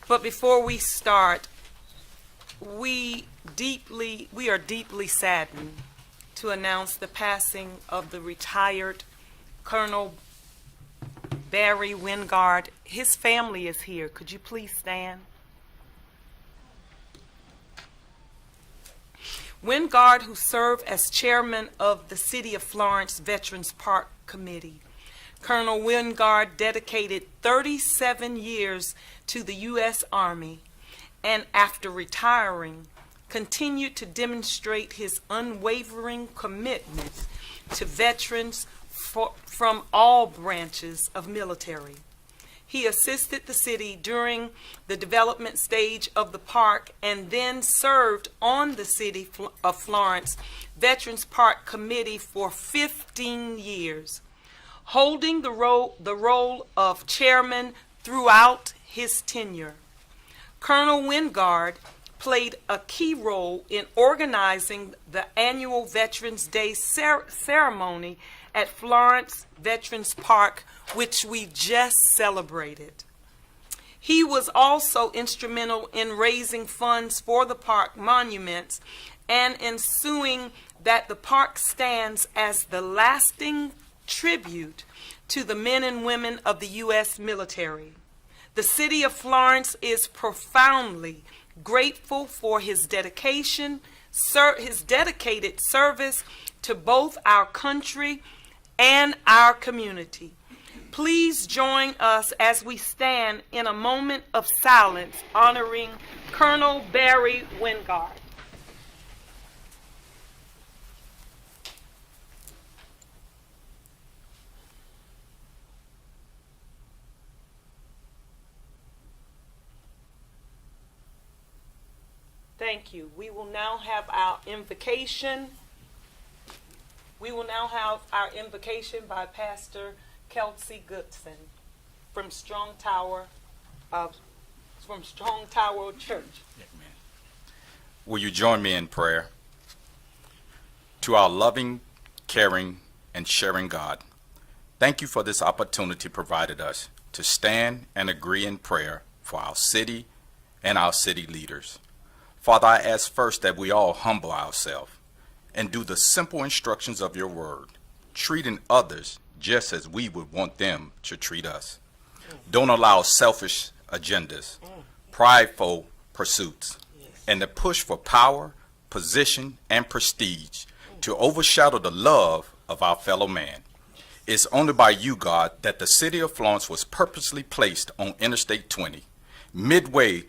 But before we start, we are deeply saddened to announce the passing of the retired Colonel Barry Wingard. His family is here. Could you please stand? Wingard, who served as chairman of the City of Florence Veterans Park Committee. Colonel Wingard dedicated 37 years to the U.S. Army, and after retiring, continued to demonstrate his unwavering commitment to veterans from all branches of military. He assisted the city during the development stage of the park and then served on the City of Florence Veterans Park Committee for 15 years, holding the role of chairman throughout his tenure. Colonel Wingard played a key role in organizing the annual Veterans Day ceremony at Florence Veterans Park, which we just celebrated. He was also instrumental in raising funds for the park monuments and ensuring that the park stands as the lasting tribute to the men and women of the U.S. military. The City of Florence is profoundly grateful for his dedicated service to both our country and our community. Please join us as we stand in a moment of silence honoring Colonel Barry Wingard. Thank you. We will now have our invocation. By Pastor Kelsey Goodson from Strong Tower Church. Amen. Will you join me in prayer? To our loving, caring, and sharing God, thank you for this opportunity provided us to stand and agree in prayer for our city and our city leaders. Father, I ask first that we all humble ourselves and do the simple instructions of your word, treating others just as we would want them to treat us. Don't allow selfish agendas, prideful pursuits, and the push for power, position, and prestige to overshadow the love of our fellow man. It's only by you, God, that the City of Florence was purposely placed on Interstate 20, midway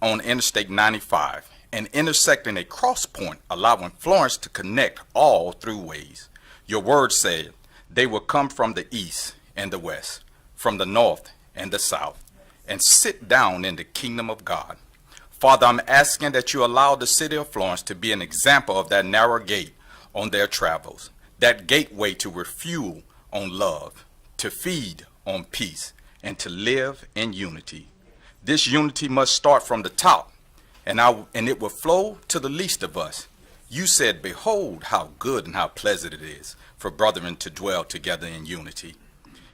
on Interstate 95, and intersecting a cross point, allowing Florence to connect all throughways. Your word said they will come from the east and the west, from the north and the south, and sit down in the kingdom of God. Father, I'm asking that you allow the City of Florence to be an example of that narrow gate on their travels, that gateway to refuel on love, to feed on peace, and to live in unity. This unity must start from the top, and it will flow to the least of us. You said, behold how good and how pleasant it is for brethren to dwell together in unity.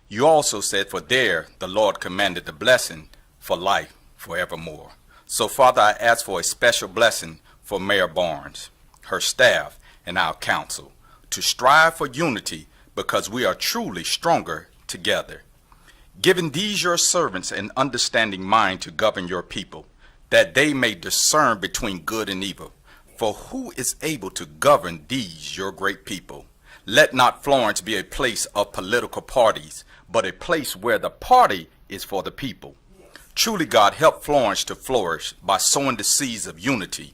You also said, for there the Lord commanded the blessing for life forevermore. So, Father, I ask for a special blessing for Mayor Barnes, her staff, and our council, to strive for unity because we are truly stronger together. Giving these your servants an understanding mind to govern your people, that they may discern between good and evil. For who is able to govern these your great people? Let not Florence be a place of political parties, but a place where the party is for the people. Truly, God, help Florence to flourish by sowing the seeds of unity,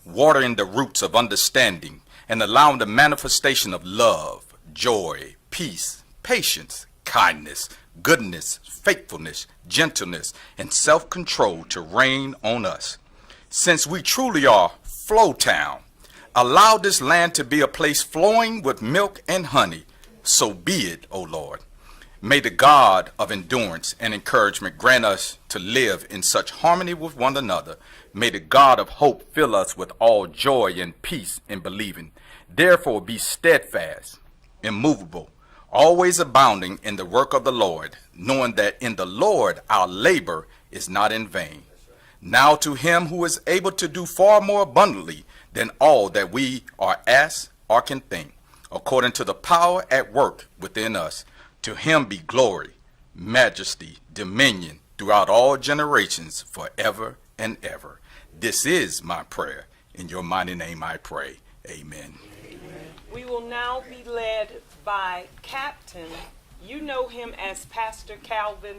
watering the roots of understanding, and allowing the manifestation of love, joy, peace, patience, kindness, goodness, faithfulness, gentleness, and self-control to reign on us. Since we truly are Flow Town, allow this land to be a place flowing with milk and honey. So be it, O Lord. May the God of endurance and encouragement grant us to live in such harmony with one another. May the God of hope fill us with all joy and peace in believing. Therefore be steadfast, immovable, always abounding in the work of the Lord, knowing that in the Lord our labor is not in vain. Now to him who is able to do far more abundantly than all that we are asked or can think, according to the power at work within us, to him be glory, majesty, dominion throughout all generations, forever and ever. This is my prayer. In your mighty name I pray. Amen. We will now be led by Captain. You know him as Pastor Calvin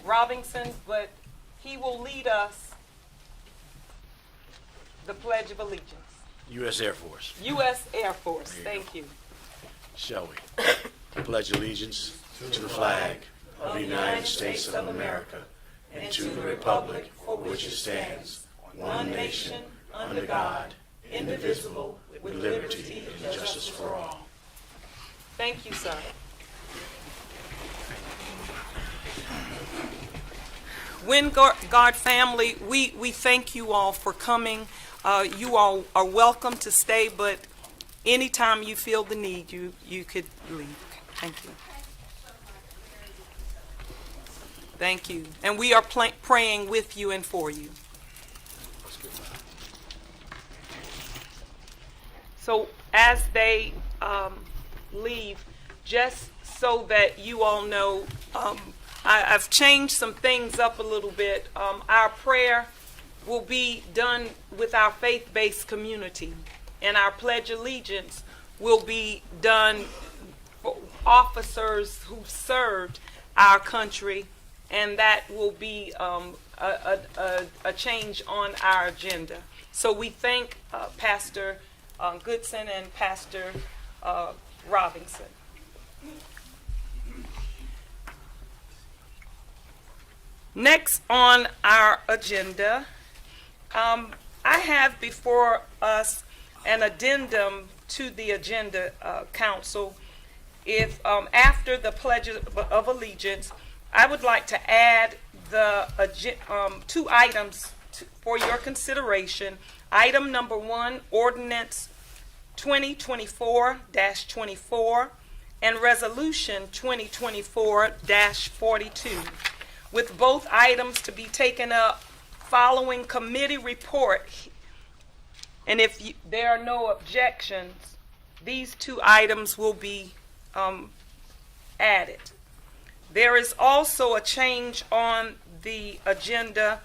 Robinson, but he will lead us the Pledge of Allegiance. U.S. Air Force. U.S. Air Force. There you Thank you. Shall we? Pledge allegiance to the flag of the United States of America and to the republic for which it stands, one nation, under God, indivisible, with liberty and justice for all. Thank you, sir. Wingard family, we thank you all for coming. You all are welcome to stay, but anytime you feel the need, you could leave. Thank you. Thank you. And we are praying with you and for you. So as they leave, just so that you all know, I've changed some things up a little bit. Our prayer will be done with our faith-based community, and our Pledge of Allegiance will be done for officers who served our country, and that will be a change on our agenda. So we thank Pastor Goodson and Pastor Robinson. Next on our agenda, I have before us an addendum to the agenda, Council. If after the Pledge of Allegiance, I would like to add the two items for your consideration. Item number 1, Ordinance 2024-24 and Resolution 2024-42, with both items to be taken up following committee report. And if there are no objections, these two items will be added. There is also a change on the agenda.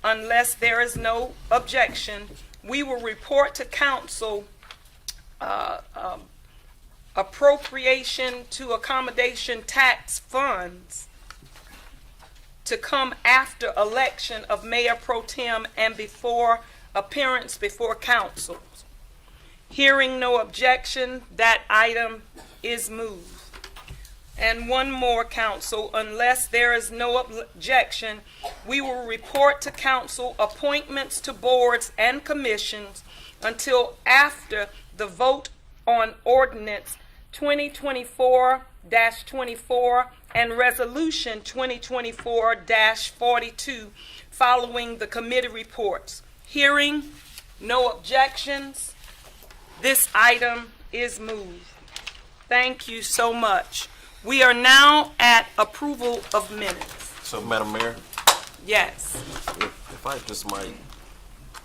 Unless there is no objection, we will report to council appropriation to accommodation tax funds to come after election of Mayor Pro Tem and before appearance before council. Hearing no objection, that item is moved. And one more, council, unless there is no objection, we will report to council appointments to boards and commissions until after the vote on ordinance 2024-24 and resolution 2024-42 following the committee reports. Hearing no objections, this item is moved. Thank you so much. We are now at approval of minutes. So, Madam Mayor, Yes. if I just might,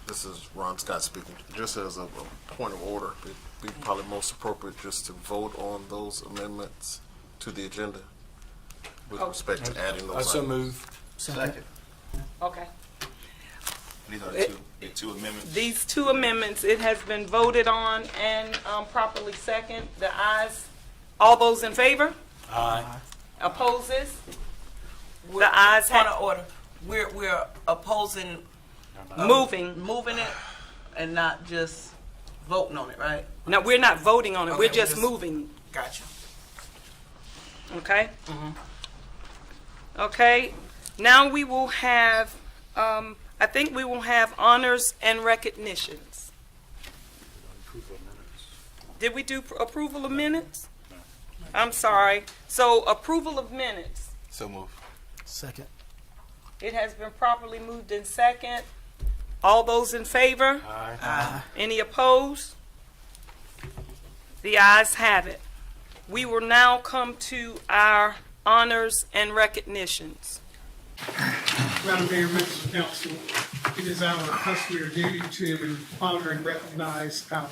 this is Ron Scott speaking, just as a point of order, it'd be probably most appropriate just to vote on those amendments to the agenda with respect to adding those So items. move. Second. Okay. These are the two amendments. These two amendments, it has been voted on and properly second. The ayes, all those in favor? Aye. Opposes? The ayes Point have of order. We're opposing moving. moving it and not just voting on it, right? No, we're not voting on it. Okay, We're we're just just- moving. Gotcha. Okay? Okay. Now we will have, I think we will have honors and recognitions. Did we do approval of minutes? I'm sorry. So approval of minutes. So move. Second. It has been properly moved in second. All those in favor? Aye. Any opposed? The ayes have it. We will now come to our honors and recognitions. Madam Mayor, members of council, it is our customary duty to honor and recognize our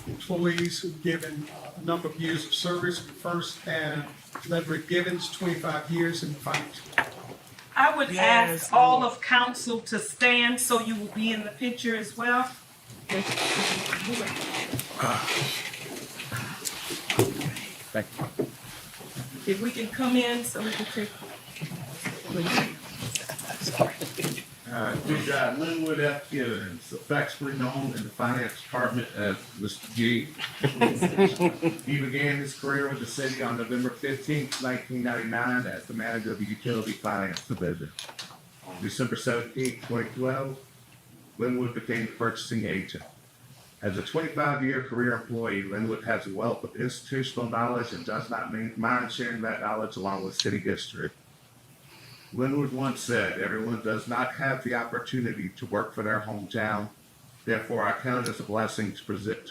employees who've given a number of years of service. We first had Ledrick Gibbons, 25 years in the financial. I would ask all of council to stand so you will be in the picture as well. Thank you. If we can come in so we can take. We got Linwood F. Gibbons, affectionately known in the finance department as Mr. G. He began his career with the city on November 15th, 1999 as the manager of the utility finance division. On December 17th, 2012, Linwood became the purchasing agent. As a 25-year career employee, Linwood has a wealth of institutional knowledge and does not mind sharing that knowledge along with city history. Linwood once said, "Everyone does not have the opportunity to work for their hometown. Therefore, I count it as a blessing to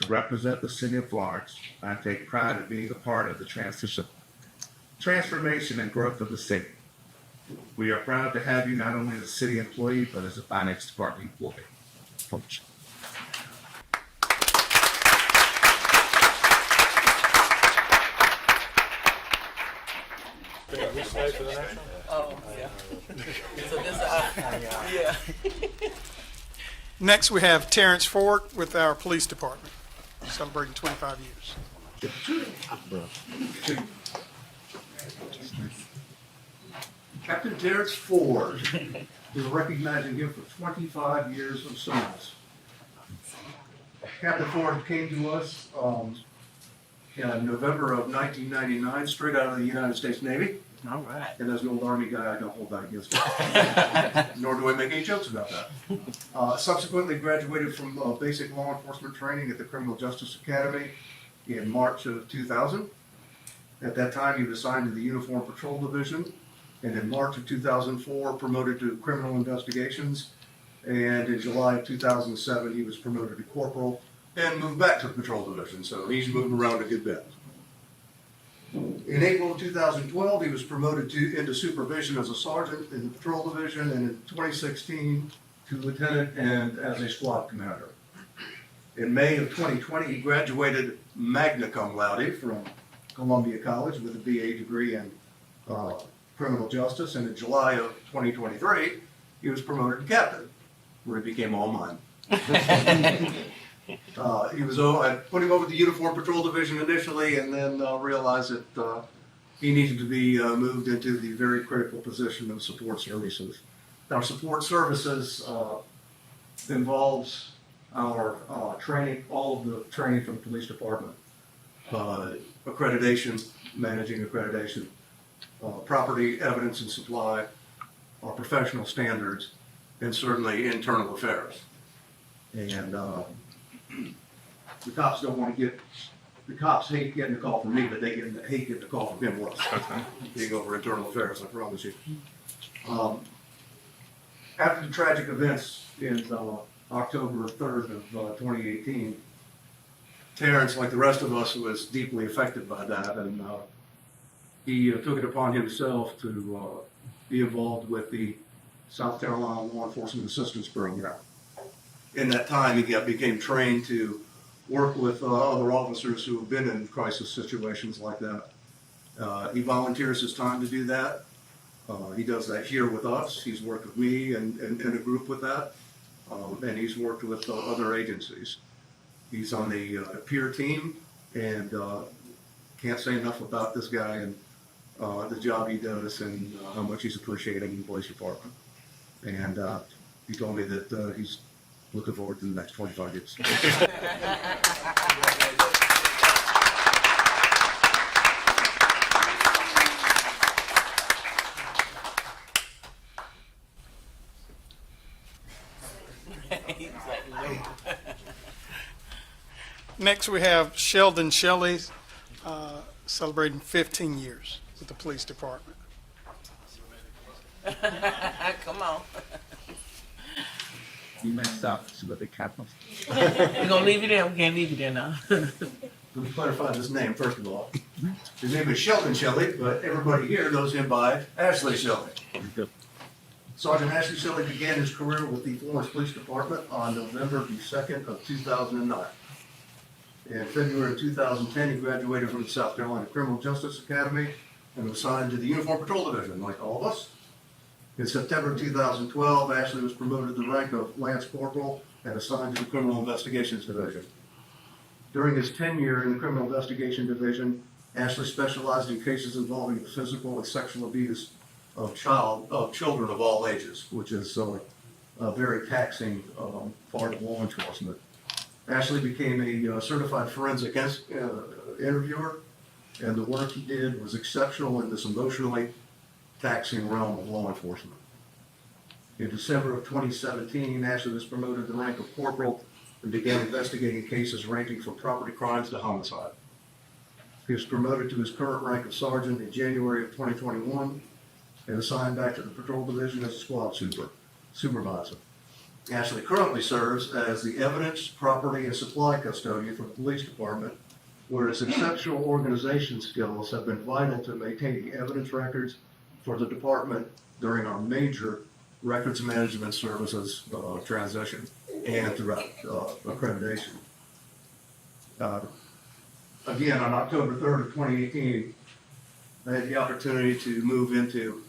represent the city of Florence. I take pride in being a part of the transformation and growth of the city. We are proud to have you not only as a city employee, but as a finance department employee." Coach. Next, we have Terrence Ford with our police department, celebrating 25 years. Captain Terrence Ford, we're recognizing him for 25 years of service. Captain Ford came to us in November of 1999, straight out of the United States Navy. All right. And as an old Army guy, I don't hold that against him. Nor do I make any jokes about that. Subsequently graduated from basic law enforcement training at the Criminal Justice Academy in March of 2000. At that time, he was assigned to the Uniform Patrol Division, and in March of 2004, promoted to Criminal Investigations, and in July of 2007, he was promoted to Corporal and moved back to the Patrol Division, so he's moving around a good bit. In April of 2012, he was promoted into supervision as a sergeant in the Patrol Division, and in 2016 to lieutenant and as a squad commander. In May of 2020, he graduated magna cum laude from Columbia College with a BA degree in criminal justice, and in July of 2023, he was promoted to captain, where he became all mine. I put him over the Uniform Patrol Division initially, and then realized that he needed to be moved into the very critical position of support services. Our support services involves our training, all of the training from the police department, accreditation, managing accreditation, property evidence and supply, our professional standards, and certainly internal affairs. And the cops don't want to get, the cops hate getting a call from me, but they hate getting a call from him once. Being over internal affairs, I promise you. After the tragic events in October 3rd of 2018, Terrence, like the rest of us, was deeply affected by that, and he took it upon himself to be involved with the South Carolina Law Enforcement Assistance Program. In that time, he became trained to work with other officers who have been in crisis situations like that. He volunteers his time to do that. He does that here with us. He's worked with me and in a group with that, and he's worked with other agencies. He's on the peer team, and can't say enough about this guy and the job he does and how much he's appreciated in the police department. And he told me that he's looking forward to the next 25 years. Next, we have Sheldon Shelley, celebrating 15 years with the police department. Come on. You messed up with the capital. We're gonna leave you there. We can't leave you there now. Let me clarify his name, first of all. His name is Sheldon Shelley, but everybody here knows him by Ashley Shelley. Sergeant Ashley Shelley began his career with the Florence Police Department on November the 2nd of 2009. In February of 2010, he graduated from the South Carolina Criminal Justice Academy and was assigned to the Uniform Patrol Division, like all of us. In September of 2012, Ashley was promoted to the rank of Lance Corporal and assigned to the Criminal Investigations Division. During his tenure in the Criminal Investigation Division, Ashley specialized in cases involving the physical and sexual abuse of children of all ages, which is a very taxing part of law enforcement. Ashley became a certified forensic interviewer, and the work he did was exceptional in this emotionally taxing realm of law enforcement. In December of 2017, Ashley was promoted to the rank of corporal and began investigating cases ranging from property crimes to homicide. He was promoted to his current rank of sergeant in January of 2021 and assigned back to the patrol division as a squad supervisor. Ashley currently serves as the evidence, property, and supply custodian for the police department, where his exceptional organization skills have been vital to maintaining evidence records for the department during our major records management services transition and throughout accreditation. Again, on October 3rd of 2018, I had the opportunity to move into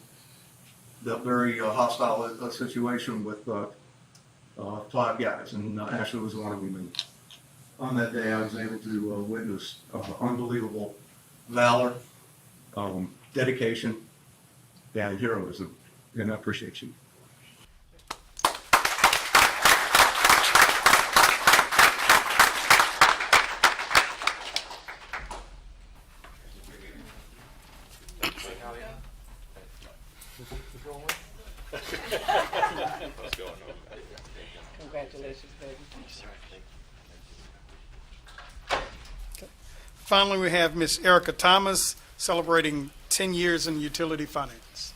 the very hostile situation with 5 guys, and Ashley was one of them. And on that day, I was able to witness unbelievable valor, dedication, and heroism, and I appreciate you. Congratulations, baby. Finally, we have Miss Erica Thomas celebrating 10 years in utility finance.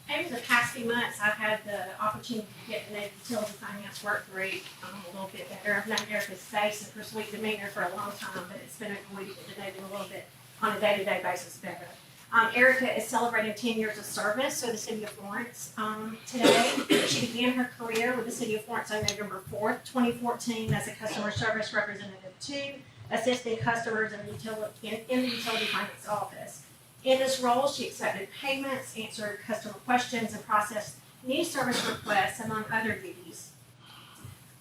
Over the past few months, I've had the opportunity to get to know utility finance work group a little bit better. I've known Erica's face and her sweet demeanor for a long time, but it's been a joy to get to know them a little bit on a day-to-day basis better. Erica is celebrating 10 years of service to the City of Florence today. She began her career with the City of Florence on November 4th, 2014 as a customer service representative 2, assisting customers in the utility finance office. In this role, she accepted payments, answered customer questions, and processed new service requests, among other duties.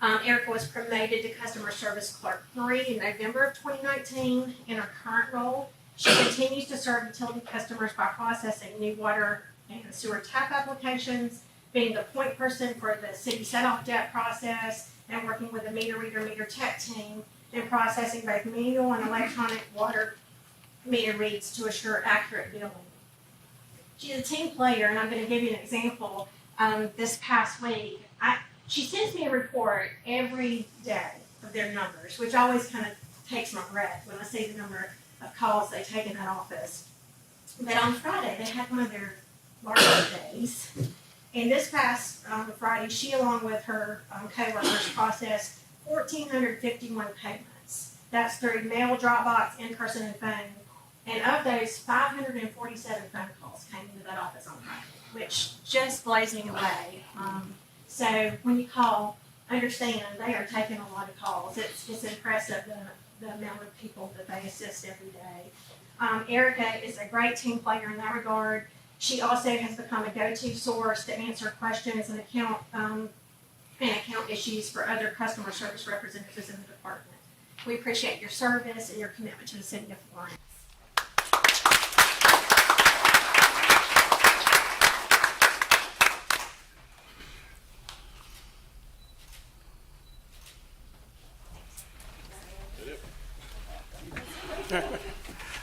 Erica was promoted to Customer Service Clerk 3 in November of 2019. In her current role, she continues to serve utility customers by processing new water and sewer tap applications, being the point person for the city set-off debt process, and working with the meter reader, meter tech team, and processing both manual and electronic water meter reads to assure accurate billing. She's a team player, and I'm going to give you an example. This past week, she sends me a report every day of their numbers, which always kind of takes my breath when I see the number of calls they take in that office. But on Friday, they had one of their largest days. And this past Friday, she, along with her co-workers, processed 1,451 payments. That's through mail, Dropbox, in-person, and phone. And of those, 547 phone calls came into that office on Friday, which just blows me away. So when you call, understand they are taking a lot of calls. It's impressive the amount of people that they assist every day. Erica is a great team player in that regard. She also has become a go-to source to answer questions and account issues for other customer service representatives in the department. We appreciate your service and your commitment to the City of Florence.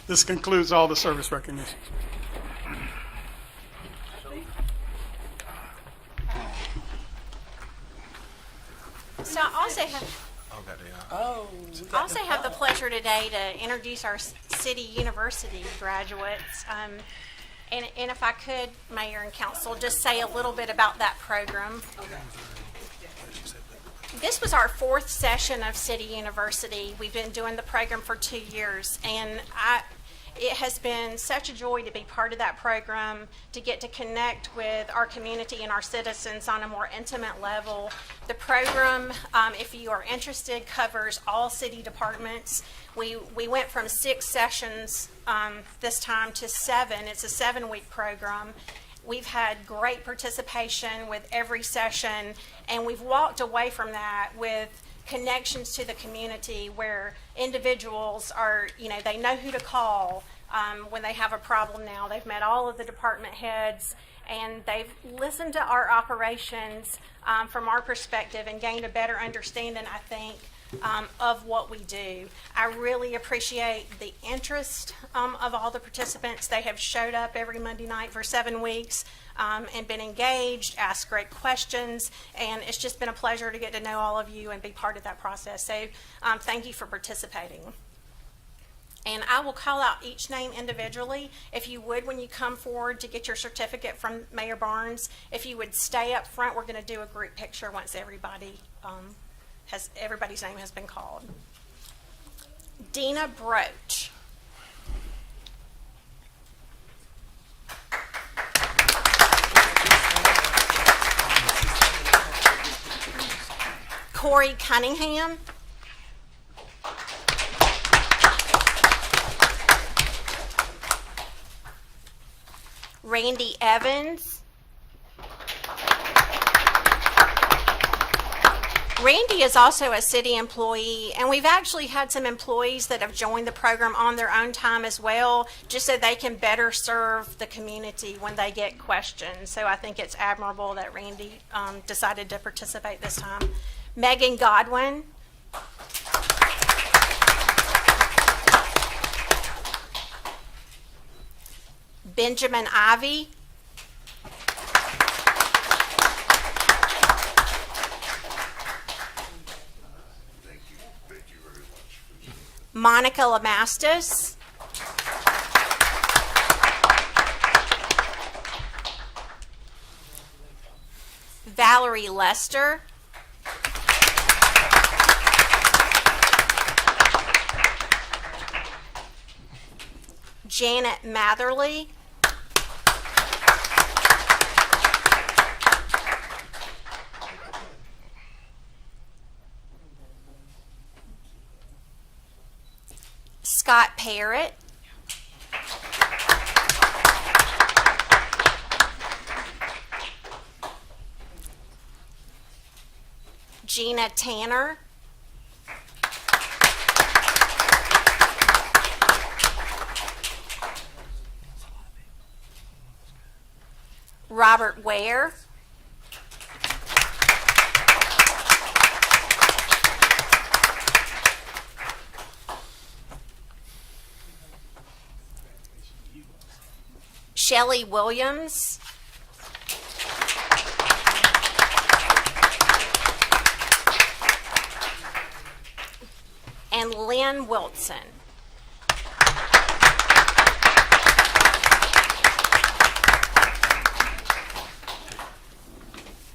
This concludes all the service recognitions. So I also have the pleasure today to introduce our City University graduates. And if I could, Mayor and Council, just say a little bit about that program. This was our fourth session of City University. We've been doing the program for 2 years, and it has been such a joy to be part of that program, to get to connect with our community and our citizens on a more intimate level. The program, if you are interested, covers all city departments. We went from 6 sessions this time to 7. It's a 7-week program. We've had great participation with every session, and we've walked away from that with connections to the community where individuals are, they know who to call when they have a problem now. They've met all of the department heads, and they've listened to our operations from our perspective and gained a better understanding, I think, of what we do. I really appreciate the interest of all the participants. They have showed up every Monday night for 7 weeks and been engaged, asked great questions, and it's just been a pleasure to get to know all of you and be part of that process. So thank you for participating. And I will call out each name individually. If you would, when you come forward to get your certificate from Mayor Barnes, if you would stay up front, we're going to do a group picture once everybody's name has been called. Dina Broach. Corey Cunningham. Randy Evans. Randy is also a city employee, and we've actually had some employees that have joined the program on their own time as well, just so they can better serve the community when they get questions. So I think it's admirable that Randy decided to participate this time. Megan Godwin. Benjamin Ivy. Monica Lamastus. Valerie Lester. Janet Matherly. Scott Parrott. Gina Tanner. Robert Ware. Shelley Williams. And Lynn Wilson.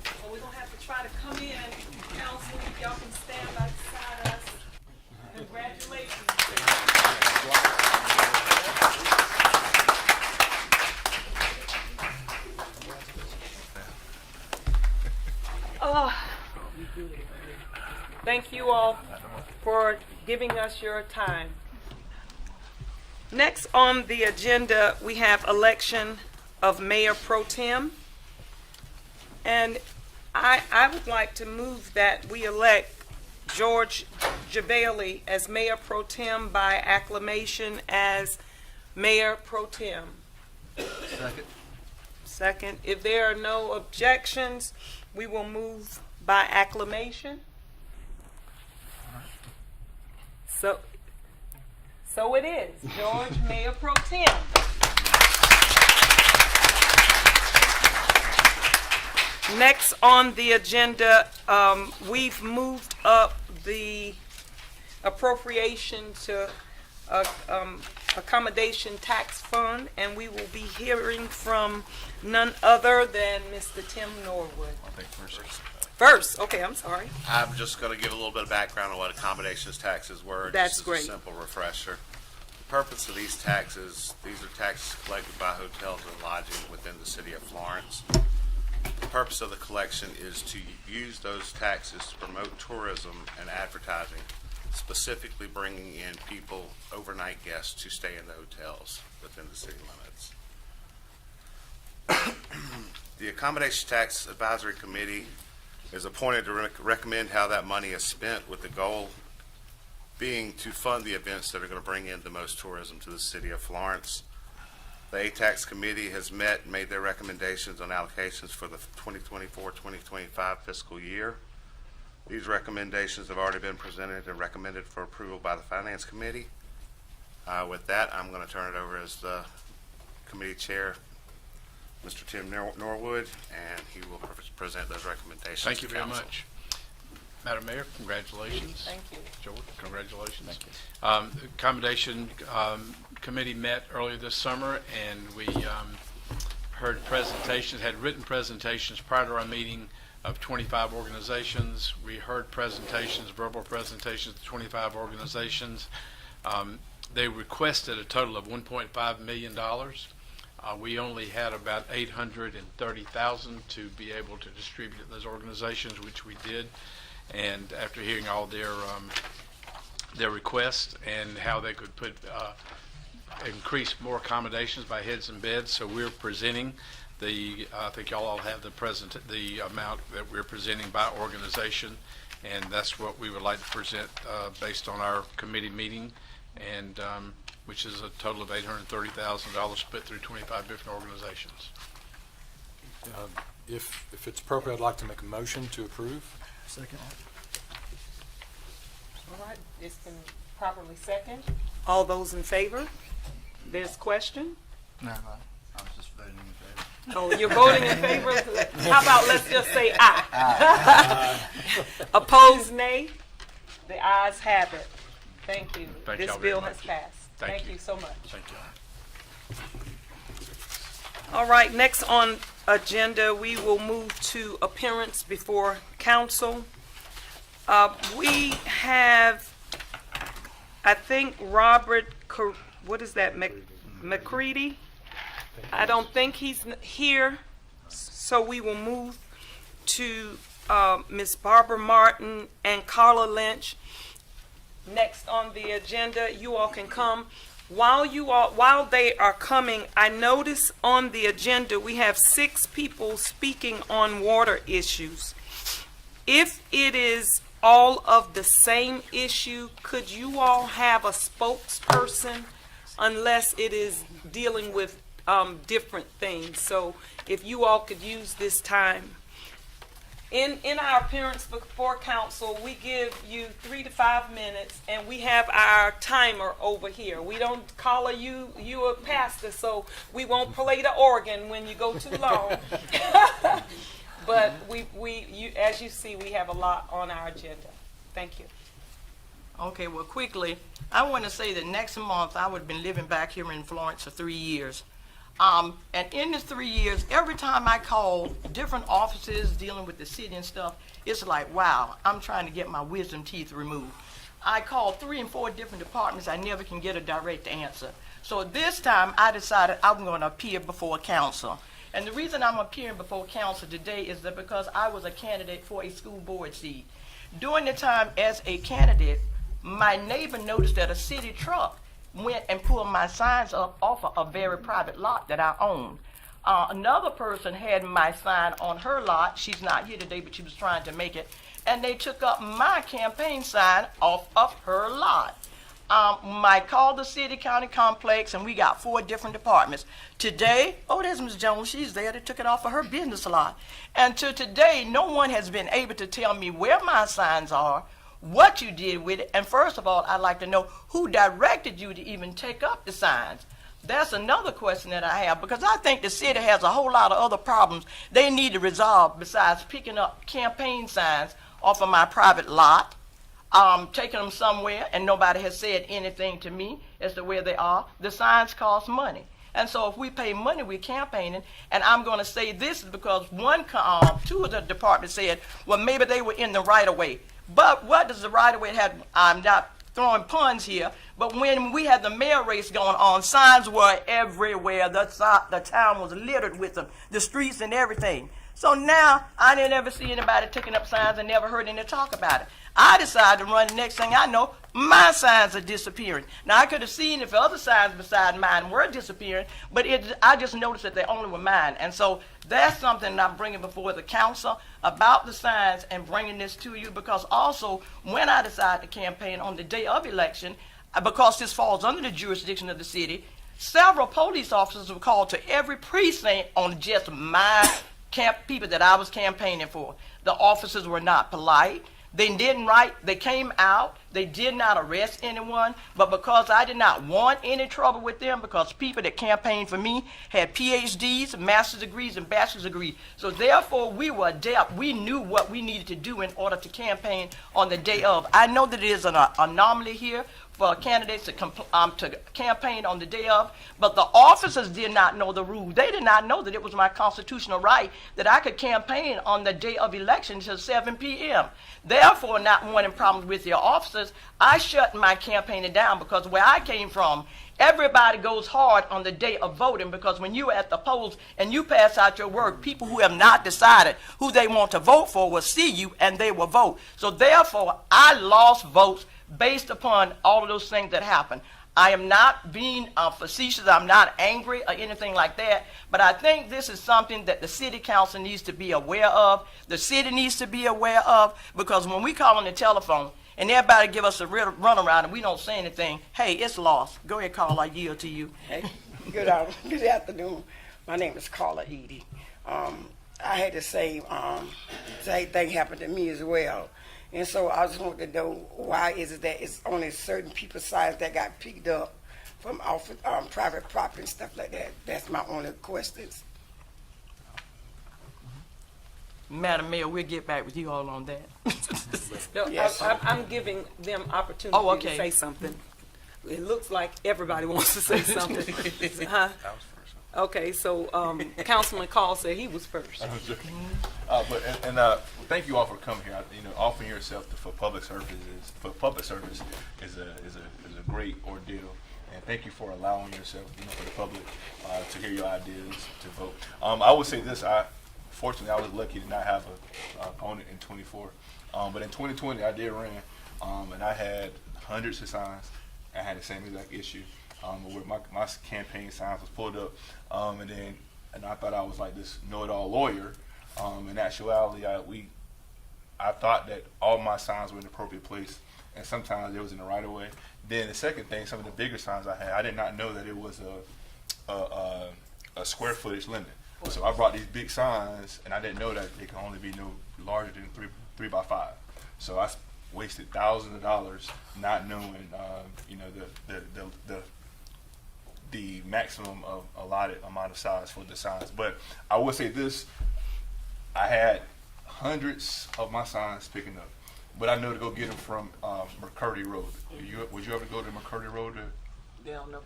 So we're going to have to try to come in, council, if y'all can stand by beside us. Congratulations. Thank you all for giving us your time. Next on the agenda, we have election of Mayor Pro Tem. And I would like to move that we elect George Javali as Mayor Pro Tem by acclamation as Mayor Pro Tem. Second. If there are no objections, we will move by acclamation. So it is. George, Mayor Pro Tem. Next on the agenda, we've moved up the appropriation to accommodation tax fund, and we will be hearing from none other than Mr. Tim Norwood. First, okay, I'm sorry. I'm just going to give a little bit of background on what accommodations taxes were. That's just great. As a simple refresher. The purpose of these taxes, these are taxes collected by hotels and lodging within the city of Florence. The purpose of the collection is to use those taxes to promote tourism and advertising, specifically bringing in people, overnight guests, to stay in the hotels within the city limits. The Accommodation Tax Advisory Committee is appointed to recommend how that money is spent, with the goal being to fund the events that are going to bring in the most tourism to the city of Florence. The ATAX committee has met and made their recommendations on allocations for the 2024-2025 fiscal year. These recommendations have already been presented and recommended for approval by the Finance Committee. With that, I'm going to turn it over as the committee chair, Mr. Tim Norwood, and he will present those recommendations. Thank you to very council. much. Madam Mayor, congratulations. Thank you. George, congratulations. Thank you. The Accommodation Committee met earlier this summer, and we heard presentations, had written presentations prior to our meeting of 25 organizations. We heard presentations, verbal presentations of 25 organizations. They requested a total of $1.5 million. We only had about 830,000 to be able to distribute to those organizations, which we did. And after hearing all their requests and how they could put increase more accommodations by heads and beds, so we're presenting the. I think y'all all have the amount that we're presenting by organization, and that's what we would like to present based on our committee meeting, and which is a total of $830,000 split through 25 different organizations. If it's appropriate, I'd like to make a motion to approve. Second. All right, it's been properly second. All those in favor? There's question? No, I was just voting in favor. Oh, you're voting in favor? How about let's just say aye. Opposed, nay? The ayes have it. Thank you. Thank This y'all very bill much. has passed. Thank you so much. Thank you. All right, next on agenda, we will move to appearance before council. We have, I think, Robert, what is that, McCready? I don't think he's here, so we will move to Ms. Barbara Martin and Carla Lynch. Next on the agenda, you all can come. While they are coming, I notice on the agenda we have 6 people speaking on water issues. If it is all of the same issue, could you all have a spokesperson unless it is dealing with different things? So if you all could use this time. In our appearance before council, we give you 3 to 5 minutes, and we have our timer over here. We don't call you a pastor, so we won't play the organ when you go too long. But as you see, we have a lot on our agenda. Thank you. Okay, well, quickly, I want to say that next month I would have been living back here in Florence for 3 years. And in the 3 years, every time I call different offices dealing with the city and stuff, it's like, wow, I'm trying to get my wisdom teeth removed. I call 3 and 4 different departments. I never can get a direct answer. So this time I decided I'm going to appear before council. And the reason I'm appearing before council today is that because I was a candidate for a school board seat. During the time as a candidate, my neighbor noticed that a city truck went and pulled my signs up off of a very private lot that I own. Another person had my sign on her lot. She's not here today, but she was trying to make it. And they took up my campaign sign off of her lot. I called the city county complex, and we got 4 different departments. Today, oh, there's Ms. Jones. She's there. They took it off of her business lot. And to today, no one has been able to tell me where my signs are, what you did with it, and first of all, I'd like to know who directed you to even take up the signs. That's another question that I have, because I think the city has a whole lot of other problems they need to resolve besides picking up campaign signs off of my private lot, taking them somewhere, and nobody has said anything to me as to where they are. The signs cost money. And so if we pay money, we're campaigning. And I'm going to say this is because two of the departments said, well, maybe they were in the right of way. But what does the right of way have? I'm not throwing puns here, but when we had the mayor race going on, signs were everywhere. The town was littered with them, the streets and everything. So now I didn't ever see anybody taking up signs and never heard any talk about it. I decided to run. The next thing I know, my signs are disappearing. Now I could have seen if other signs beside mine were disappearing, but I just noticed that they only were mine. And so that's something that I'm bringing before the council about the signs and bringing this to you, because also when I decided to campaign on the day of election, because this falls under the jurisdiction of the city, several police officers were called to every precinct on just my people that I was campaigning for. The officers were not polite. They didn't write. They came out. They did not arrest anyone. But because I did not want any trouble with them, because people that campaigned for me had PhDs, master's degrees, and bachelor's degrees. So therefore, we were adept. We knew what we needed to do in order to campaign on the day of. I know that it is an anomaly here for candidates to campaign on the day of, but the officers did not know the rules. They did not know that it was my constitutional right that I could campaign on the day of election till 7 p.m. Therefore, not wanting problems with your officers, I shut my campaigning down, because where I came from, everybody goes hard on the day of voting, because when you're at the polls and you pass out your work, people who have not decided who they want to vote for will see you and they will vote. So therefore, I lost votes based upon all of those things that happened. I am not being facetious. I'm not angry or anything like that. But I think this is something that the city council needs to be aware of. The city needs to be aware of, because when we call on the telephone and everybody give us a runaround and we don't say anything, hey, it's lost. Go ahead, Carla. I yield to you. Hey, good afternoon. My name is Carla Edie. I had the same thing happened to me as well. And so I just wanted to know, why is it that it's only certain people's signs that got picked up from off private property and stuff like that? That's my only questions. Madam Mayor, we'll get back with you all on that. No, Yes. I'm giving them opportunity Oh, okay. to say something. It looks like everybody wants to say something. Huh? Okay, so Councilman Call said he was first. Thank you all for coming here. Offering yourself for public service is a great ordeal. And thank you for allowing yourself, for the public to hear your ideas, to vote. I would say this: fortunately, I was lucky to not have an opponent in 24. But in 2020, I did run, and I had hundreds of signs. I had the same exact issue. Where my campaign signs was pulled up, and I thought I was like this know-it-all lawyer. In actuality, I thought that all my signs were in the appropriate place, and sometimes it was in the right of way. Then the second thing, some of the bigger signs I had, I did not know that it was a square footage limit. So I brought these big signs, and I didn't know that they could only be no larger than 3 by 5. So I wasted thousands of dollars not knowing, the maximum of allotted amount of size for the signs. But I will say this: I had hundreds of my signs picking up, but I know to go get them from McCurdy Road. Would you ever go to McCurdy Road?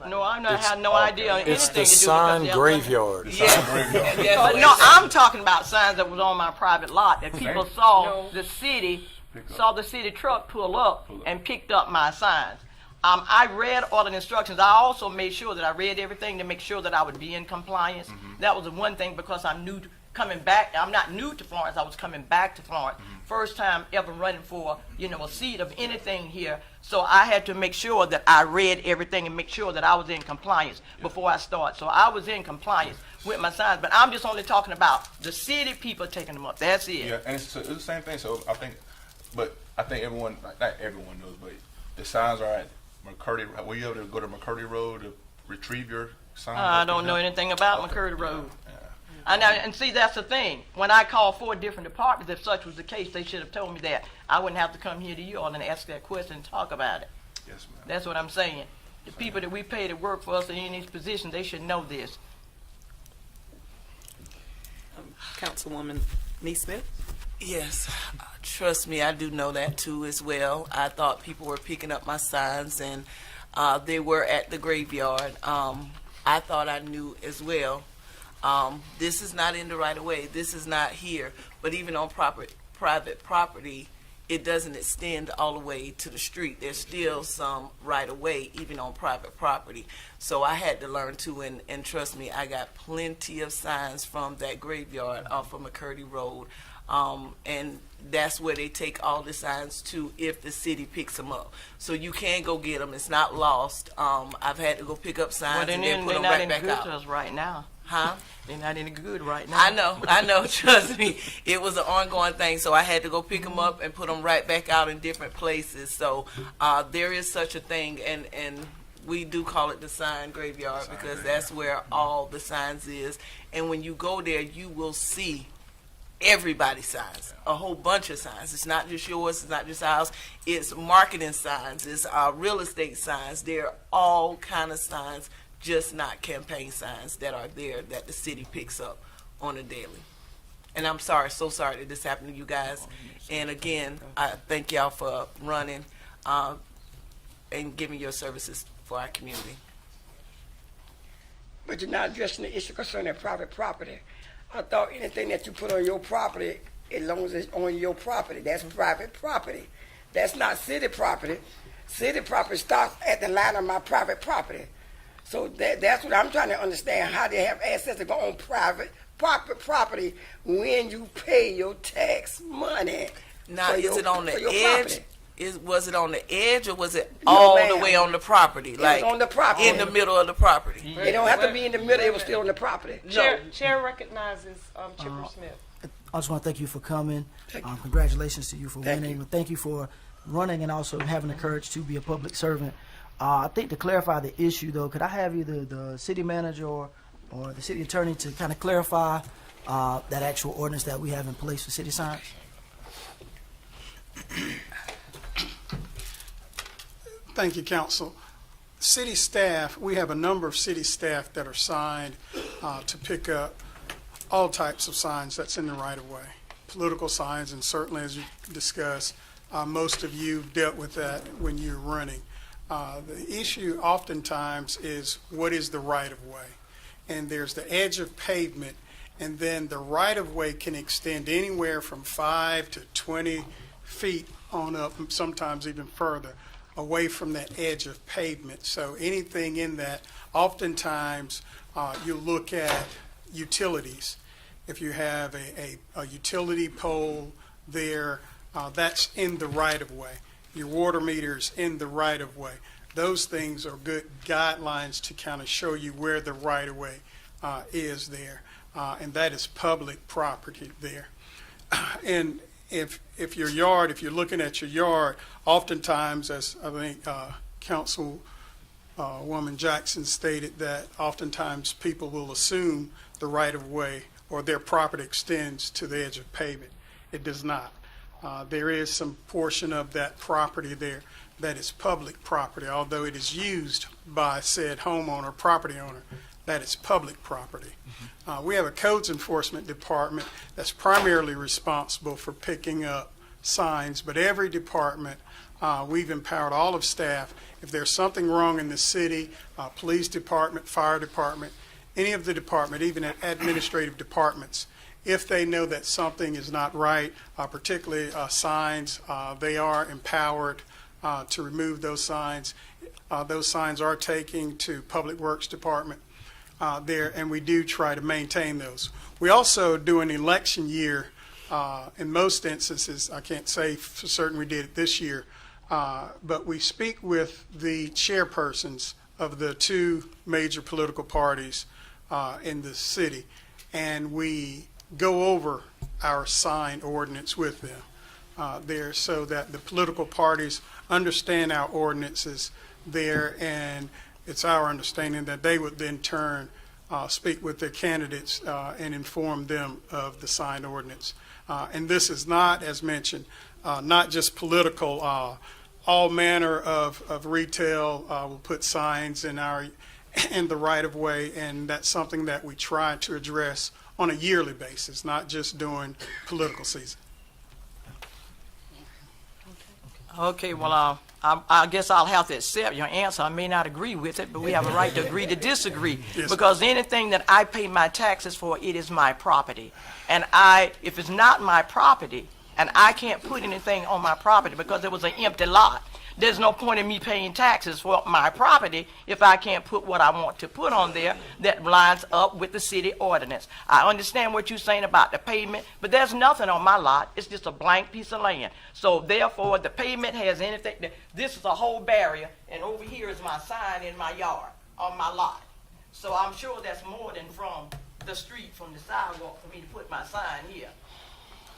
No, I have no idea anything It's to the do sign with the graveyard. No, I'm talking about signs that was on my private lot that people saw the city truck pull up and picked up my signs. I read all the instructions. I also made sure that I read everything to make sure that I would be in compliance. That was the one thing, because I'm new coming back. I'm not new to Florence. I was coming back to Florence. First time ever running for, a seat of anything here. So I had to make sure that I read everything and make sure that I was in compliance before I start. So I was in compliance with my signs, but I'm just only talking about the city people taking them up. That's it. Yeah, and it's the same thing. So I think everyone, not everyone knows, but the signs are at McCurdy. Were you able to go to McCurdy Road to retrieve your signs? I don't know anything about McCurdy Road. And see, that's the thing. When I called 4 different departments, if such was the case, they should have told me that. I wouldn't have to come here to you all and ask that question and talk about it. Yes, ma'am. That's what I'm saying. The people that we pay to work for us in these positions, they should know this. Councilwoman Neesmith? Yes, trust me, I do know that too as well. I thought people were picking up my signs, and they were at the graveyard. I thought I knew as well. This is not in the right of way. This is not here. But even on private property, it doesn't extend all the way to the street. There's still some right of way, even on private property. So I had to learn too, and trust me, I got plenty of signs from that graveyard off of McCurdy Road. And that's where they take all the signs to if the city picks them up. So you can go get them. It's not lost. I've had to go pick up signs and then put them right back They're not any good out. to us right now. Huh? They're not any good right now. I know, trust me. It was an ongoing thing, so I had to go pick them up and put them right back out in different places. So there is such a thing, and we do call it the sign graveyard because that's where all the signs is. And when you go there, you will see everybody's signs, a whole bunch of signs. It's not just yours, it's not just ours. It's marketing signs, it's real estate signs. They're all kind of signs, just not campaign signs that are there that the city picks up on a daily. And I'm sorry, so sorry that this happened to you guys. And again, I thank y'all for running and giving your services for our community. But you're not addressing the issue concerning private property. I thought anything that you put on your property, as long as it's on your property, that's private property. That's not city property. City property starts at the line of my private property. So that's what I'm trying to understand, how they have access to go on private property when you pay your tax money. Now, is it on the edge? Was it on the edge or was it No, all ma'am. the way on the property? It Like was on the property. in the middle of the property? It don't have to be in the middle, it was still on the property. Chair recognizes Chipper Smith. I just want to thank you for coming. Congratulations to you for winning. Thank you for running and also having the courage to be a public servant. I think to clarify the issue, though, could I have either the city manager or the city attorney to kind of clarify that actual ordinance that we have in place for city signs? Thank you, council. City staff, we have a number of city staff that are signed to pick up all types of signs that's in the right of way. Political signs, and certainly as you discussed, most of you dealt with that when you're running. The issue oftentimes is what is the right of way? And there's the edge of pavement, and then the right of way can extend anywhere from 5 to 20 feet on up, and sometimes even further, away from that edge of pavement. So anything in that, oftentimes you look at utilities. If you have a utility pole there, that's in the right of way. Your water meters in the right of way. Those things are good guidelines to kind of show you where the right of way is there. And that is public property there. And if your yard, if you're looking at your yard, oftentimes, as I think Councilwoman Jackson stated, that oftentimes people will assume the right of way or their property extends to the edge of pavement. It does not. There is some portion of that property there that is public property, although it is used by said homeowner, property owner, that is public property. We have a codes enforcement department that's primarily responsible for picking up signs, but every department, we've empowered all of staff. If there's something wrong in the city, police department, fire department, any of the department, even at administrative departments, if they know that something is not right, particularly signs, they are empowered to remove those signs. Those signs are taken to Public Works Department there, and we do try to maintain those. We also do an election year. In most instances, I can't say for certain we did it this year, but we speak with the chairpersons of the two major political parties in the city, and we go over our sign ordinance with them there so that the political parties understand our ordinances there, and it's our understanding that they would then turn speak with their candidates and inform them of the sign ordinance. And this is not, as mentioned, not just political. All manner of retail will put signs in the right of way, and that's something that we try to address on a yearly basis, not just during political season. Okay, well, I guess I'll have to accept your answer. I may not agree with it, but we have a right to agree to disagree. Yes. Because anything that I pay my taxes for, it is my property. And if it's not my property, and I can't put anything on my property because it was an empty lot, there's no point in me paying taxes for my property if I can't put what I want to put on there that lines up with the city ordinance. I understand what you're saying about the pavement, but there's nothing on my lot. It's just a blank piece of land. So therefore, the pavement has anything. This is a whole barrier, and over here is my sign in my yard, on my lot. So I'm sure that's more than from the street, from the sidewalk, for me to put my sign here.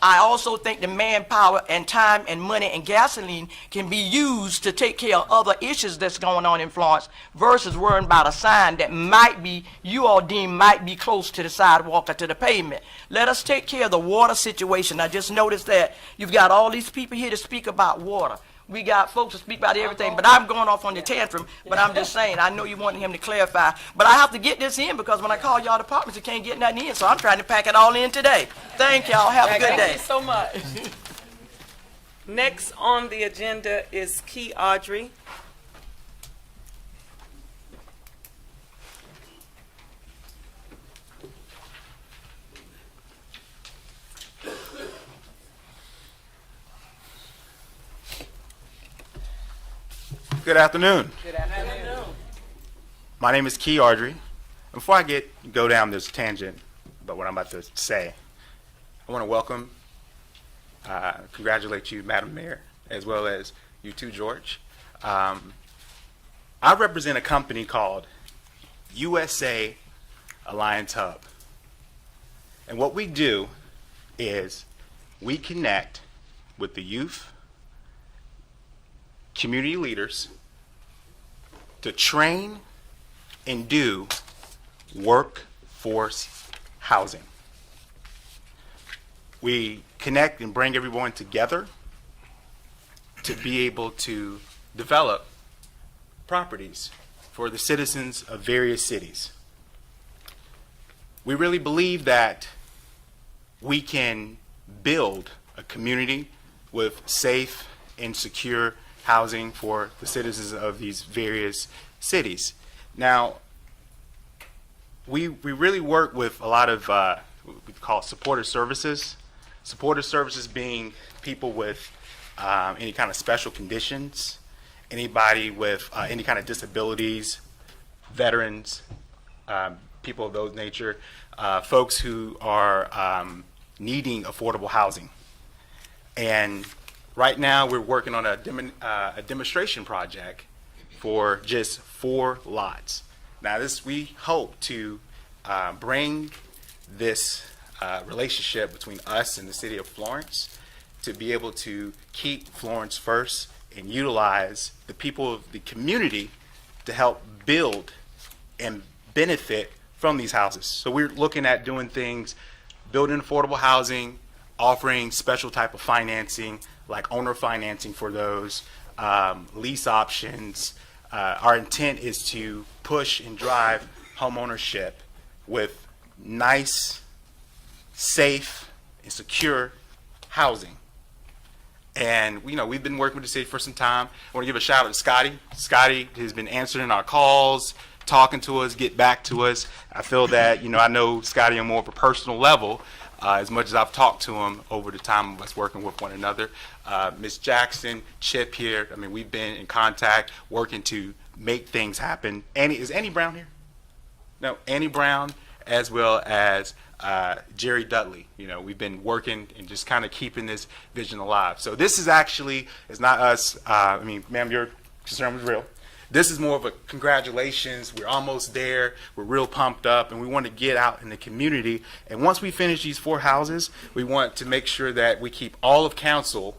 I also think the manpower and time and money and gasoline can be used to take care of other issues that's going on in Florence versus worrying about a sign that might be, you all deem might be close to the sidewalk or to the pavement. Let us take care of the water situation. I just noticed that you've got all these people here to speak about water. We got folks to speak about everything, but I'm going off on the tantrum, but I'm just saying, I know you wanted him to clarify, but I have to get this in because when I call y'all departments, you can't get nothing in, so I'm trying to pack it all in today. Thank y'all. Have a good day. Thank you so much. Next on the agenda is Key Audrey. Good afternoon. Good afternoon. My name is Key Audrey. Before I go down this tangent about what I'm about to say, I want to welcome, congratulate you, Madam Mayor, as well as you too, George. I represent a company called USA Alliance Hub. And what we do is we connect with the youth, community leaders, to train and do workforce housing. We connect and bring everyone together to be able to develop properties for the citizens of various cities. We really believe that we can build a community with safe and secure housing for the citizens of these various cities. Now, we really work with a lot of what we call supportive services. Supportive services being people with any kind of special conditions, anybody with any kind of disabilities, veterans, people of those nature, folks who are needing affordable housing. And right now, we're working on a demonstration project for just 4 lots. Now, we hope to bring this relationship between us and the city of Florence to be able to keep Florence first and utilize the people of the community to help build and benefit from these houses. So we're looking at doing things, building affordable housing, offering special type of financing, like owner financing for those, lease options. Our intent is to push and drive home ownership with nice, safe, and secure housing. And we've been working with the city for some time. I want to give a shout out to Scotty. Scotty has been answering our calls, talking to us, get back to us. I feel that, I know Scotty on more of a personal level, as much as I've talked to him over the time of us working with one another. Ms. Jackson, Chip here, we've been in contact, working to make things happen. Is Annie Brown here? No, Annie Brown, as well as Jerry Dudley. We've been working and just kind of keeping this vision alive. So this is actually, it's not us, ma'am, your concern was real. This is more of a congratulations, we're almost there, we're real pumped up, and we want to get out in the community. And once we finish these 4 houses, we want to make sure that we keep all of council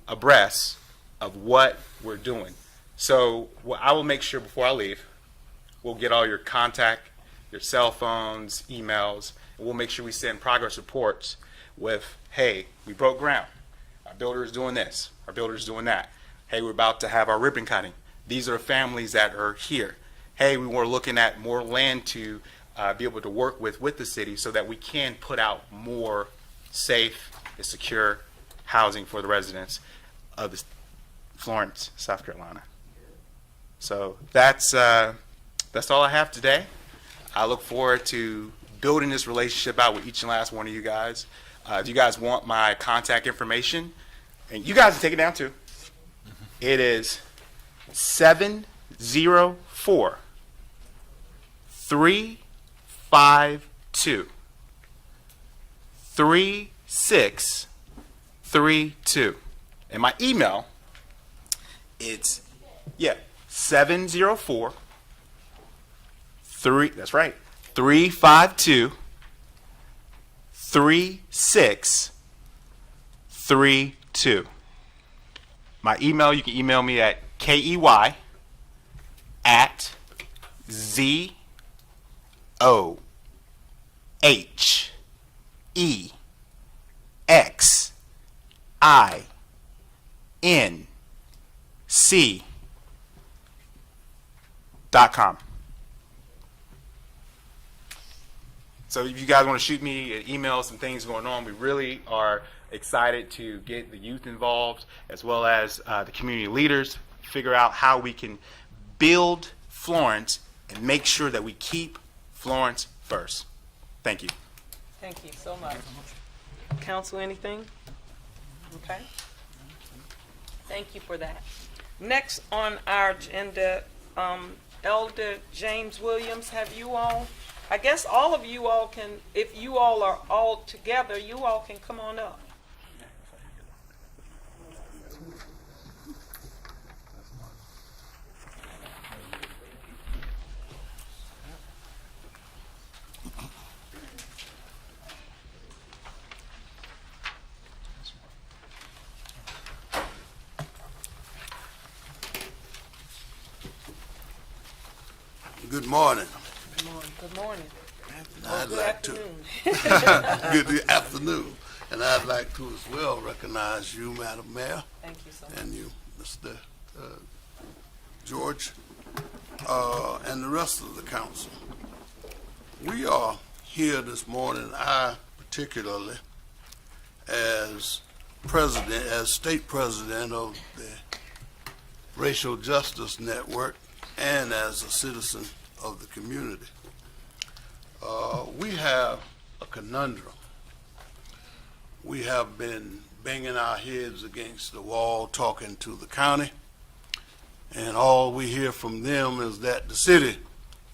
abreast of what we're doing. So I will make sure before I leave, we'll get all your contact, your cell phones, emails, and we'll make sure we send progress reports with, hey, we broke ground. Our builder is doing this. Our builder is doing that. Hey, we're about to have our ribbon cutting. These are families that are here. Hey, we were looking at more land to be able to work with the city so that we can put out more safe and secure housing for the residents of Florence, South Carolina. So that's all I have today. I look forward to building this relationship out with each and last one of you guys. If you guys want my contact information, and you guys can take it down too, it is 704 352 3632. And my email, it's 704 that's right, 352 3632. My email, you can email me at KEYWAHEXINC.com. So if you guys want to shoot me an email, some things going on, we really are excited to get the youth involved as well as the community leaders, figure out how we can build Florence and make sure that we keep Florence first. Thank you. Thank you so much. Council, anything? Okay. Thank you for that. Next on our agenda, Elder James Williams, have you all, I guess all of you all can, if you all are all together, you all can come on up. Good morning. Good morning. Good morning. I'd Good like to. afternoon. Good afternoon. And I'd like to as well recognize you, Madam Mayor, Thank you so much. and you, Mr. George, and the rest of the council. We are here this morning, I particularly, as president, as state president of the Racial Justice Network, and as a citizen of the community. We have a conundrum. We have been banging our heads against the wall talking to the county, and all we hear from them is that the city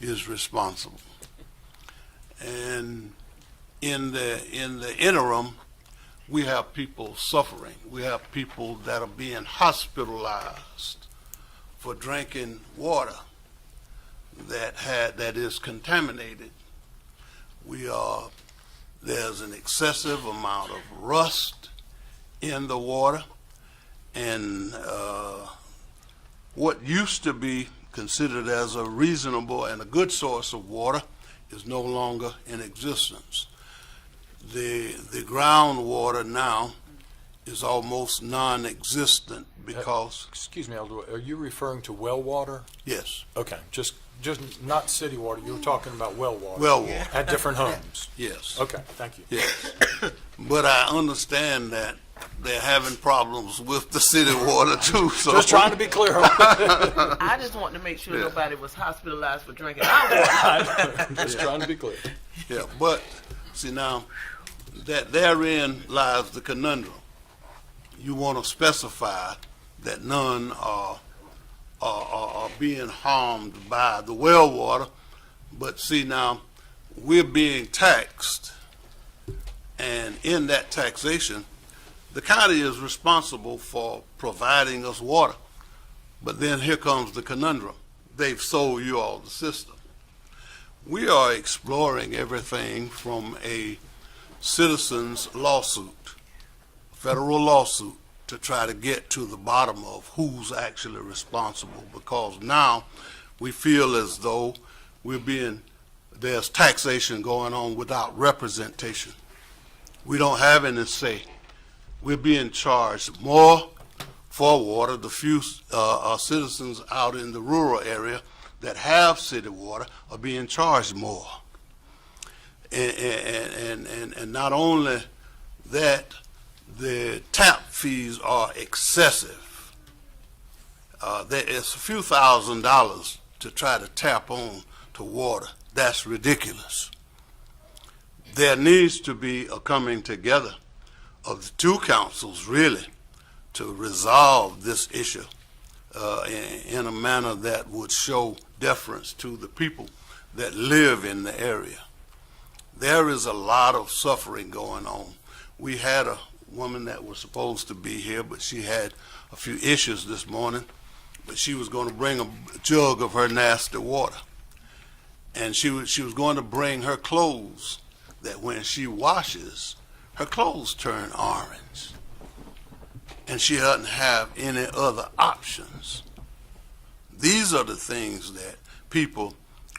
is responsible. And in the interim, we have people suffering. We have people that are being hospitalized for drinking water that is contaminated. There's an excessive amount of rust in the water, and what used to be considered as a reasonable and a good source of water is no longer in existence. The groundwater now is almost non-existent because... Excuse me, Elder, are you referring to well water? Yes. Okay, just not city water. You were talking about well water. Well water. At different homes. Yes. Okay, thank you. Yes. But I understand that they're having problems with the city water too. So Just trying to be clear. I just want to make sure nobody was hospitalized for drinking our water. Just trying to be clear. Yeah, but see now, that therein lies the conundrum. You want to specify that none are being harmed by the well water, but see now, we're being taxed, and in that taxation, the county is responsible for providing us water. But then here comes the conundrum. They've sold you all the system. We are exploring everything from a citizen's lawsuit, federal lawsuit, to try to get to the bottom of who's actually responsible, because now we feel as though there's taxation going on without representation. We don't have any say. We're being charged more for water. The few citizens out in the rural area that have city water are being charged more. And not only that, the tap fees are excessive. there is a few $1,000s to try to tap on to water. That's ridiculous. There needs to be a coming together of the two councils, really, to resolve this issue in a manner that would show deference to the people that live in the area. There is a lot of suffering going on. We had a woman that was supposed to be here, but she had a few issues this morning, but she was going to bring a jug of her nasty water. And she was going to bring her clothes that when she washes, her clothes turn orange. And she doesn't have any other options. These are the things that people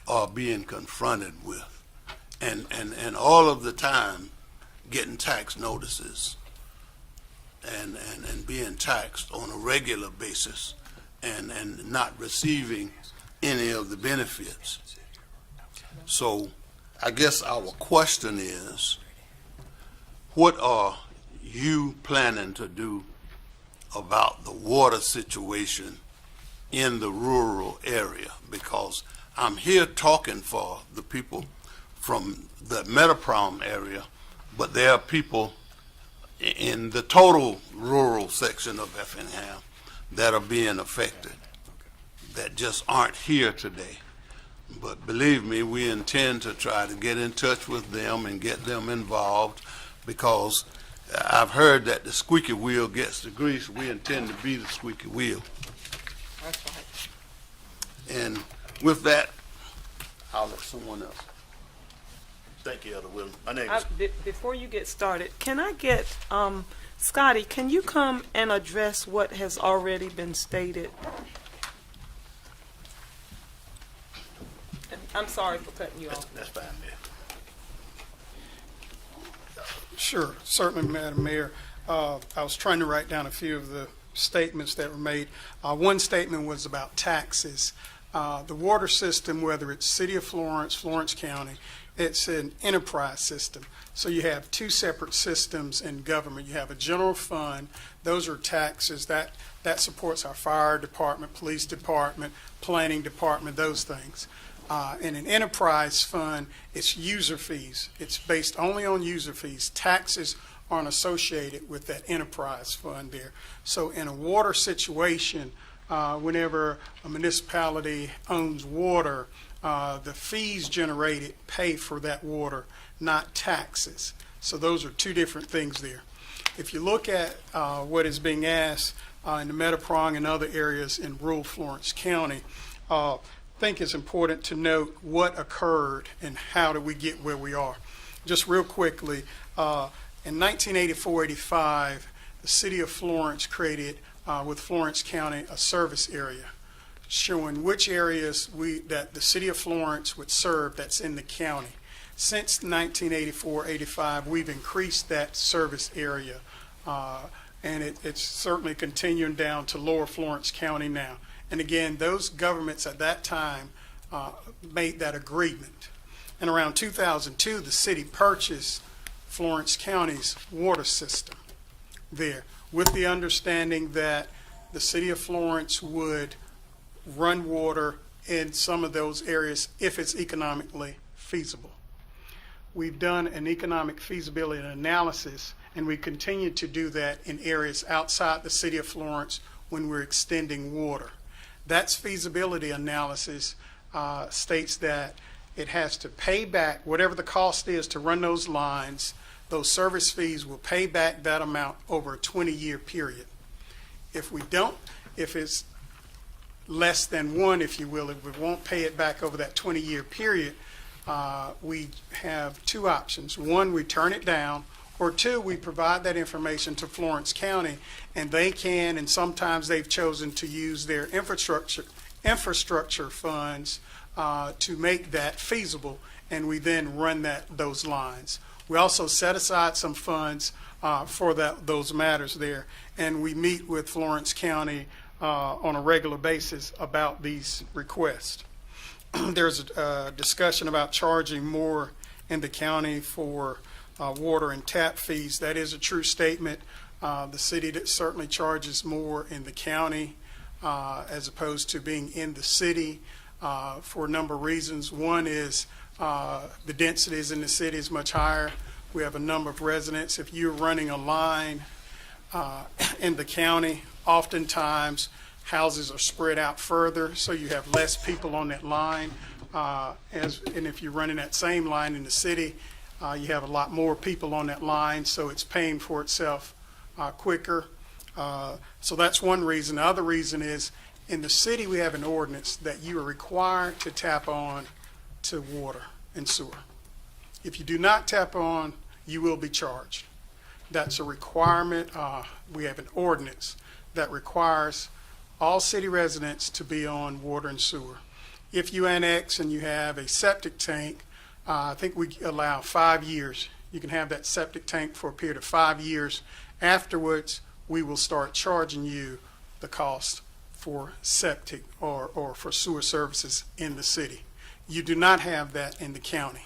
are being confronted with. And all of the time getting tax notices and being taxed on a regular basis and not receiving any of the benefits. So I guess our question is, what are you planning to do about the water situation in the rural area? Because I'm here talking for the people from the Metaprom area, but there are people in the total rural section of Effingham that are being affected that just aren't here today. But believe me, we intend to try to get in touch with them and get them involved, because I've heard that the squeaky wheel gets the grease. We intend to be the squeaky wheel. That's right. And with that, I'll let someone else. Thank you, Elder Williams. My name is... Before you get started, can I get, Scotty, can you come and address what has already been stated? I'm sorry for cutting you off. That's fine, man. Sure, certainly, Madam Mayor. I was trying to write down a few of the statements that were made. One statement was about taxes. The water system, whether it's City of Florence, Florence County, it's an enterprise system. So you have two separate systems in government. You have a general fund. Those are taxes. That supports our fire department, police department, planning department, those things. In an enterprise fund, it's user fees. It's based only on user fees. Taxes aren't associated with that enterprise fund there. So in a water situation, whenever a municipality owns water, the fees generated pay for that water, not taxes. So those are two different things there. If you look at what is being asked in the Metaprong and other areas in rural Florence County, I think it's important to note what occurred and how did we get where we are. Just real quickly, in 1984-85, the City of Florence created with Florence County a service area showing which areas that the City of Florence would serve that's in the county. Since 1984-85, we've increased that service area, and it's certainly continuing down to Lower Florence County now. And again, those governments at that time made that agreement. And around 2002, the city purchased Florence County's water system there, with the understanding that the City of Florence would run water in some of those areas if it's economically feasible. We've done an economic feasibility analysis, and we continue to do that in areas outside the City of Florence when we're extending water. That feasibility analysis states that it has to pay back whatever the cost is to run those lines. Those service fees will pay back that amount over a 20-year period. If we don't, if it's less than one, if you will, if we won't pay it back over that 20-year period, we have two options. One, we turn it down, or two, we provide that information to Florence County, and they can, and sometimes they've chosen to use their infrastructure funds to make that feasible, and we then run those lines. We also set aside some funds for those matters there, and we meet with Florence County on a regular basis about these requests. There's a discussion about charging more in the county for water and tap fees. That is a true statement. The city that certainly charges more in the county as opposed to being in the city for a number of reasons. One is the densities in the city is much higher. We have a number of residents. If you're running a line in the county, oftentimes houses are spread out further, so you have less people on that line. And if you're running that same line in the city, you have a lot more people on that line, so it's paying for itself quicker. So that's one reason. The other reason is in the city we have an ordinance that you are required to tap on to water and sewer. If you do not tap on, you will be charged. That's a requirement. We have an ordinance that requires all city residents to be on water and sewer. If you annex and you have a septic tank, I think we allow 5 years. You can have that septic tank for a period of 5 years. Afterwards, we will start charging you the cost for septic or for sewer services in the city. You do not have that in the county.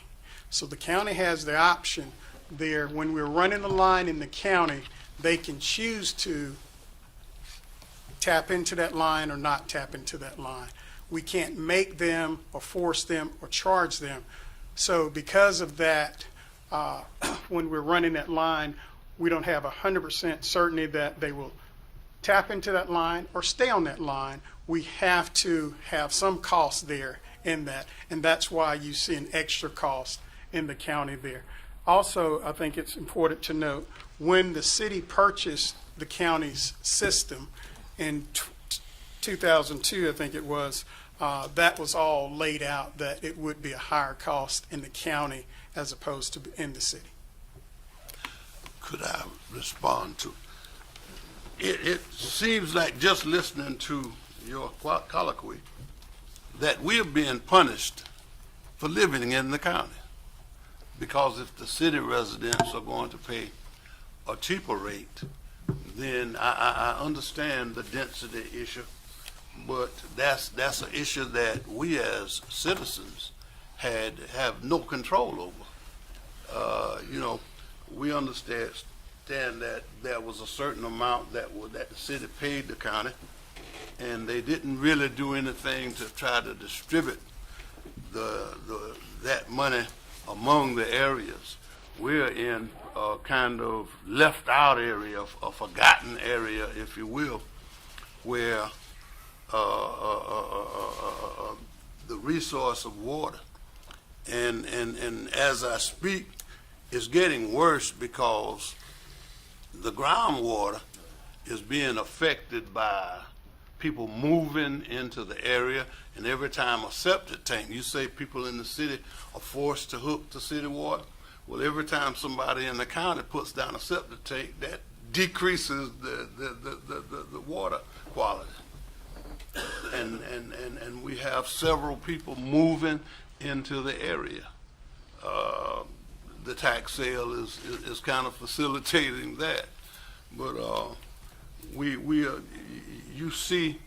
So the county has the option there. When we're running the line in the county, they can choose to tap into that line or not tap into that line. We can't make them or force them or charge them. So because of that, when we're running that line, we don't have 100% certainty that they will tap into that line or stay on that line. We have to have some cost there in that, and that's why you see an extra cost in the county there. Also, I think it's important to note, when the city purchased the county's system in 2002, I think it was, that was all laid out that it would be a higher cost in the county as opposed to in the city. Could I respond to it? It seems like, just listening to your colloquy, that we're being punished for living in the county. Because if the city residents are going to pay a cheaper rate, then I understand the density issue, but that's an issue that we as citizens have no control over. We understand that there was a certain amount that the city paid the county, and they didn't really do anything to try to distribute that money among the areas. We're in a kind of left out area, a forgotten area, if you will, where the resource of water, and as I speak, is getting worse because the groundwater is being affected by people moving into the area, and every time a septic tank, you say people in the city are forced to hook to city water. Well, every time somebody in the county puts down a septic tank, that decreases the water quality. And we have several people moving into the area. The tax sale is kind of facilitating that. But you see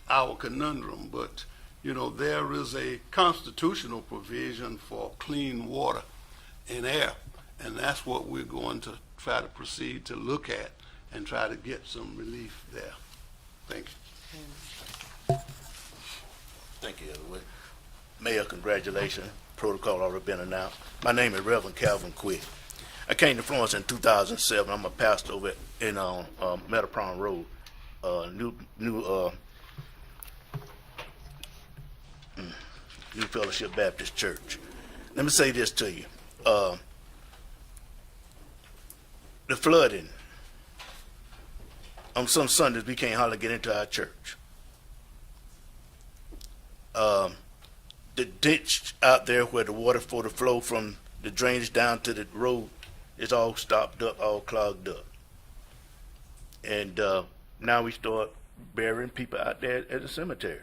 our conundrum, but there is a constitutional provision for clean water and air, and that's what we're going to try to proceed to look at and try to get some relief there. Thank you. Thank you, Elwood. Mayor, congratulations. Protocol already been announced. My name is Reverend Calvin Quick. I came to Florence in 2007. I'm a pastor over in Metapron Road, New Fellowship Baptist Church. Let me say this to you. The flooding, on some Sundays we can't hardly get into our church. The ditch out there where the water for the flow from the drainage down to the road is all stopped up, all clogged up. And now we start burying people out there at the cemetery.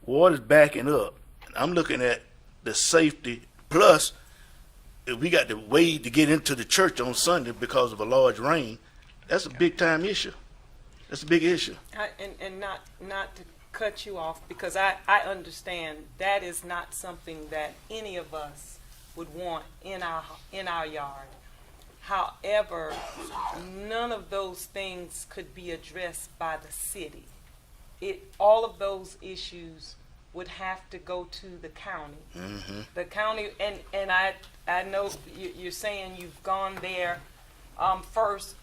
Water's backing up. I'm looking at the safety, plus if we got to wade to get into the church on Sunday because of a large rain, that's a big time issue. That's a big issue. And not to cut you off, because I understand that is not something that any of us would want in our yard. However, none of those things could be addressed by the city. all of those issues would have to go to the county. Mm-hmm. The county, and I know you're saying you've gone there first.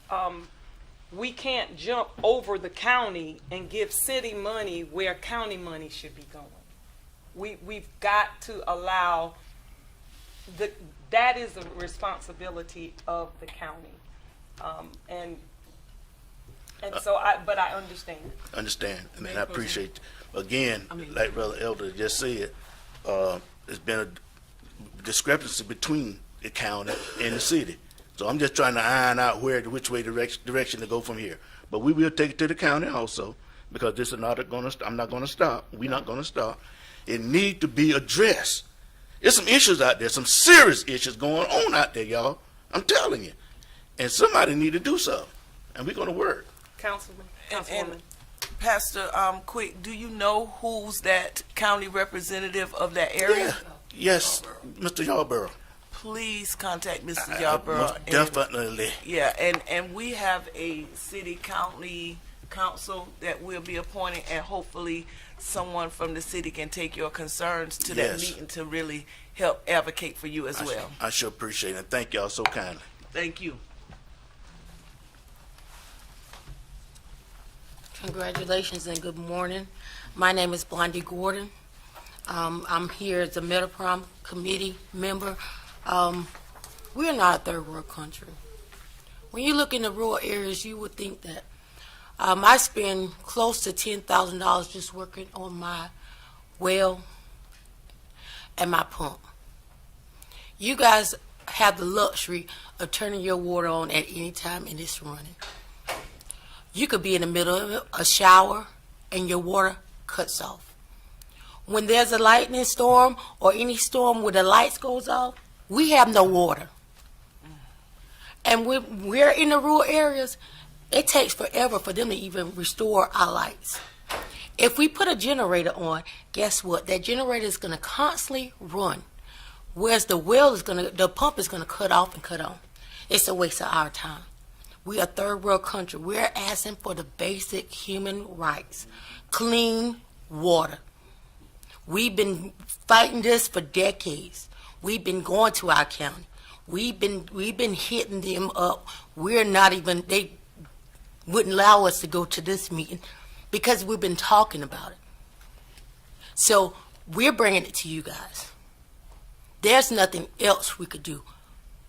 We can't jump over the county and give city money where county money should be going. We've got to allow that is a responsibility of the county, and so I understand. Understand. I mean, I appreciate. Again, like Brother Elder just said, there's been a discrepancy between the county and the city. So I'm just trying to iron out which way direction to go from here. But we will take it to the county also, because this is not going to. I'm not going to stop. We're not going to stop. It needs to be addressed. There's some issues out there, some serious issues going on out there, y'all. I'm telling you. And somebody need to do something, and we're going to work. Councilwoman. And Pastor, quick, do you know who's that county representative of that area? Yeah. Yes, Mr. Yarborough. Please contact Mr. Yarborough. Definitely. Yeah, and we have a city-county council that we'll be appointing, and hopefully someone from the city can take your concerns to that meeting to really help advocate for you as well. I sure appreciate it. Thank y'all so kindly. Thank you. Congratulations and good morning. My name is Blondie Gordon. I'm here as a Metaprom committee member. We're not a third world country. When you look in the rural areas, you would think that. I spend close to $10,000 just working on my well and my pump. You guys have the luxury of turning your water on at any time and it's running. You could be in the middle of a shower and your water cuts off. When there's a lightning storm or any storm where the lights goes off, we have no water. And when we're in the rural areas, it takes forever for them to even restore our lights. If we put a generator on, guess what? That generator is going to constantly run. Whereas the pump is going to cut off and cut on. It's a waste of our time. We are a third world country. We're asking for the basic human rights. Clean water. We've been fighting this for decades. We've been going to our county. We've been hitting them up. They wouldn't allow us to go to this meeting because we've been talking about it. So we're bringing it to you guys. There's nothing else we could do.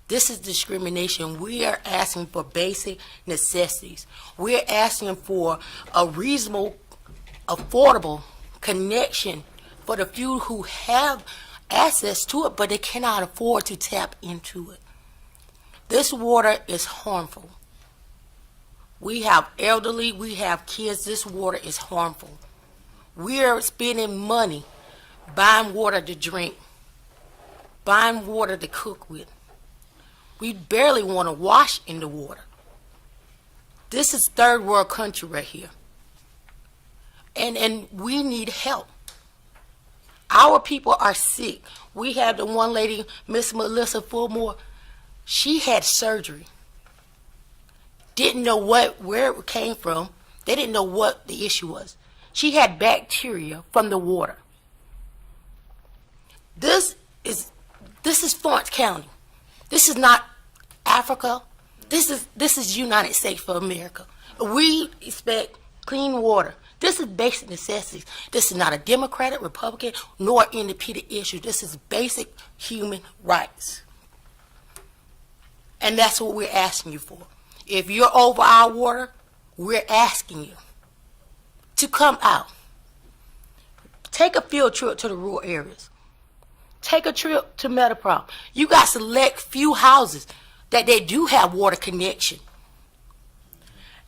This is discrimination. We are asking for basic necessities. We're asking for a reasonable, affordable connection for the few who have access to it, but they cannot afford to tap into it. This water is harmful. We have elderly, we have kids. This water is harmful. We are spending money buying water to drink, buying water to cook with. We barely want to wash in the water. This is third world country right here. And we need help. Our people are sick. We had the one lady, Miss Melissa Fulmore, she had surgery. Didn't know where it came from. They didn't know what the issue was. She had bacteria from the water. This is Florence County. This is not Africa. This is United States of America. We expect clean water. This is basic necessities. This is not a Democratic, Republican, nor independent issue. This is basic human rights. And that's what we're asking you for. If you're over our water, we're asking you to come out. Take a field trip to the rural areas. Take a trip to Metaprom. You got select few houses that they do have water connection.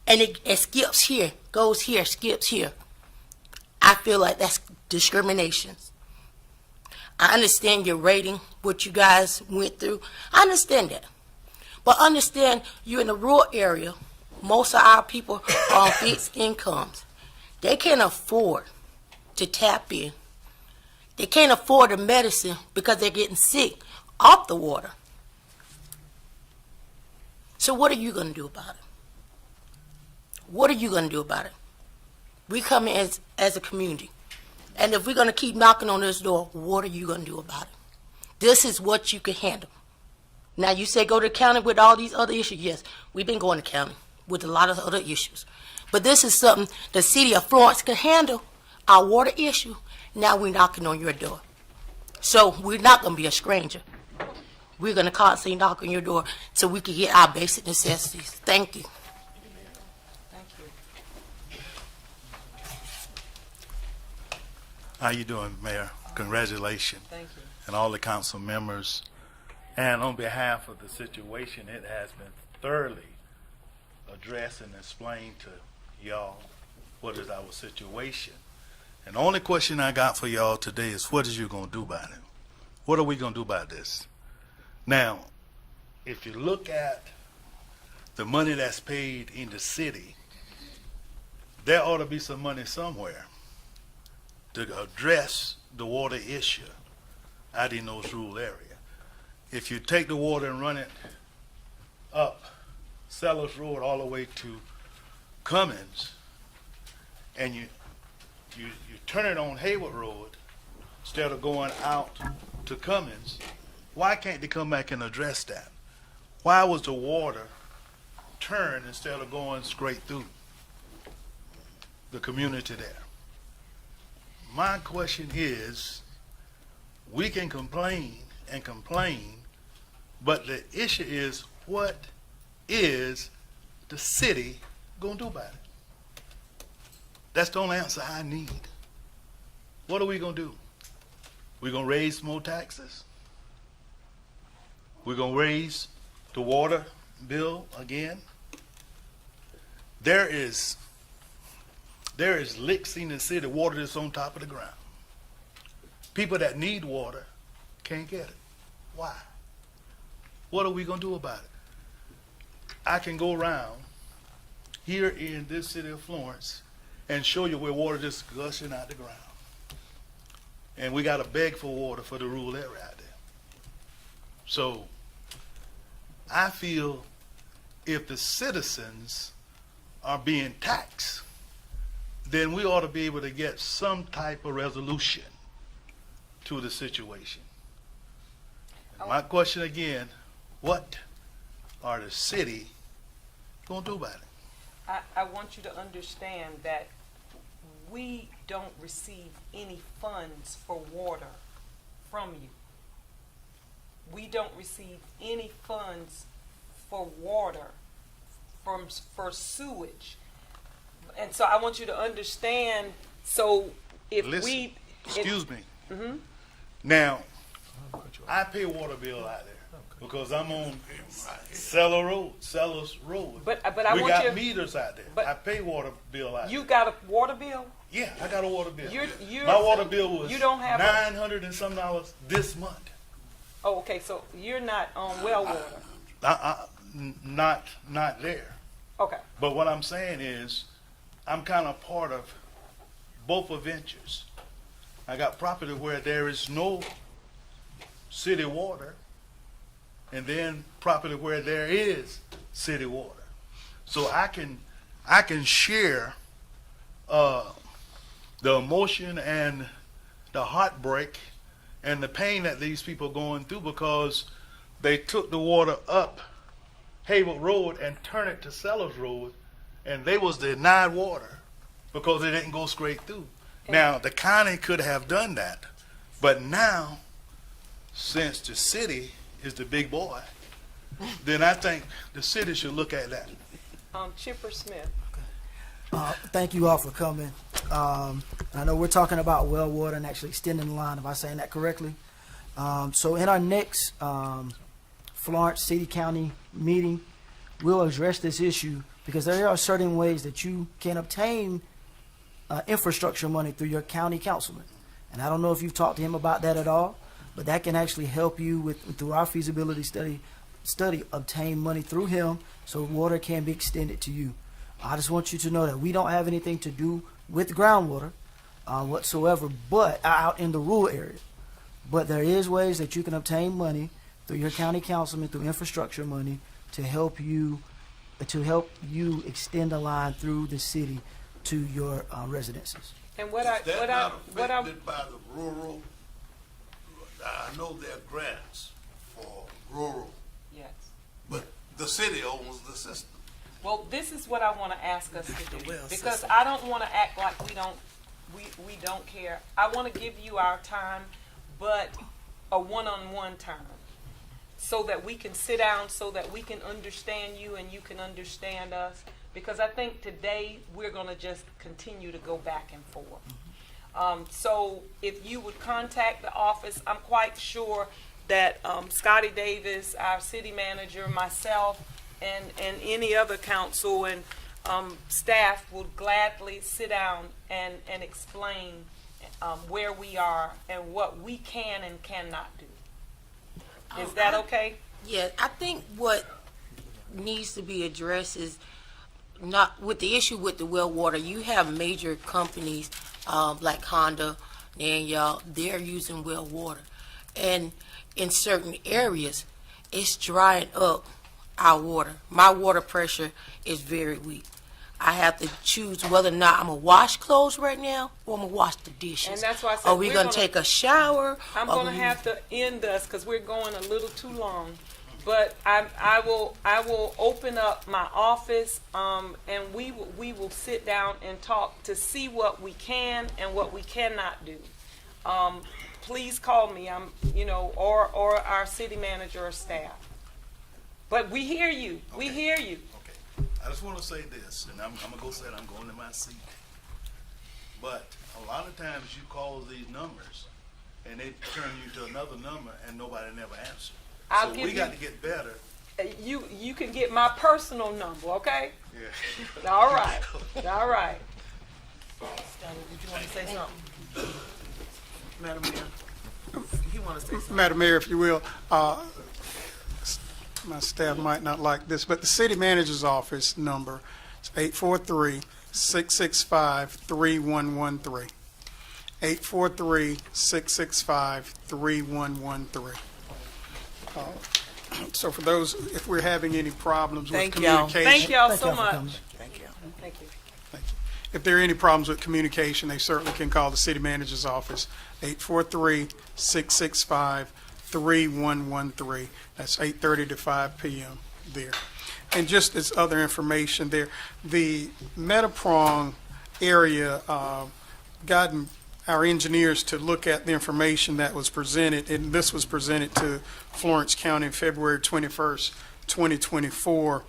And it skips here, goes here, skips here. I feel like that's discrimination. I understand your rating, what you guys went through. I understand that. But understand you're in a rural area. Most of our people are on fixed incomes. They can't afford to tap in. They can't afford the medicine because they're getting sick off the water. So what are you going to do about it? What are you going to do about it? We come in as a community. And if we're going to keep knocking on this door, what are you going to do about it? This is what you can handle. Now, you say go to the county with all these other issues. Yes, we've been going to county with a lot of other issues. But this is something the city of Florence can handle, our water issue. Now we're knocking on your door. So we're not going to be a stranger. We're going to constantly knock on your door so we can get our basic necessities. Thank you. How you doing, Mayor? Congratulations. Thank you. And all the council members. And on behalf of the situation, it has been thoroughly addressed and explained to y'all what is our situation. And the only question I got for y'all today is, what is you going to do about it? What are we going to do about this? Now, if you look at the money that's paid in the city, there ought to be some money somewhere to address the water issue out in those rural areas. If you take the water and run it up Sellers Road all the way to Cummins, and you turn it on Hayward Road instead of going out to Cummins, why can't they come back and address that? Why was the water turned instead of going straight through the community there? My question is, we can complain and complain, but the issue is, what is the city going to do about it? That's the only answer I need. What are we going to do? We're going to raise more taxes? We're going to raise the water bill again? There is licks in the city, water that's on top of the ground. People that need water can't get it. Why? What are we going to do about it? I can go around here in this city of Florence and show you where water just gushing out the ground. And we got to beg for water for the rural area out there. So I feel if the citizens are being taxed, then we ought to be able to get some type of resolution to the situation. And my question again, what are the city going to do about it? I want you to understand that we don't receive any funds for water from you. We don't receive any funds for water for sewage. And so I want you to understand, so if Listen, excuse me. Mm-hmm. Now, I pay water bill out there because I'm on Sellers Road. But I we want got you, meters out there. but I pay water bill out you there. got a water bill? Yeah, I got a water bill. You're, My water bill was you don't have $900 and some this month. Oh, okay, so you're not on well water. Not there. Okay. But what I'm saying is, I'm kind of part of both ventures. I got property where there is no city water, and then property where there is city water. So I can share the emotion and the heartbreak and the pain that these people are going through because they took the water up Hayward Road and turned it to Sellers Road, and they was denied water because it didn't go straight through. Now, the county could have done that, but now, since the city is the big boy, then I think the city should look at that. Chipper Smith. Thank you all for coming. I know we're talking about well water and actually extending the line, if I'm saying that correctly. So in our next Florence City County meeting, we'll address this issue because there are certain ways that you can obtain infrastructure money through your county councilman. And I don't know if you've talked to him about that at all, but that can actually help you through our feasibility study obtain money through him so water can be extended to you. I just want you to know that we don't have anything to do with groundwater whatsoever, but out in the rural area. But there is ways that you can obtain money through your county councilman, through infrastructure money, to help you extend the line through the city to your residences. And what Is that not what I, affected by the rural? I know there are grants for rural, yes. but the city owns the system. Well, this is what I want to ask us to do, because I don't want to act like we don't care. I want to give you our time, but a one-on-one time, so that we can sit down, so that we can understand you and you can understand us. Because I think today we're going to just continue to go back and forth. So if you would contact the office, I'm quite sure that Scotty Davis, our city manager, myself, and any other council and staff will gladly sit down and explain where we are and what we can and cannot do. Is that okay? Yeah, I think what needs to be addressed is not with the issue with the well water. You have major companies like Honda and y'all, they're using well water. And in certain areas, it's drying up our water. My water pressure is very weak. I have to choose whether or not I'm going to wash clothes right now or I'm going to wash the dishes. And that's why I said are we going to take a shower? I'm going to have to end us because we're going a little too long. But I will open up my office and we will sit down and talk to see what we can and what we cannot do. Please call me. Or our city manager or staff. But we hear you. We hear you. Okay. I just want to say this, and I'm going to go say it. I'm going to my seat. But a lot of times you call these numbers, and they turn you to another number, and nobody never answers. So we got to get better. You can get my personal number, okay? Yeah. All right. All right. Did you want to say something? Madam Mayor, you want to say something? Madam Mayor, if you will, my staff might not like this, but the city manager's office number is 843-665-3113. 843-665-3113. So for those, if we're having any problems with communication. Thank y'all so much. Thank you. Thank you. If there are any problems with communication, they certainly can call the city manager's office, 843-665-3113. That's 8:30 to 5 p.m. there. And just as other information there, the Metaprong area gotten our engineers to look at the information that was presented, and this was presented to Florence County February 21st, 2024.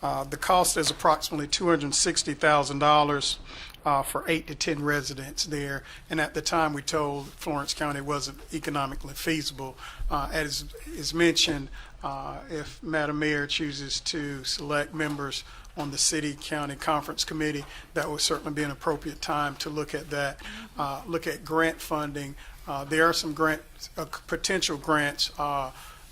The cost is approximately $260,000 for 8 to 10 residents there. And at the time, we told Florence County it wasn't economically feasible. As is mentioned, if Madam Mayor chooses to select members on the City-County Conference Committee, that would certainly be an appropriate time to look at that, look at grant funding. There are some potential grants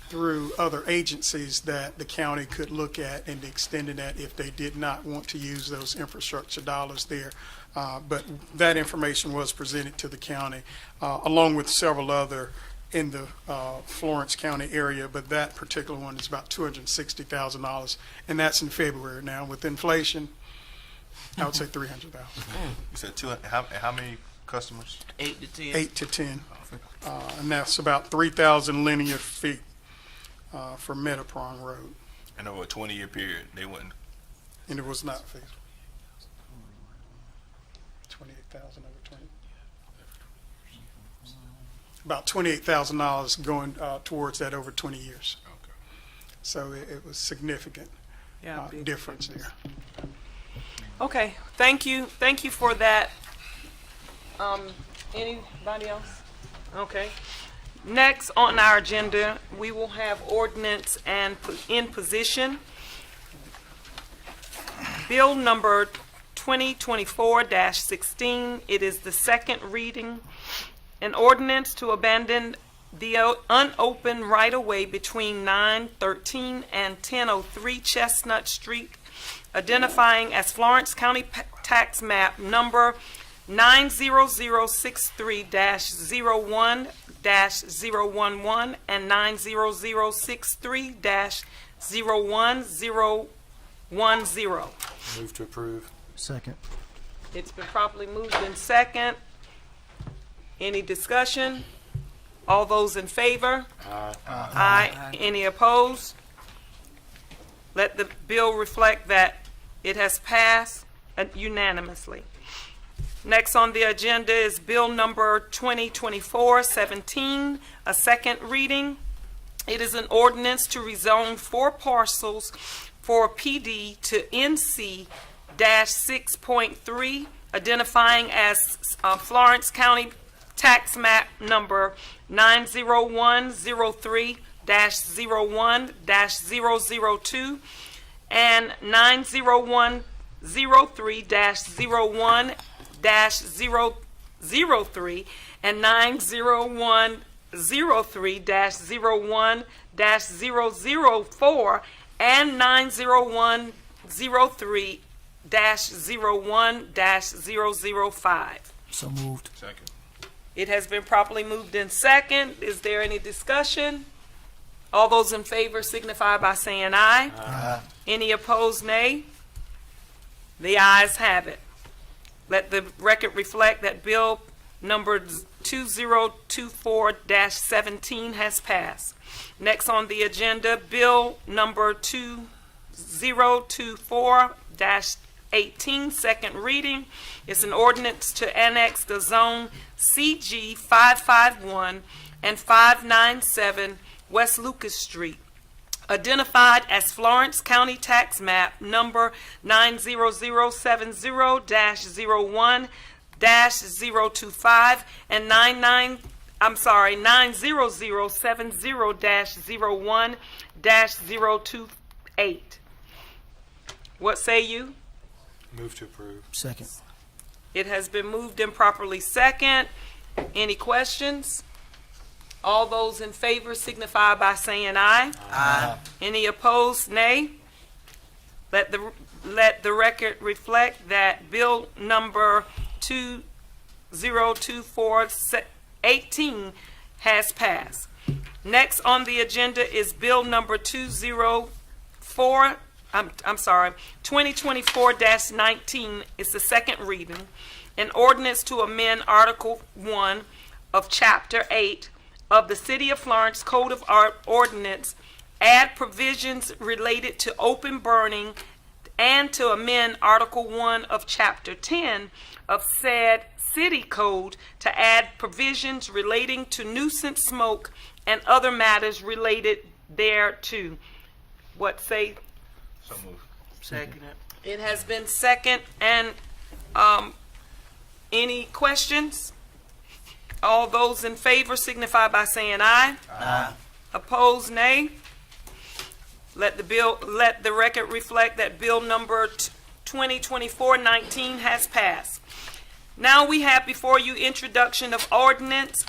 through other agencies that the county could look at and extending that if they did not want to use those infrastructure dollars there. But that information was presented to the county, along with several other in the Florence County area, but that particular one is about $260,000, and that's in February. Now, with inflation, I would say $300,000. You said how many customers? 8 to 10. 8 to 10, and that's about 3,000 linear feet for Metaprong Road. And over a 20-year period, they wouldn't. And it was not feasible. 28,000 over 20. About $28,000 going towards that over 20 years. Okay. So it was significant difference there. Okay. Thank you. Thank you for that. Anybody else? Okay. Next on our agenda, we will have ordinance and in position. Bill number 2024-16. It is the second reading. An ordinance to abandon the unopened right-of-way between 913 and 1003 Chestnut Street, identifying as Florence County Tax Map number 90063-01-011 and 90063-01010. Move to approve. Second. It's been properly moved in second. Any discussion? All those in favor? Aye. Any opposed? Let the bill reflect that it has passed unanimously. Next on the agenda is Bill number 2024-17, a second reading. It is an ordinance to rezone 4 parcels for PD to NC-6.3, identifying as Florence County Tax Map number 90103-01-002 and 90103-01-003 and 90103-01-004 and 90103-01-005. So moved. Second. It has been properly moved in second. Is there any discussion? All those in favor signify by saying aye. Aye. Any opposed, nay? The ayes have it. Let the record reflect that Bill number 2024-17 has passed. Next on the agenda, Bill number 2024-18, second reading. It's an ordinance to annex the zone CG 551 and 597 West Lucas Street, identified as Florence County Tax Map number 90070-01-025 and 90070-01-028. What say you? Move to approve. Second. It has been moved and properly second. Any questions? All those in favor signify by saying aye. Aye. Any opposed, nay? Let the record reflect that Bill number 2024-18 has passed. Next on the agenda is Bill number 2024-19. It's the second reading. An ordinance to amend Article 1 of Chapter 8 of the City of Florence Code of Ordinance, add provisions related to open burning, and to amend Article 1 of Chapter 10 of said city code to add provisions relating to nuisance smoke and other matters related thereto. What say? So moved. Second. It has been second, and any questions? All those in favor signify by saying aye. Aye. Opposed, nay. Let the record reflect that Bill number 2024-19 has passed. Now we have before you introduction of ordinance,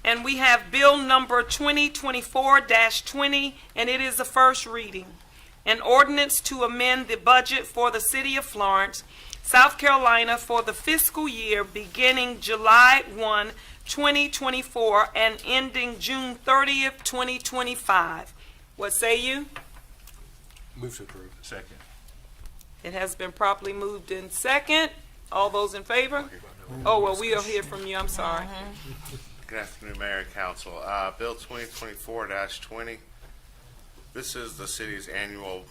and we have Bill number 2024-20, and it is the first reading. An ordinance to amend the budget for the City of Florence, South Carolina for the fiscal year beginning July 1, 2024 and ending June 30th, 2025. What say you? Move to approve. Second. It has been properly moved in second. All those in favor? Oh, well, we'll hear from you. I'm sorry. Good afternoon, Mayor and Council. Bill 2024-20. This is the city's annual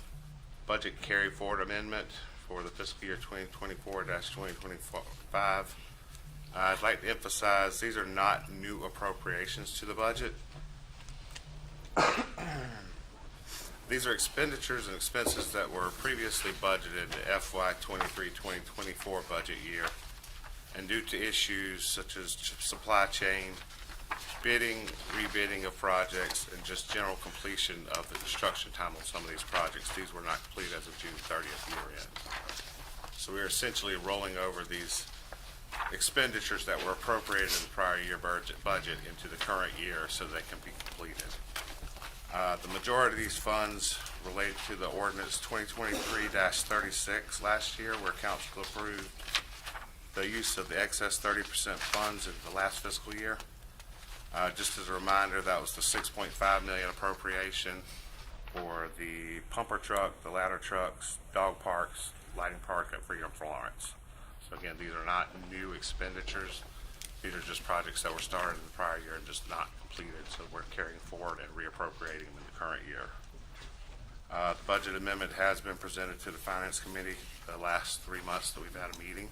budget carry forward amendment for the fiscal year 2024-2025. I'd like to emphasize these are not new appropriations to the budget. These are expenditures and expenses that were previously budgeted in the FY 23-2024 budget year, and due to issues such as supply chain, bidding, rebidding of projects, and just general completion of the construction time on some of these projects, these were not complete as of June 30th year end. So we are essentially rolling over these expenditures that were appropriated in the prior year budget into the current year so they can be completed. The majority of these funds relate to the ordinance 2023-36 last year, where council approved the use of the excess 30% funds in the last fiscal year. Just as a reminder, that was the $6.5 million appropriation for the pumper truck, the ladder trucks, dog parks, lighting park at Freedom Florence. So again, these are not new expenditures. These are just projects that were started in the prior year and just not completed, so we're carrying forward and reappropriating them in the current year. The budget amendment has been presented to the Finance Committee the last 3 months that we've had a meeting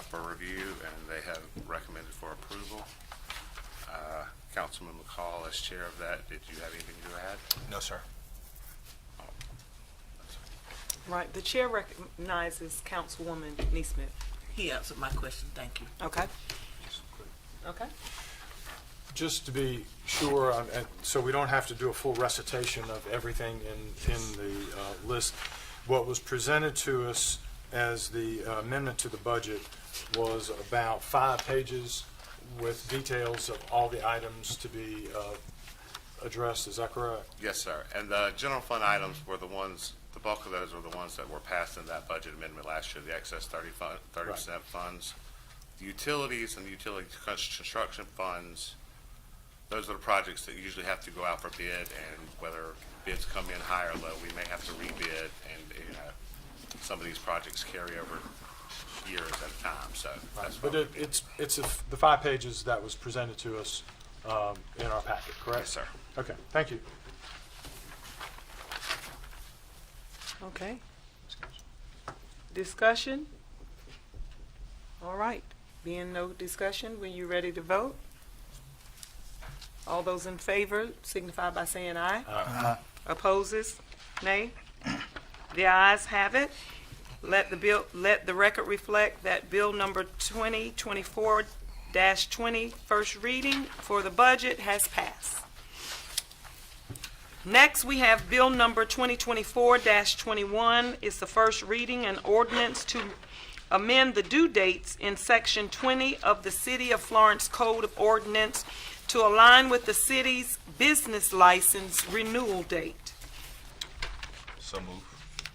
for review, and they have recommended for approval. Councilman McCall, as chair of that, did you have anything to add? No, sir. Right, the chair recognizes Councilwoman Neesmith. He answered my question. Thank you. Okay. Okay. Just to be sure, and so we don't have to do a full recitation of everything in the list, what was presented to us as the amendment to the budget was about 5 pages with details of all the items to be addressed. Is that correct? Yes, sir. And the general fund items were the ones, the bulk of those were the ones that were passed in that budget amendment last year, the excess 30% funds. The utilities and the utility construction funds, those are the projects that usually have to go out for bid, and whether bids come in high or low, we may have to rebid, and some of these projects carry over years at a time. So that's But it's the 5 pages that was presented to us in our packet, correct? Yes, sir. Okay, thank you. Okay. Discussion? All right. Being no discussion, when you ready to vote? All those in favor signify by saying aye. Aye. Opposes? Nay? The ayes have it. Let the record reflect that bill number 2024-20, first reading for the budget, has passed. Next, we have bill number 2024-21. It's the first reading and ordinance to amend the due dates in section 20 of the City of Florence Code of Ordinance to align with the city's business license renewal date. So move.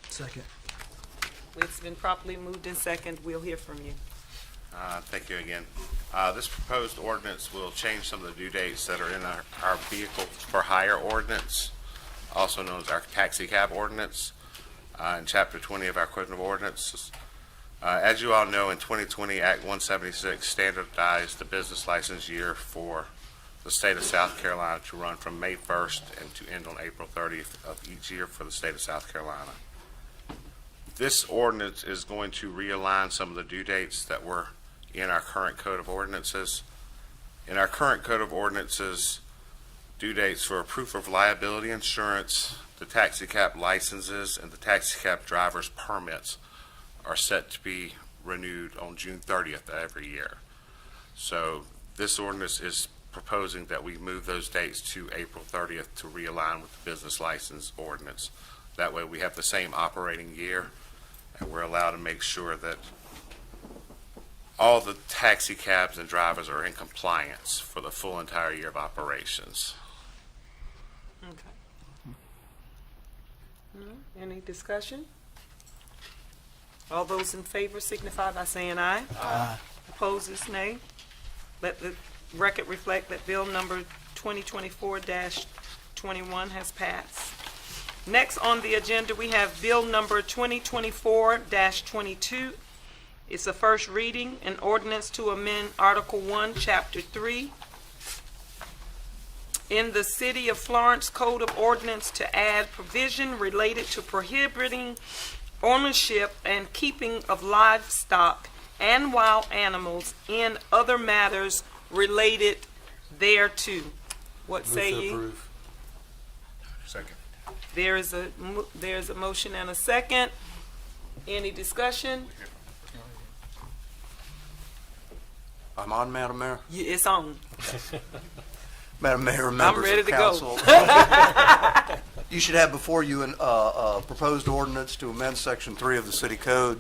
Second. It's been properly moved in second. We'll hear from you. Thank you again. This proposed ordinance will change some of the due dates that are in our vehicle for hire ordinance, also known as our taxi cab ordinance, in Chapter 20 of our Code of Ordinances. As you all know, in 2020, Act 176 standardized the business license year for the state of South Carolina to run from May 1st and to end on April 30th of each year for the state of South Carolina. This ordinance is going to realign some of the due dates that were in our current Code of Ordinances. In our current Code of Ordinances, due dates for proof of liability insurance, the taxi cab licenses, and the taxi cab driver's permits are set to be renewed on June 30th of every year. So this ordinance is proposing that we move those dates to April 30th to realign with the business license ordinance. That way we have the same operating year, and we're allowed to make sure that all the taxi cabs and drivers are in compliance for the full entire year of operations. Okay. Any discussion? All those in favor signify by saying aye. Aye. Opposes, nay. Let the record reflect that bill number 2024-21 has passed. Next on the agenda, we have bill number 2024-22. It's a first reading, an ordinance to amend Article 1, Chapter 3 in the City of Florence Code of Ordinance to add provision related to prohibiting ownership and keeping of livestock and wild animals and other matters related thereto. What say Move to ye? approve. Second. There is a motion and a second. Any discussion? I'm on, Madam Mayor. It's on. Madam Mayor, members ready of to go. council. You should have before you a proposed ordinance to amend Section 3 of the City Code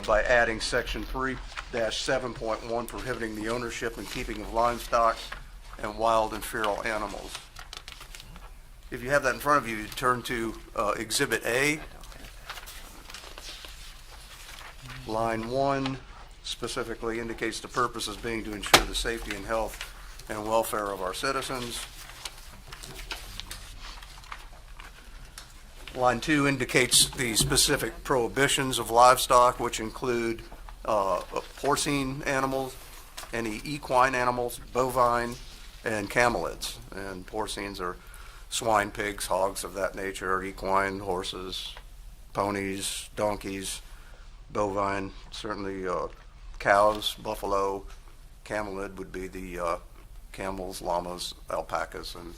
by adding Section 3-7.1 prohibiting the ownership and keeping of livestock and wild and feral animals. If you have that in front of you, you turn to Exhibit A. Line 1 specifically indicates the purpose as being to ensure the safety and health and welfare of our citizens. Line 2 indicates the specific prohibitions of livestock, which include porcine animals, any equine animals, bovine, and camelids. And porcines are swine, pigs, hogs of that nature, equine, horses, ponies, donkeys, bovine, certainly cows, buffalo. Camelid would be the camels, llamas, alpacas, and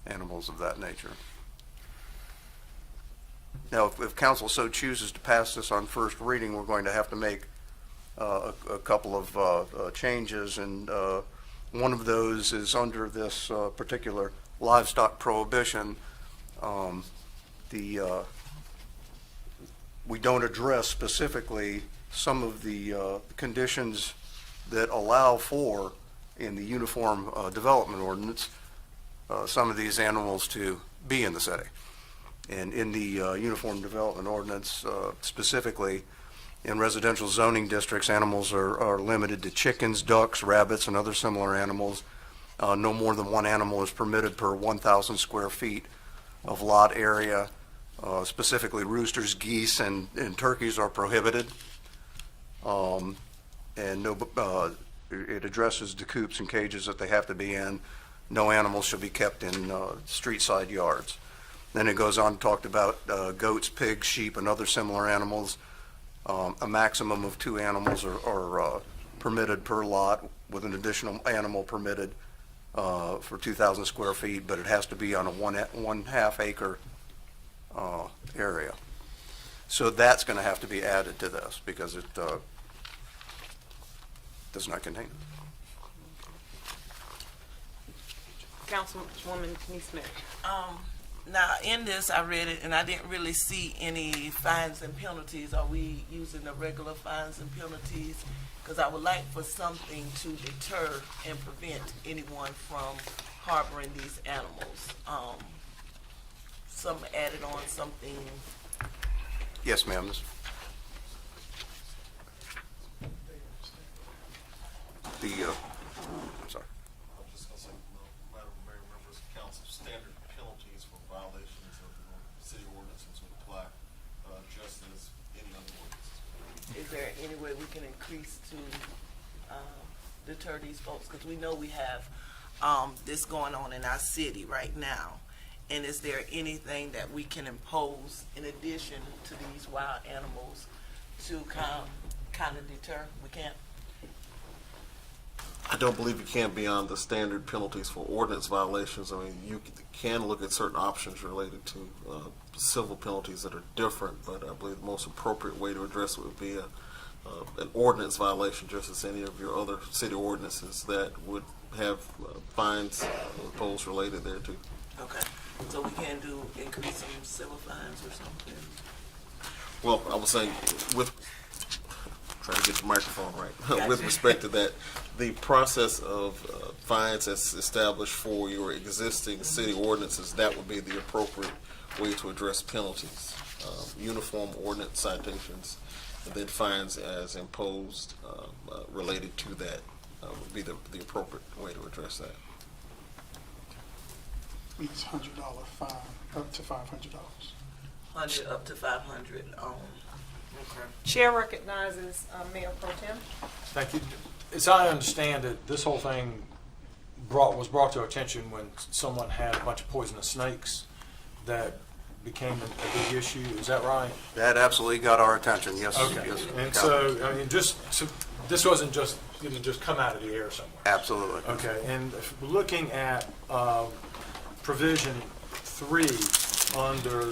animals of that nature. Now, if council so chooses to pass this on first reading, we're going to have to make a couple of changes, and one of those is under this particular livestock prohibition. We don't address specifically some of the conditions that allow for, in the Uniform Development Ordinance, some of these animals to be in the city. And in the Uniform Development Ordinance, specifically in residential zoning districts, animals are limited to chickens, ducks, rabbits, and other similar animals. No more than one animal is permitted per 1,000 square feet of lot area. Specifically, roosters, geese, and turkeys are prohibited. And it addresses the coops and cages that they have to be in. No animals shall be kept in street side yards. Then it goes on to talk about goats, pigs, sheep, and other similar animals. A maximum of 2 animals are permitted per lot, with an additional animal permitted for 2,000 square feet, but it has to be on a 1.5 acre area. So that's going to have to be added to this because it does not contain it. Councilwoman Neesmith. Now, in this, I read it, and I didn't really see any fines and penalties. Are we using the regular fines and penalties? Because I would like for something to deter and prevent anyone from harboring these animals. Some added on something. Yes, ma'am. I'm sorry. I was just going to say, Madam Mayor, members of council, standard penalties for violations of the city ordinances would apply just as any other ordinance. Is there any way we can increase to deter these folks? Because we know we have this going on in our city right now. And is there anything that we can impose in addition to these wild animals to kind of deter? We can't. I don't believe you can beyond the standard penalties for ordinance violations. I mean, you can look at certain options related to civil penalties that are different, but I believe the most appropriate way to address it would be an ordinance violation, just as any of your other city ordinances that would have fines imposed related there too. Okay. So we can increase some civil fines or something? Well, I was saying, trying to get the microphone right. Gotcha. With respect to that, the process of fines as established for your existing city ordinances, that would be the appropriate way to address penalties. Uniform ordinance citations, and then fines as imposed related to that would be the appropriate way to address that. It's $100 fine, up to $500. 100 up to 500. Okay. Chair recognizes Mayor Pro Tem. Thank you. As I understand it, this whole thing was brought to our attention when someone had a bunch of poisonous snakes that became a big issue. Is that right? That absolutely got our attention, yes. Okay. Yes, And so, I mean, this wasn't just, didn't just come out of the air somewhere. absolutely. Okay, and if we're looking at provision 3 under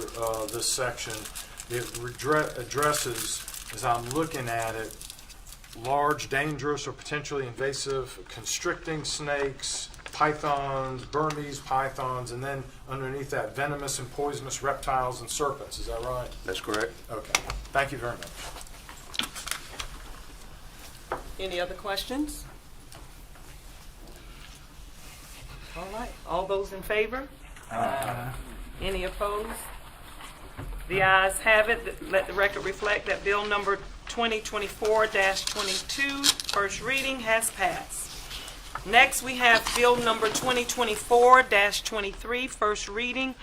this section, it addresses, as I'm looking at it, large, dangerous, or potentially invasive constricting snakes, pythons, Burmese pythons, and then underneath that, venomous and poisonous reptiles and serpents. Is that right? That's correct. Okay. Thank you very much. Any other questions? All right, all those in favor? Any opposed? The ayes have it. Let the record reflect that bill number 2024-22, first reading, has passed. Next, we have bill number 2024-23, first reading,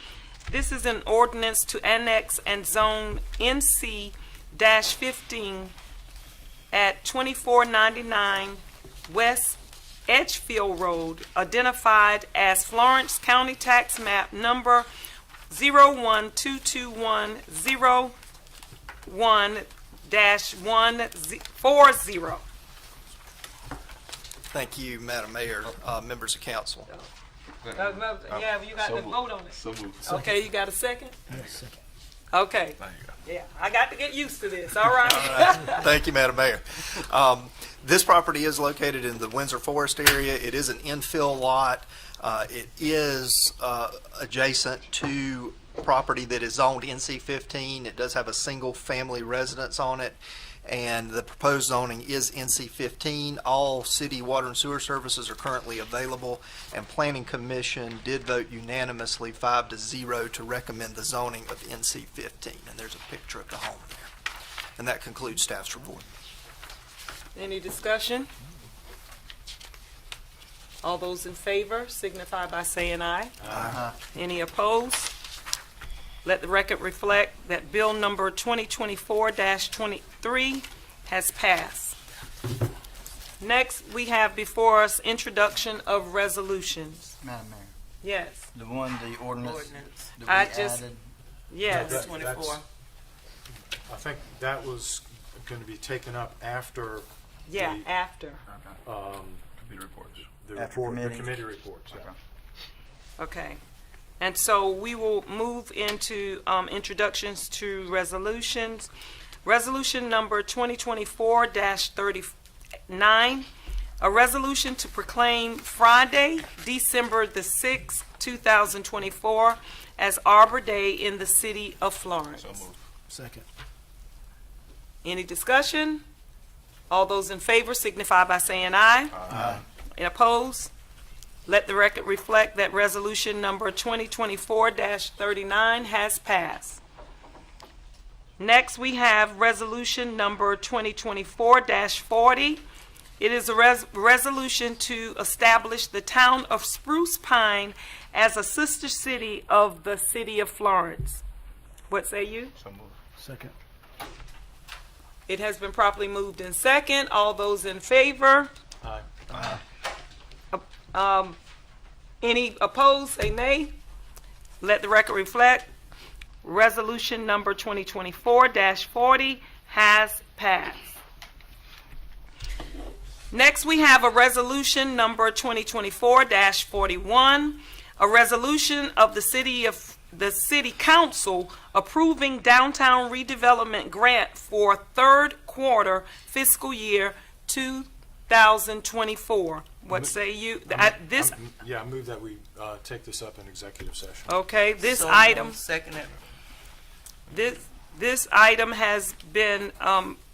This is an ordinance to annex and zone NC-15 at 2499 West Edgefield Road, identified as Florence County Tax Map number 0122101-140. Thank you, Madam Mayor, members of council. Yeah, you got to vote on it. So moved. Okay, you got a second? Second. Okay. Yeah, I got to get used to this. All right. Thank you, Madam Mayor. This property is located in the Windsor Forest area. It is an infill lot. It is adjacent to property that is zoned NC-15. It does have a single-family residence on it, and the proposed zoning is NC-15. All city water and sewer services are currently available, and Planning Commission did vote unanimously 5-0 to recommend the zoning of NC-15. And there's a picture of the home there. And that concludes staff's report. Any discussion? All those in favor signify by saying aye. Aye. Any opposed? Let the record reflect that bill number 2024-23 has passed. Next, we have before us introduction of resolutions. Madam Mayor, Yes. the ordinance that we I just- added. Yes. That- 24. that's- I think that was going to be taken up after Yeah, the, after. Committee reports. the After report, the committee. committee reports. Yeah. Okay. And so we will move into introductions to resolutions. Resolution number 2024-39, a resolution to proclaim Friday, December the 6th, 2024, as Arbor Day in the city of Florence. So moved. Second. Any discussion? All those in favor signify by saying aye. Aye. And opposed? Let the record reflect that resolution number 2024-39 has passed. Next, we have resolution number 2024-40. It is a resolution to establish the town of Spruce Pine as a sister city of the city of Florence. What say you? So moved. Second. It has been properly moved in second. All those in favor? Aye. Any opposed, say nay. Let the record reflect. Resolution number 2024-40 has passed. Next, we have a resolution number 2024-41, a resolution of the City Council approving downtown redevelopment grant for third quarter fiscal year 2024. What say you? I move that we take this up in executive session. Okay, this So item, moved. Second it. this item has been,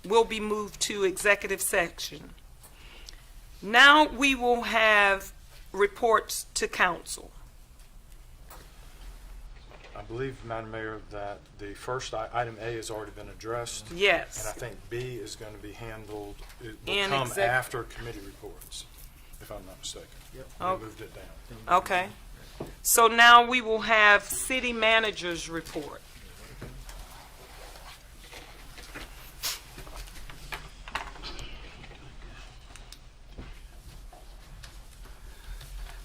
will be moved to executive section. Now we will have reports to council. I believe, Madam Mayor, that the first item A has already been addressed. Yes. And I think B is going to be handled, it will In come exec- after committee reports, if I'm not mistaken. Oh. We moved it down. Okay. So now we will have city manager's report.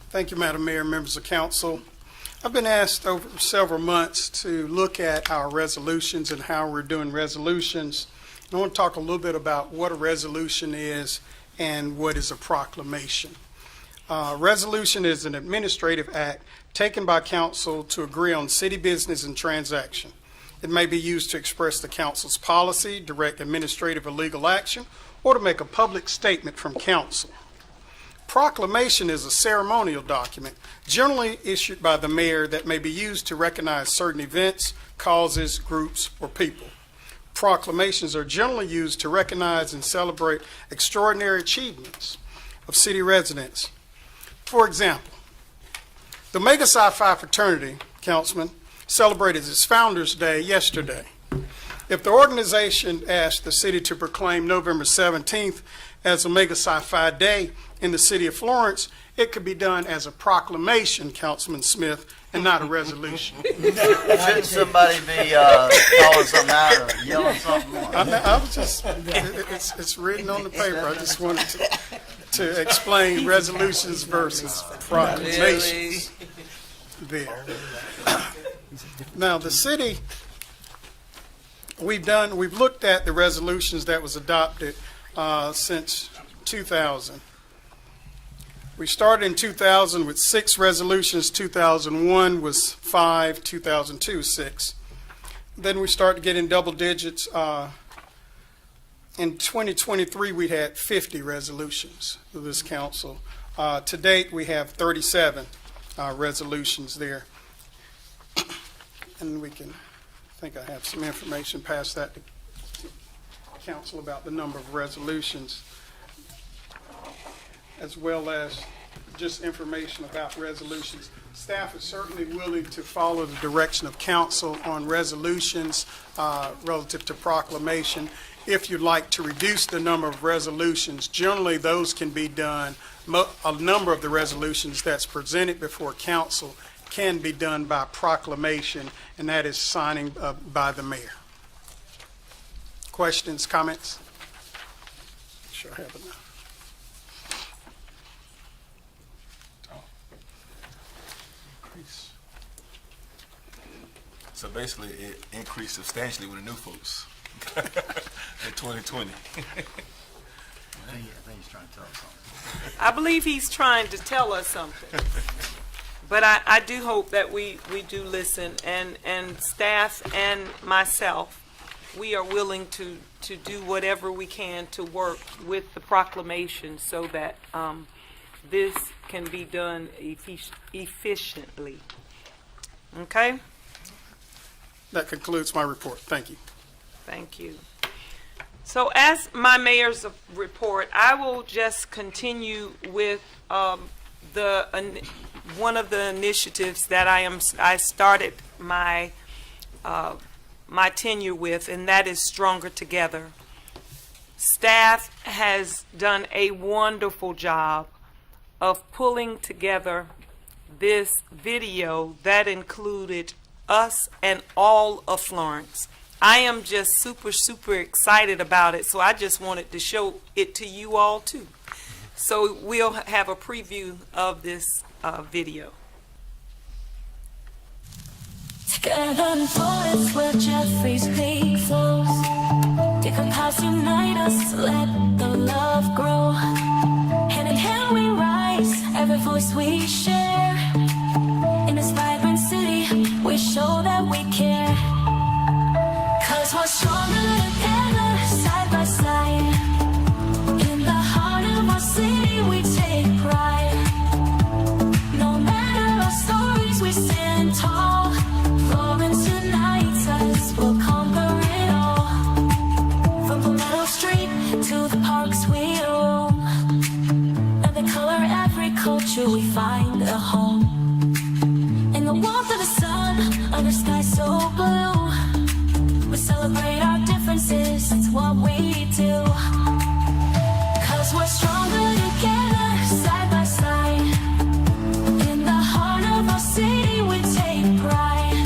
Thank you, Madam Mayor, members of council. I've been asked over several months to look at our resolutions and how we're doing resolutions. I want to talk a little bit about what a resolution is and what is a proclamation. Resolution is an administrative act taken by council to agree on city business and transaction. It may be used to express the council's policy, direct administrative or legal action, or to make a public statement from council. Proclamation is a ceremonial document generally issued by the mayor that may be used to recognize certain events, causes, groups, or people. Proclamations are generally used to recognize and celebrate extraordinary achievements of city residents. For example, the Omega Psi Phi fraternity, Councilman, celebrated its Founders Day yesterday. If the organization asked the city to proclaim November 17th as Omega Psi Phi Day in the city of Florence, it could be done as a proclamation, Councilman Smith, and not a resolution. Shouldn't somebody be calling something out or yelling something? I was just, it's written on the paper. I just wanted to explain resolutions versus proclamations there. Now, the city, we've looked at the resolutions that was adopted since 2000. We started in 2000 with 6 resolutions. 2001 was 5. 2002, 6. Then we started getting double digits. In 2023, we had 50 resolutions of this council. To date, we have 37 resolutions there. And I think I have some information past that to council about the number of resolutions, as well as just information about resolutions. Staff is certainly willing to follow the direction of council on resolutions relative to proclamation. If you'd like to reduce the number of resolutions, generally those can be done. A number of the resolutions that's presented before council can be done by proclamation, and that is signing by the mayor. Questions, comments? Sure have enough. So basically, it increased substantially with the new folks in 2020. I think he's trying to tell us something. I believe he's trying to tell us something. But I do hope that we do listen, and staff and myself, we are willing to do whatever we can to work with the proclamation so that this can be done efficiently. Okay? That concludes my report. Thank you. Thank you. So as my mayor's report, I will just continue with one of the initiatives that I started my my tenure with, and that is Stronger Together. Staff has done a wonderful job of pulling together this video that included us and all of Florence. I am just super excited about it, so I just wanted to show it to you all too. So we'll have a preview of this video. Together in Florence where Jeffrey's Peak flows, different paths unite us, let the love grow. Hand in hand we rise, every voice we share. In this vibrant city, we show that we care. 'Cause we're stronger together, side by side. In the heart of our city, we take pride. No matter our stories, we stand tall. Florence unites us, we'll conquer it all. From Palmetto Street to the parks we roam. Every color, every culture, we find a home. In the warmth of the sun, under sky so blue, we celebrate our differences, it's what we do. 'Cause we're stronger together, side by side. In the heart of our city, we take pride.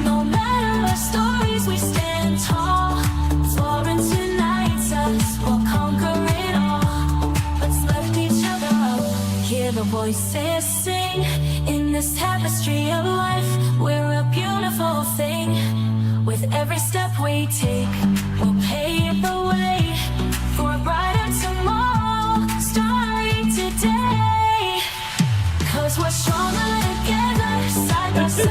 No matter our stories, we stand tall. Florence unites us, we'll conquer it all. Let's lift each other up, hear the voices sing. In this tapestry of life, we're a beautiful thing. With every step we take, we'll pave the way for a brighter tomorrow, starting today. 'Cause we're stronger together, side by side,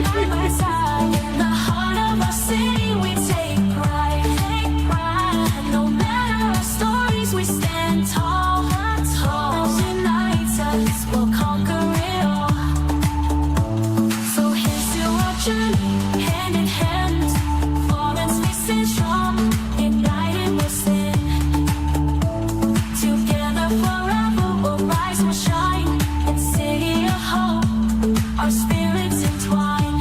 side by side. In the heart of our city, we take pride, take pride. No matter our stories, we stand tall, tall. Love unites us, we'll conquer it all. So here's to our journey, hand in hand. Florence, we stand strong, united we'll stand. Together forever, we'll rise, we'll shine. In city of hope, our spirits entwine.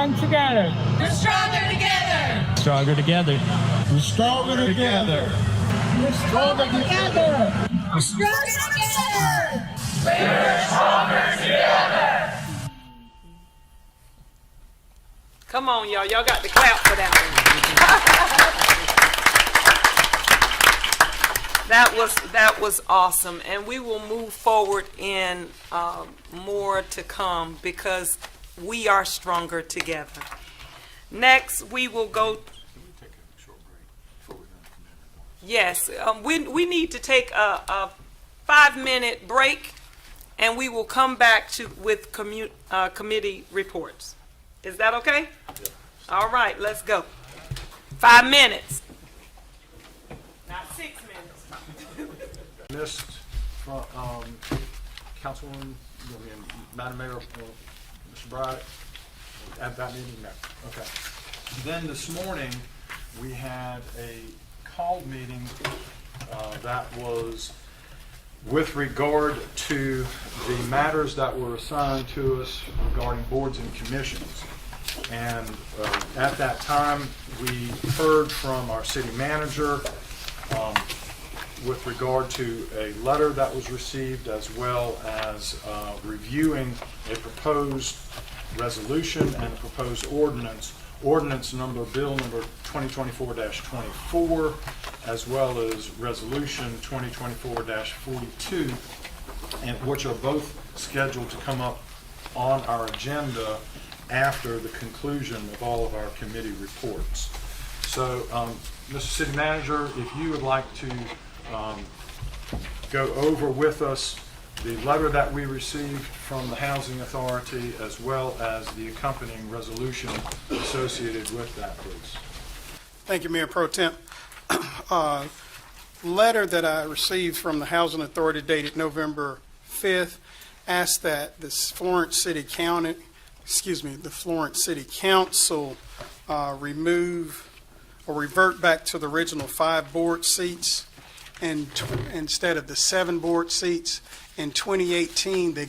strong together. We're stronger together. Stronger together. We're stronger together. We're stronger together. We're stronger together. We're stronger together. Come on, y'all. Y'all got to clap for that one. That was awesome, and we will move forward in more to come because we are stronger together. Next, we will go. Yes, we need to take a 5-minute break, and we will come back with committee reports. Is that okay? Yeah. All right, let's go. 5 minutes. Not 6 minutes. Missed from Councilwoman, Madam Mayor, Mr. Bryant, at that meeting? No. Okay. Then this morning, we had a called meeting that was with regard to the matters that were assigned to us regarding boards and commissions. And at that time, we heard from our city manager with regard to a letter that was received, as well as reviewing a proposed resolution and a proposed ordinance, bill number 2024-24, as well as resolution 2024-42, and which are both scheduled to come up on our agenda after the conclusion of all of our committee reports. So, Mr. City Manager, if you would like to go over with us the letter that we received from the Housing Authority, as well as the accompanying resolution associated with that, please. Thank you, Mayor Pro Temp. Letter that I received from the Housing Authority dated November 5th asked that the Florence City Council remove or revert back to the original 5 board seats and instead of the 7 board seats. In 2018, the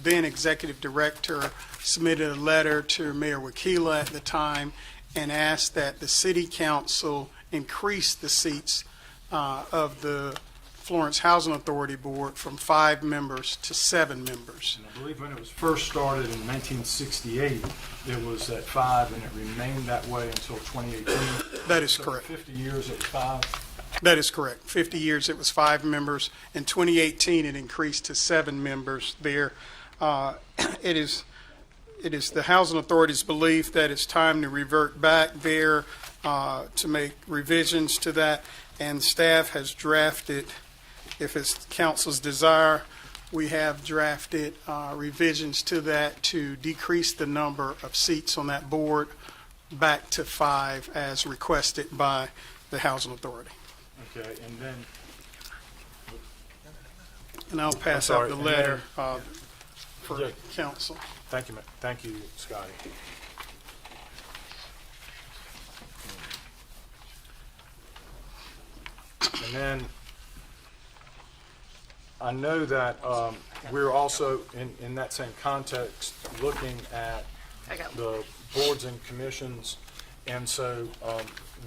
then executive director submitted a letter to Mayor Wakila at the time and asked that the city council increase the seats of the Florence Housing Authority Board from 5 members to 7 members. And I believe when it was first started in 1968, it was at 5, and it remained that way until 2018. That is so correct. 50 years it was 5. That is correct. 50 years it was 5 members. In 2018, it increased to 7 members there. It is the Housing Authority's belief that it's time to revert back there to make revisions to that, and staff has drafted, if it's council's desire, we have drafted revisions to that to decrease the number of seats on that board back to 5 as requested by the Housing Authority. Okay, and then... And I'll pass out the letter for council. Thank you, Scotty. And then I know that we're also, in that same context, looking at the boards and commissions. And so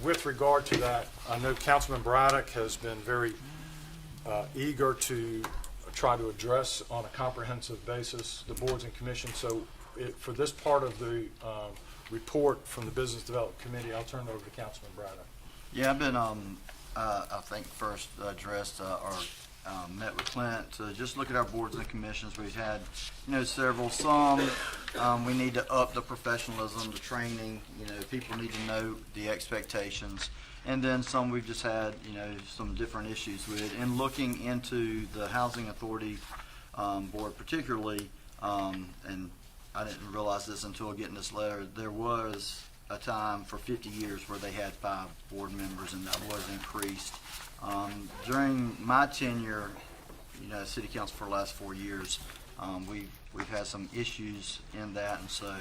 with regard to that, I know Councilman Braddock has been very eager to try to address on a comprehensive basis the boards and commissions. So for this part of the report from the Business Development Committee, I'll turn it over to Councilman Braddock. Yeah, I've been, I think, first addressed or met with Clint to just look at our boards and commissions. We've had, several. Some we need to up the professionalism, the training. People need to know the expectations. And then some we've just had, some different issues with. And looking into the Housing Authority board particularly, and I didn't realize this until getting this letter, there was a time for 50 years where they had 5 board members, and that was increased. During my tenure, city council for the last 4 years, we've had some issues in that, and so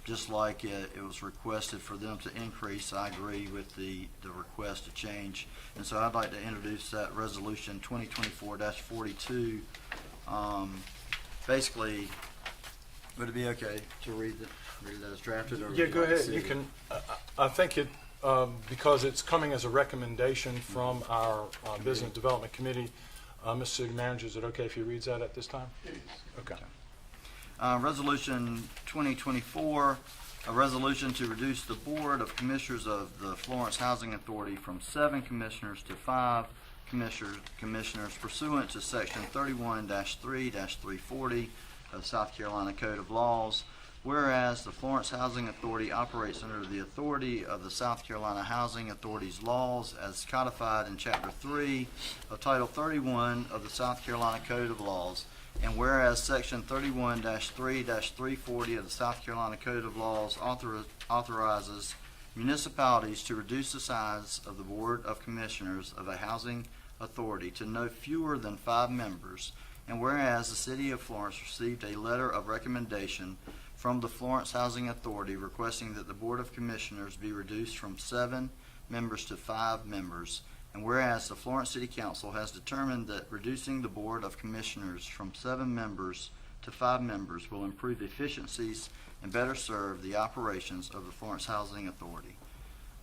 just like it was requested for them to increase, I agree with the request to change. And so I'd like to introduce that resolution 2024-42. Basically, Would it be okay to read it as drafted? Or Yeah, would go like to ahead. see You it? can, I think it, because it's coming as a recommendation from our Business Development Committee, Mr. City Manager, is it okay if he reads that at this time? Okay. Resolution 2024, a resolution to reduce the Board of Commissioners of the Florence Housing Authority from 7 commissioners to 5 commissioners pursuant to Section 31-3-340 of South Carolina Code of Laws. Whereas the Florence Housing Authority operates under the authority of the South Carolina Housing Authority's laws as codified in Chapter 3 of Title 31 of the South Carolina Code of Laws. And whereas Section 31-3-340 of the South Carolina Code of Laws authorizes municipalities to reduce the size of the Board of Commissioners of a housing authority to no fewer than 5 members. And whereas the City of Florence received a letter of recommendation from the Florence Housing Authority requesting that the Board of Commissioners be reduced from 7 members to 5 members. And whereas the Florence City Council has determined that reducing the Board of Commissioners from 7 members to 5 members will improve efficiencies and better serve the operations of the Florence Housing Authority.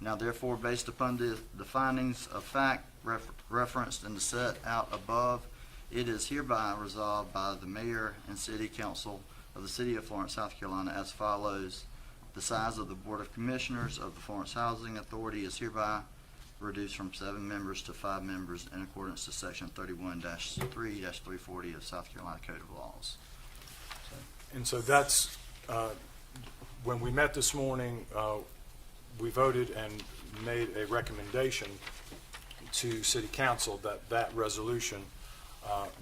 Now therefore, based upon the findings of fact referenced and set out above, it is hereby resolved by the Mayor and City Council of the City of Florence, South Carolina as follows. The size of the Board of Commissioners of the Florence Housing Authority is hereby reduced from 7 members to 5 members in accordance to Section 31-3-340 of South Carolina Code of Laws. And so that's, when we met this morning, we voted and made a recommendation to City Council that that resolution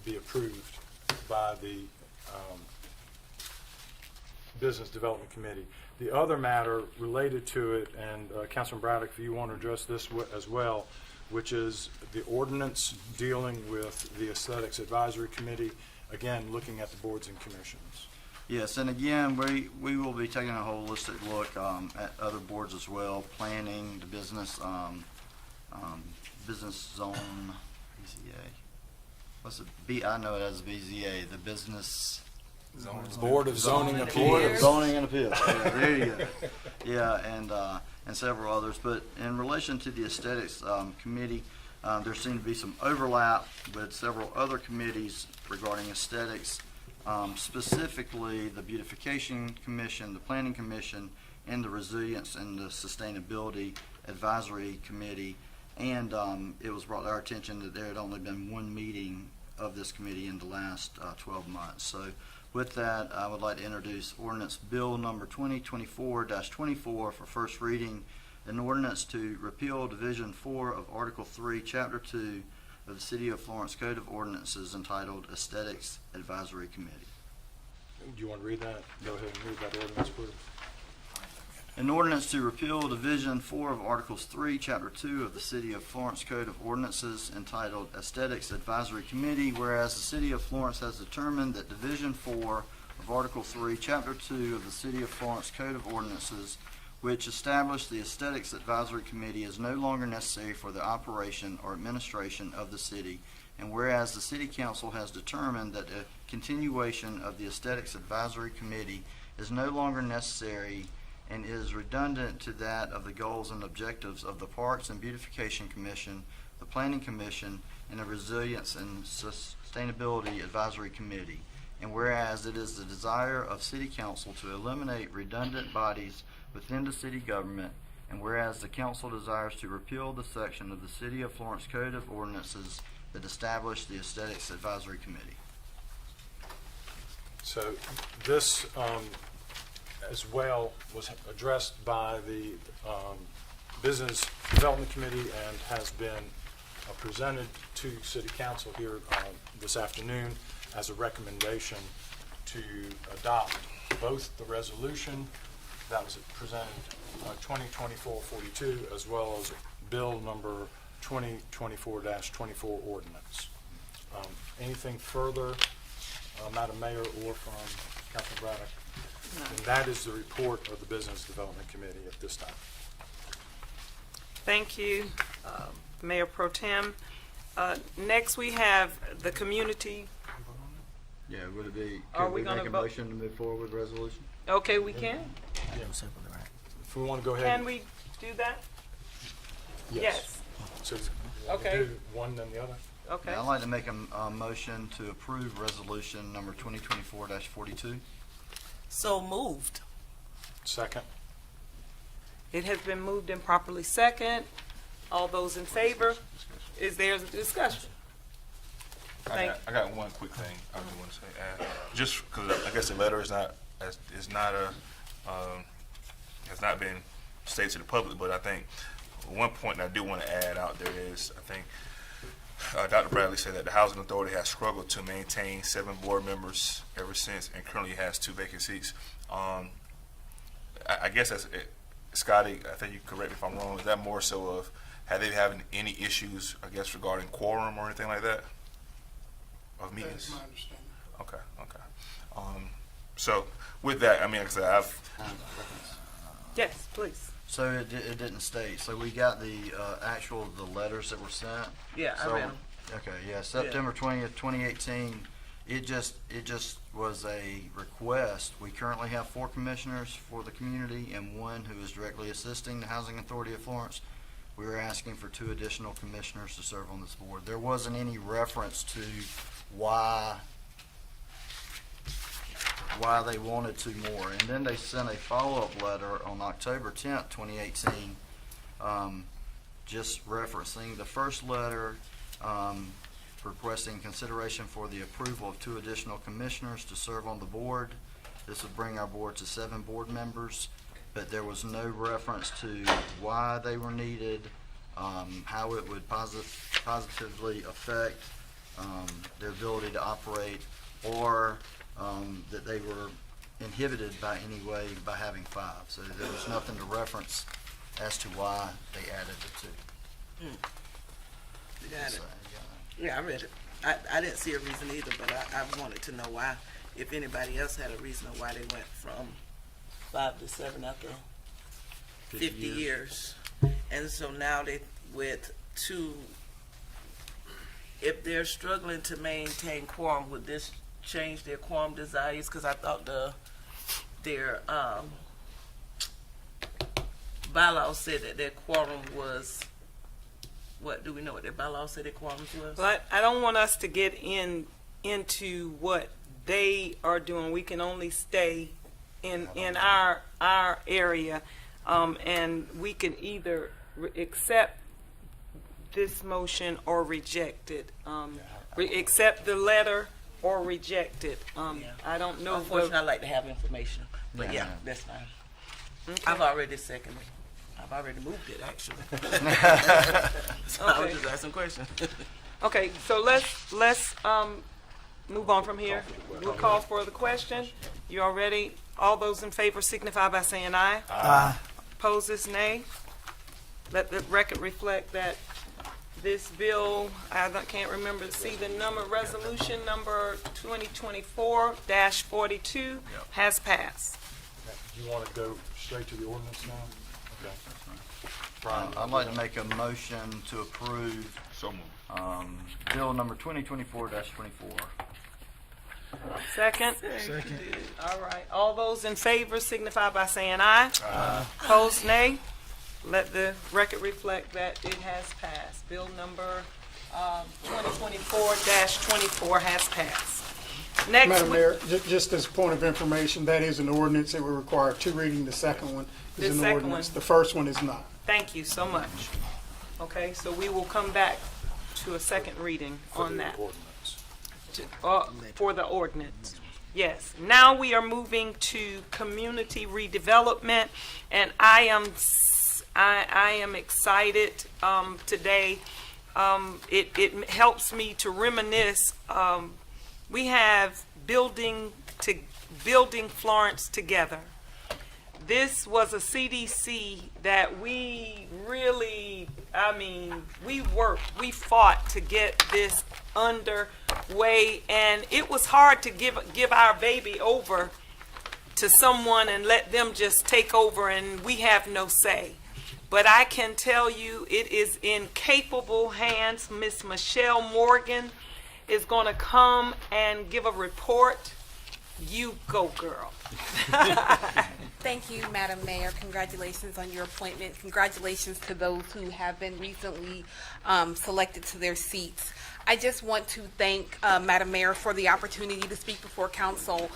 be approved by the Business Development Committee. The other matter related to it, and Councilman Braddock, if you want to address this as well, which is the ordinance dealing with the Aesthetics Advisory Committee, again, looking at the boards and commissions. Yes, and again, we will be taking a holistic look at other boards as well, planning, the business zone, BZA. What's the I know it as BZA, the Business Board of Zoning Appeals. Board of Zoning and Appeals. Yeah, there you go. Yeah, and several others. But in relation to the Aesthetics Committee, there seemed to be some overlap with several other committees regarding aesthetics, specifically the Beautification Commission, the Planning Commission, and the Resilience and the Sustainability Advisory Committee. And it was brought to our attention that there had only been one meeting of this committee in the last 12 months. So with that, I would like to introduce ordinance bill number 2024-24 for first reading, an ordinance to repeal Division 4 of Article 3, Chapter 2 of the City of Florence Code of Ordinances entitled Aesthetics Advisory Committee. Do you want to read that? Go ahead and read that ordinance, please. An ordinance to repeal Division 4 of Articles 3, Chapter 2 of the City of Florence Code of Ordinances entitled Aesthetics Advisory Committee, whereas the City of Florence has determined that Division 4 of Article 3, Chapter 2 of the City of Florence Code of Ordinances, which established the Aesthetics Advisory Committee, is no longer necessary for the operation or administration of the city, and whereas the City Council has determined that a continuation of the Aesthetics Advisory Committee is no longer necessary and is redundant to that of the goals and objectives of the Parks and Beautification Commission, the Planning Commission, and the Resilience and Sustainability Advisory Committee. And whereas it is the desire of City Council to eliminate redundant bodies within the city government, and whereas the Council desires to repeal the section of the City of Florence Code of Ordinances that established the Aesthetics Advisory Committee. So this as well was addressed by the Business Development Committee and has been presented to City Council here this afternoon as a recommendation to adopt both the resolution that was presented 2024-42 as well as bill number 2024-24 ordinance. Anything further, Madam Mayor or from Councilman Braddock? No. And that is the report of the Business Development Committee at this time. Thank you, Mayor Pro Tem. Next, we have the Community Yeah, would it be, Are could we we gonna make a vote? motion to move forward with the resolution? Okay, we can. If we want to go ahead. Can we do that? Yes. So, Okay. do one then the other? Okay. Yeah, I'd like to make a motion to approve resolution number 2024-42. So moved. Second. It has been moved and properly second. All those in favor? Is there a discussion? I got one quick thing I just want to say. Just because I guess the letter is not has not been stated to the public, but I think one point I do want to add out there is I think Dr. Bradley said that the Housing Authority has struggled to maintain 7 board members ever since, and currently has 2 vacant seats. I guess that's it. Scotty, I think you can correct me if I'm wrong. Is that more so of have they having any issues, I guess, regarding quorum or anything like that of meetings? That's my understanding. Okay. So with that, I mean, like I said, Yes, please. So it didn't state, so we got the the letters that were sent. Yeah, I So- read them. Okay, yeah, September 20th, 2018, it just was a request. We currently have 4 commissioners for the community and 1 who is directly assisting the Housing Authority of Florence. We were asking for 2 additional commissioners to serve on this board. There wasn't any reference to why they wanted 2 more. And then they sent a follow-up letter on October 10th, 2018, just referencing the first letter, requesting consideration for the approval of 2 additional commissioners to serve on the board. This would bring our board to 7 board members, but there was no reference to why they were needed, how it would positively affect their ability to operate, or that they were inhibited by any way by having 5. So there was nothing to reference as to why they added the 2. You got it. Yeah, I read it. I didn't see a reason either, but I wanted to know why, if anybody else had a reason of why they went from 5 to 7 after 50 years. And so now they with 2, if they're struggling to maintain quorum, would this change their quorum desires? Because I thought their bylaws said that their quorum was, what, do we know what their bylaws said their quorum was? But I don't want us to get into what they are doing. We can only stay in our area, and we can either accept this motion or reject it. Accept the letter or reject it. I don't know. Unfortunately, I like to have information, but yeah, that's fine. Okay. I've already seconded. I've already moved it, actually. So I was just asking questions. Okay, so let's move on from here. We'll call for the question. You all ready? All those in favor signify by saying aye. Aye. Opposes nay. Let the record reflect that this bill, I can't remember, see the number, resolution number 2024-42 has passed. You want to go straight to the ordinance now? Okay. I'd like to make a motion to approve bill number 2024-24. Second? All right. All those in favor signify by saying aye. Aye. Opposed, nay. Let the record reflect that it has passed. Bill number 2024-24 has passed. Next, Madam Mayor, just as a point of information, that is an ordinance. It will require 2 readings. The second one The is an second ordinance. one. The first one is not. Thank you so much. Okay, so we will come back to a second reading on that. For the ordinance. Yes. Now we are moving to community redevelopment, and I am excited today. It helps me to reminisce. We have building Florence together. This was a CDC that we really, we fought to get this underway, and it was hard to give our baby over to someone and let them just take over and we have no say. But I can tell you it is in capable hands. Miss Michelle Morgan is going to come and give a report. You go, girl. Thank you, Madam Mayor. Congratulations on your appointment. Congratulations to those who have been recently selected to their seats. I just want to thank Madam Mayor for the opportunity to speak before council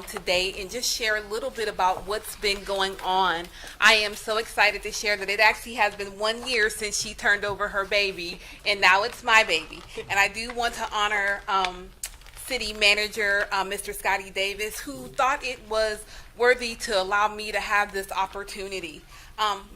today and just share a little bit about what's been going on. I am so excited to share that it actually has been 1 year since she turned over her baby, and now it's my baby. And I do want to honor City Manager Mr. Scotty Davis, who thought it was worthy to allow me to have this opportunity.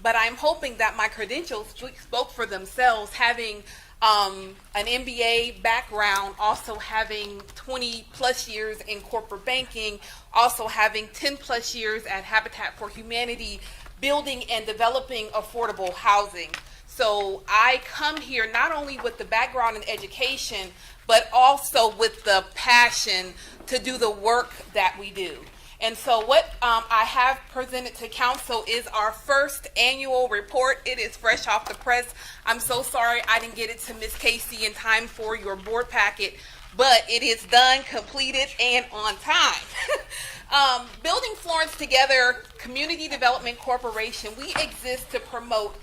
But I'm hoping that my credentials spoke for themselves, having an MBA background, also having 20 plus years in corporate banking, also having 10 plus years at Habitat for Humanity, building and developing affordable housing. So I come here not only with the background in education, but also with the passion to do the work that we do. And so what I have presented to council is our first annual report. It is fresh off the press. I'm so sorry I didn't get it to Ms. Casey in time for your board packet, but it is done, completed, and on time. Building Florence Together Community Development Corporation, we exist to promote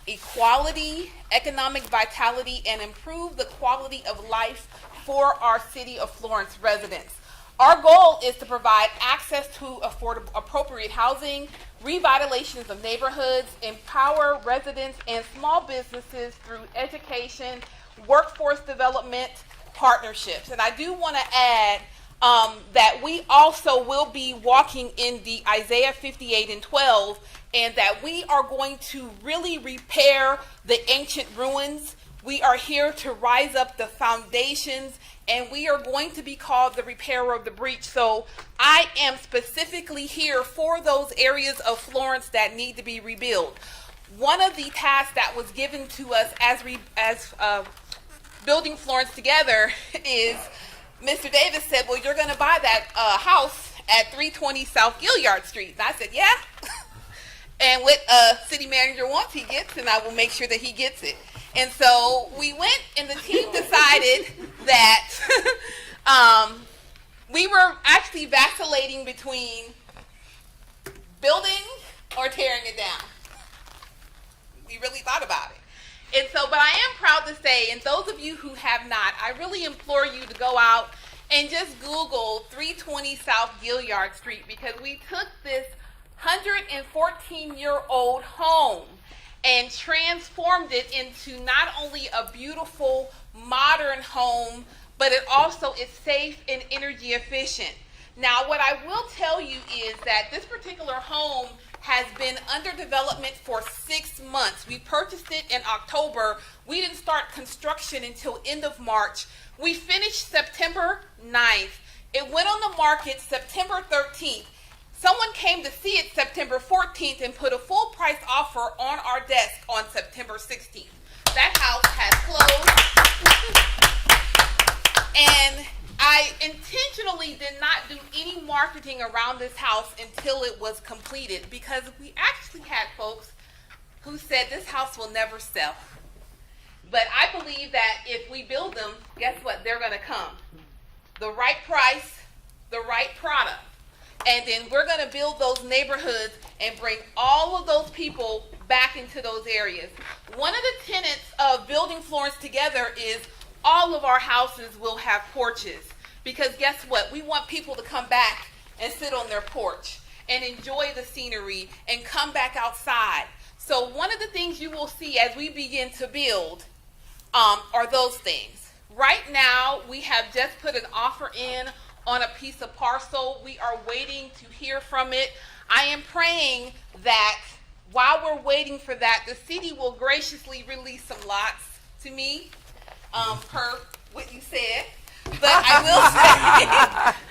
equality, economic vitality, and improve the quality of life for our City of Florence residents. Our goal is to provide access to affordable, appropriate housing, revitalizations of neighborhoods, empower residents and small businesses through education, workforce development, partnerships. And I do want to add that we also will be walking in the Isaiah 58:12, and that we are going to really repair the ancient ruins. We are here to rise up the foundations, and we are going to be called the repairer of the breach. So I am specifically here for those areas of Florence that need to be rebuilt. One of the tasks that was given to us as Building Florence Together is Mr. Davis said, well, you're going to buy that house at 320 South Gilliard Street. And I said, yeah. And what city manager wants, he gets, and I will make sure that he gets it. And so we went, and the team decided that we were actually vacillating between building or tearing it down. We really thought about it. And so, but I am proud to say, and those of you who have not, I really implore you to go out and just Google 320 South Gilliard Street, because we took this 114-year-old home and transformed it into not only a beautiful modern home, but it also is safe and energy efficient. Now, what I will tell you is that this particular home has been under development for 6 months. We purchased it in October. We didn't start construction until end of March. We finished September 9th. It went on the market September 13th. Someone came to see it September 14th and put a full price offer on our desk on September 16th. That house has closed. And I intentionally did not do any marketing around this house until it was completed, because we actually had folks who said this house will never sell. But I believe that if we build them, guess what? They're going to come. The right price, the right product. And then we're going to build those neighborhoods and bring all of those people back into those areas. One of the tenets of Building Florence Together is all of our houses will have porches. Because guess what? We want people to come back and sit on their porch and enjoy the scenery and come back outside. So one of the things you will see as we begin to build are those things. Right now, we have just put an offer in on a piece of parcel. We are waiting to hear from it. I am praying that while we're waiting for that, the city will graciously release some lots to me, per what you said. But I will say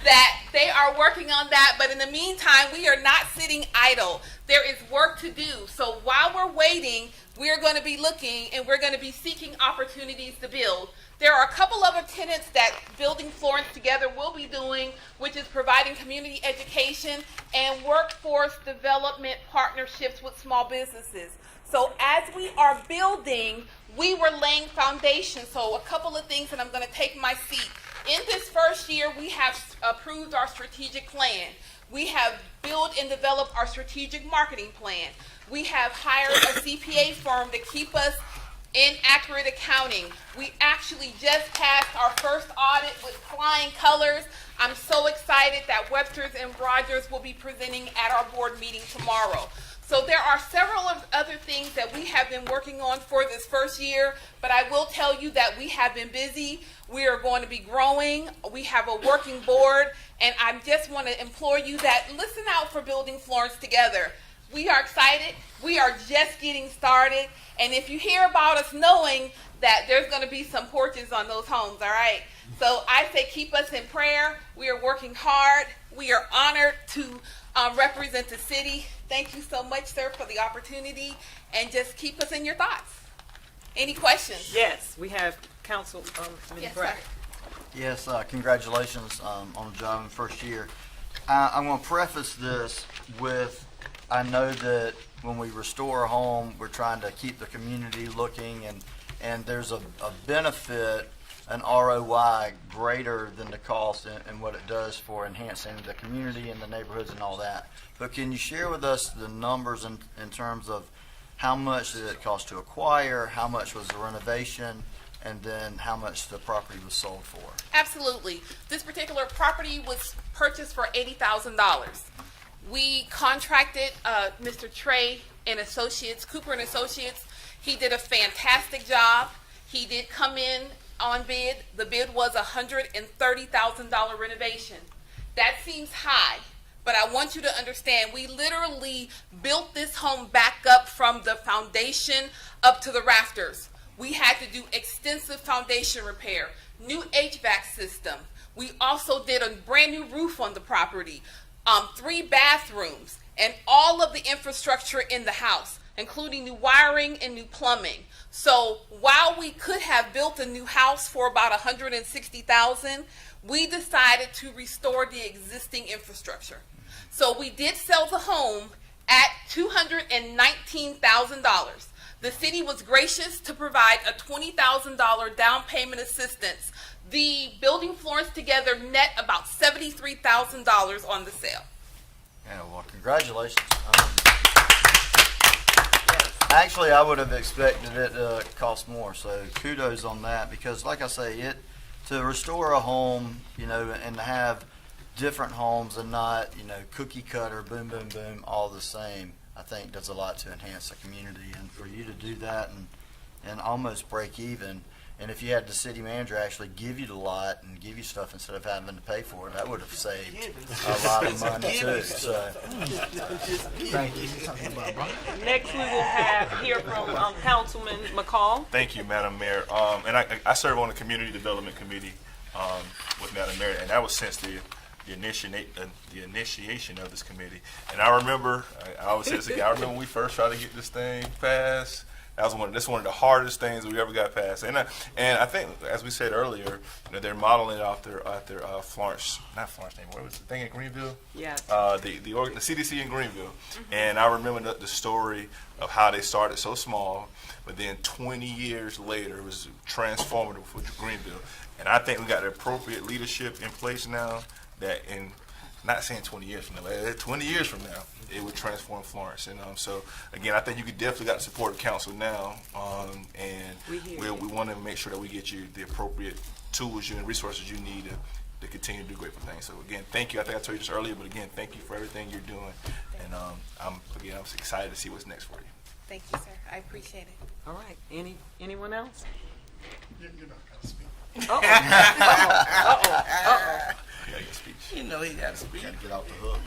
that they are working on that. But in the meantime, we are not sitting idle. There is work to do. So while we're waiting, we're going to be looking and we're going to be seeking opportunities to build. There are a couple of tenets that Building Florence Together will be doing, which is providing community education and workforce development partnerships with small businesses. So as we are building, we were laying foundation. So a couple of things, and I'm going to take my seat. In this first year, we have approved our strategic plan. We have built and developed our strategic marketing plan. We have hired a CPA firm to keep us in accurate accounting. We actually just passed our first audit with flying colors. I'm so excited that Webster's and Rogers will be presenting at our board meeting tomorrow. So there are several other things that we have been working on for this first year, but I will tell you that we have been busy. We are going to be growing. We have a working board, and I just want to implore you that listen out for Building Florence Together. We are excited. We are just getting started, and if you hear about us, knowing that there's going to be some porches on those homes, all right? So I say keep us in prayer. We are working hard. We are honored to represent the city. Thank you so much, sir, for the opportunity, and just keep us in your thoughts. Any questions? Yes, we have Councilman Yes, Braddock. Yes, congratulations on the job in the first year. I'm going to preface this with, I know that when we restore a home, we're trying to keep the community looking, and there's a benefit, an ROI greater than the cost and what it does for enhancing the community and the neighborhoods and all that. But can you share with us the numbers in terms of how much did it cost to acquire, how much was the renovation, and then how much the property was sold for? Absolutely. This particular property was purchased for $80,000. We contracted Mr. Trey and Associates, Cooper and Associates. He did a fantastic job. He did come in on bid. The bid was $130,000 renovation. That seems high, but I want you to understand we literally built this home back up from the foundation up to the rafters. We had to do extensive foundation repair, new HVAC system. We also did a brand new roof on the property, 3 bathrooms, and all of the infrastructure in the house, including new wiring and new plumbing. So while we could have built a new house for about $160,000, we decided to restore the existing infrastructure. So we did sell the home at $219,000. The city was gracious to provide a $20,000 down payment assistance. The Building Florence Together net about $73,000 on the sale. Yeah, well, congratulations. Actually, I would have expected it to cost more, so kudos on that, because like I say, to restore a home, and to have different homes and not, cookie cutter, boom, boom, boom, all the same, I think does a lot to enhance the community. And for you to do that and almost break even, and if you had the city manager actually give you the lot and give you stuff instead of having to pay for it, that would have saved a lot of money too. So, thank you. Next, we will hear from Councilman McCall. Thank you, Madam Mayor. And I serve on the Community Development Committee with Madam Mayor, and that was since the initiation of this committee. And I remember, I always say this again, I remember when we first tried to get this thing passed. This is one of the hardest things we ever got passed. And I think, as we said earlier, they're modeling it off their Florence, not Florence anymore. What was the thing in Greenville? Yeah. The CDC in Greenville. Mm-hmm. And I remember the story of how they started so small, but then 20 years later, it was transformative for Greenville. And I think we got the appropriate leadership in place now that in, not saying 20 years from now, 20 years from now, it would transform Florence. And so, again, I think you could definitely got the support of council now, and we want to make sure that we get you the appropriate tools and resources you need to continue to do great things. So, again, thank you. I think I told you this earlier, but again, thank you for everything you're doing. And I'm excited to see what's next for you. Thank you, sir. I appreciate it. All right. Anyone else? You're not going to speak. Uh-oh. Yeah, your speech. He got to speak. Got to get off the hook.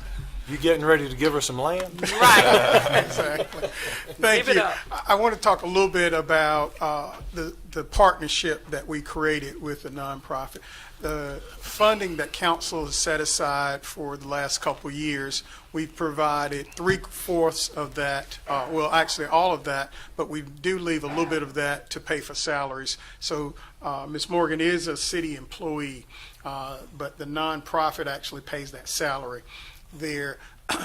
You getting ready to give her some land? Exactly. Thank Give it you. up. I want to talk a little bit about the partnership that we created with the nonprofit. The funding that council has set aside for the last couple of years, we've provided 3/4 of that, well, actually all of that, but we do leave a little bit of that to pay for salaries. So Ms. Morgan is a city employee, but the nonprofit actually pays that salary there.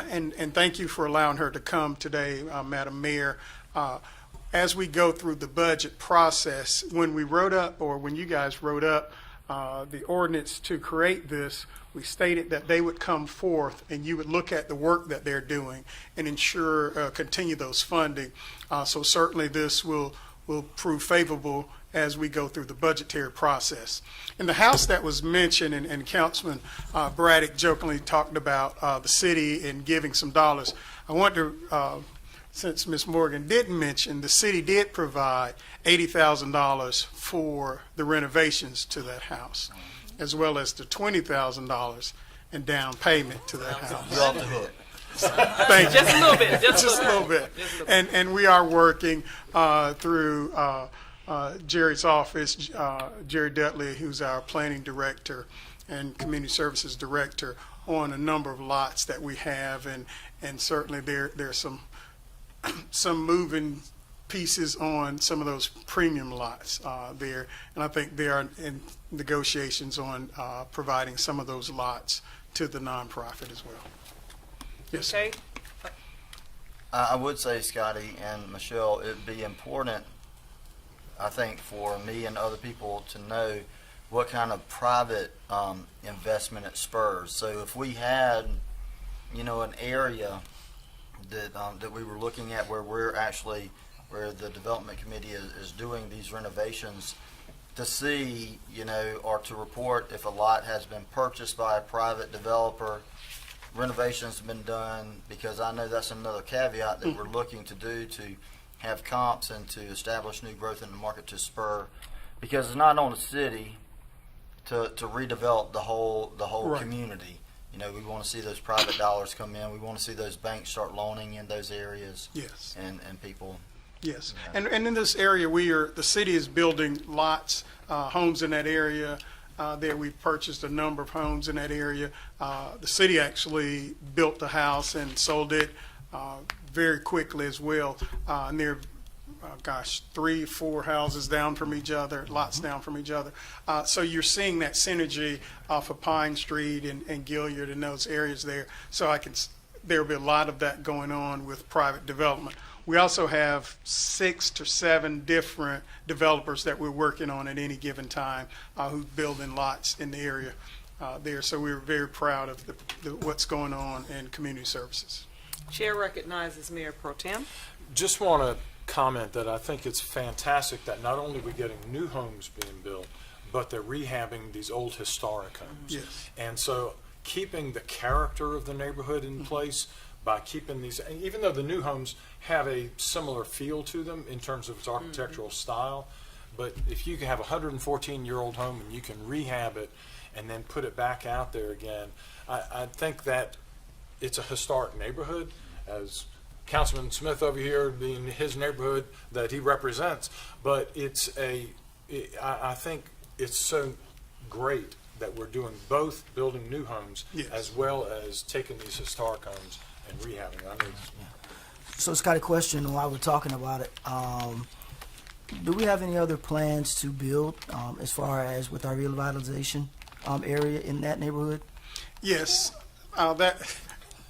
And thank you for allowing her to come today, Madam Mayor. As we go through the budget process, when we wrote up, or when you guys wrote up the ordinance to create this, we stated that they would come forth and you would look at the work that they're doing and ensure, continue those funding. So certainly this will prove favorable as we go through the budgetary process. In the house that was mentioned, and Councilman Braddock jokingly talked about the city and giving some dollars, I want to, since Ms. Morgan didn't mention, the city did provide $80,000 for the renovations to that house, as well as the $20,000 in down payment to that house. You're off the hook. Thank you. Just a little bit. Just a little bit. And we are working through Jerry's office, Jerry Dudley, who's our planning director and community services director, on a number of lots that we have, and certainly there's some moving pieces on some of those premium lots there, and I think they are in negotiations on providing some of those lots to the nonprofit as well. Yes, sir. Okay. I would say, Scotty and Michelle, it'd be important, I think, for me and other people to know what kind of private investment it spurs. So if we had, an area that we were looking at where where the development committee is doing these renovations, to see, or to report if a lot has been purchased by a private developer, renovations have been done, because I know that's another caveat that we're looking to do, to have comps and to establish new growth in the market to spur, because it's not on the city to redevelop the whole Right. community. We want to see those private dollars come in. We want to see those banks start loaning in those areas. Yes. And people. Yes, and in this area, the city is building lots, homes in that area. There, we've purchased a number of homes in that area. The city actually built the house and sold it very quickly as well. And they're, 3-4 houses down from each other, lots down from each other. So you're seeing that synergy off of Pine Street and Gilliard and those areas there. So there'll be a lot of that going on with private development. We also have 6 to 7 different developers that we're working on at any given time who's building lots in the area there. So we're very proud of what's going on in community services. Chair recognizes Mayor Pro Tem. Just want to comment that I think it's fantastic that not only are we getting new homes being built, but they're rehabbing these old historic homes. Yes. And so keeping the character of the neighborhood in place by keeping these, even though the new homes have a similar feel to them in terms of its architectural style, but if you can have a 114-year-old home and you can rehab it and then put it back out there again, I think that it's a historic neighborhood, as Councilman Smith over here being his neighborhood that he represents, but I think it's so great that we're doing both, building new homes, Yes. as well as taking these historic homes and rehabbing them. I mean, So, Scott, a question while we're talking about it. Do we have any other plans to build as far as with our revitalization area in that neighborhood? Yes,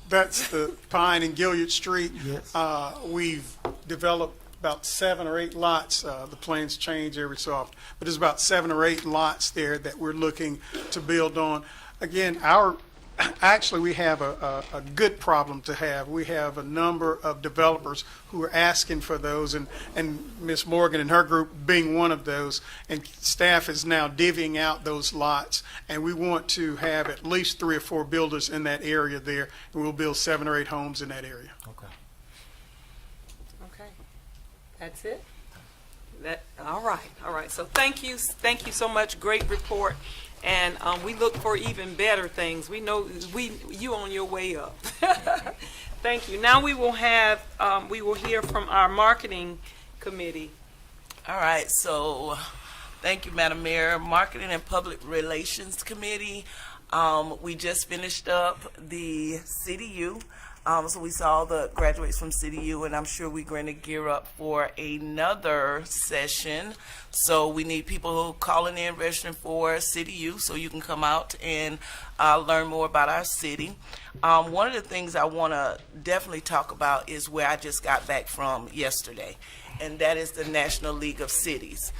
that's the Pine and Gilliard Street. Yes. We've developed about 7 or 8 lots. The plans change every so often, but there's about 7 or 8 lots there that we're looking to build on. Again, actually, we have a good problem to have. We have a number of developers who are asking for those, and Ms. Morgan and her group being one of those, and staff is now divvying out those lots, and we want to have at least 3 or 4 builders in that area there, and we'll build 7 or 8 homes in that area. Okay. Okay. That's it? All right. So thank you so much. Great report, and we look for even better things. We know you on your way up. Thank you. Now we will hear from our marketing committee. All right, so thank you, Madam Mayor. Marketing and Public Relations Committee, we just finished up the CDU. So we saw the graduates from CDU, and I'm sure we're going to gear up for another session. So we need people calling in, registering for CDU, so you can come out and learn more about our city. One of the things I want to definitely talk about is where I just got back from yesterday, and that is the National League of Cities.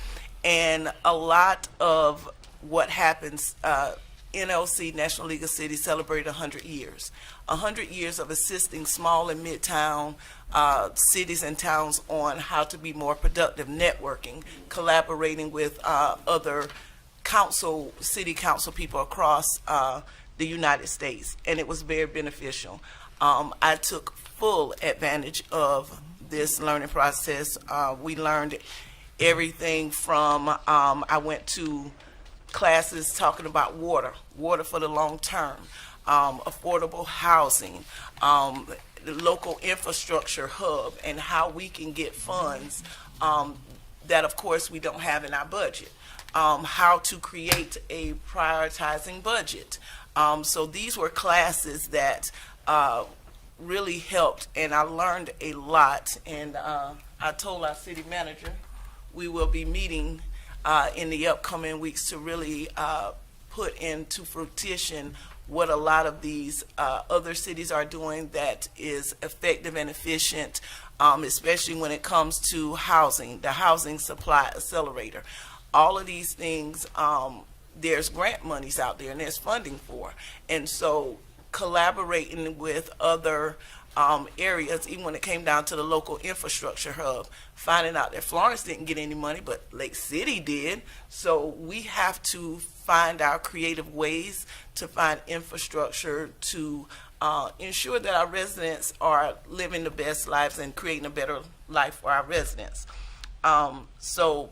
And a lot of what happens, NLC, National League of Cities, celebrated 100 years. 100 years of assisting small and mid-town cities and towns on how to be more productive, networking, collaborating with other city council people across the United States, and it was very beneficial. I took full advantage of this learning process. We learned everything from, I went to classes talking about water for the long term, affordable housing, the local infrastructure hub, and how we can get funds that, of course, we don't have in our budget, how to create a prioritizing budget. So these were classes that really helped, and I learned a lot. And I told our city manager we will be meeting in the upcoming weeks to really put into fruition what a lot of these other cities are doing that is effective and efficient, especially when it comes to housing, the Housing Supply Accelerator. All of these things, there's grant monies out there and there's funding for. And so collaborating with other areas, even when it came down to the local infrastructure hub, finding out that Florence didn't get any money, but Lake City did. So we have to find our creative ways to find infrastructure to ensure that our residents are living the best lives and creating a better life for our residents. So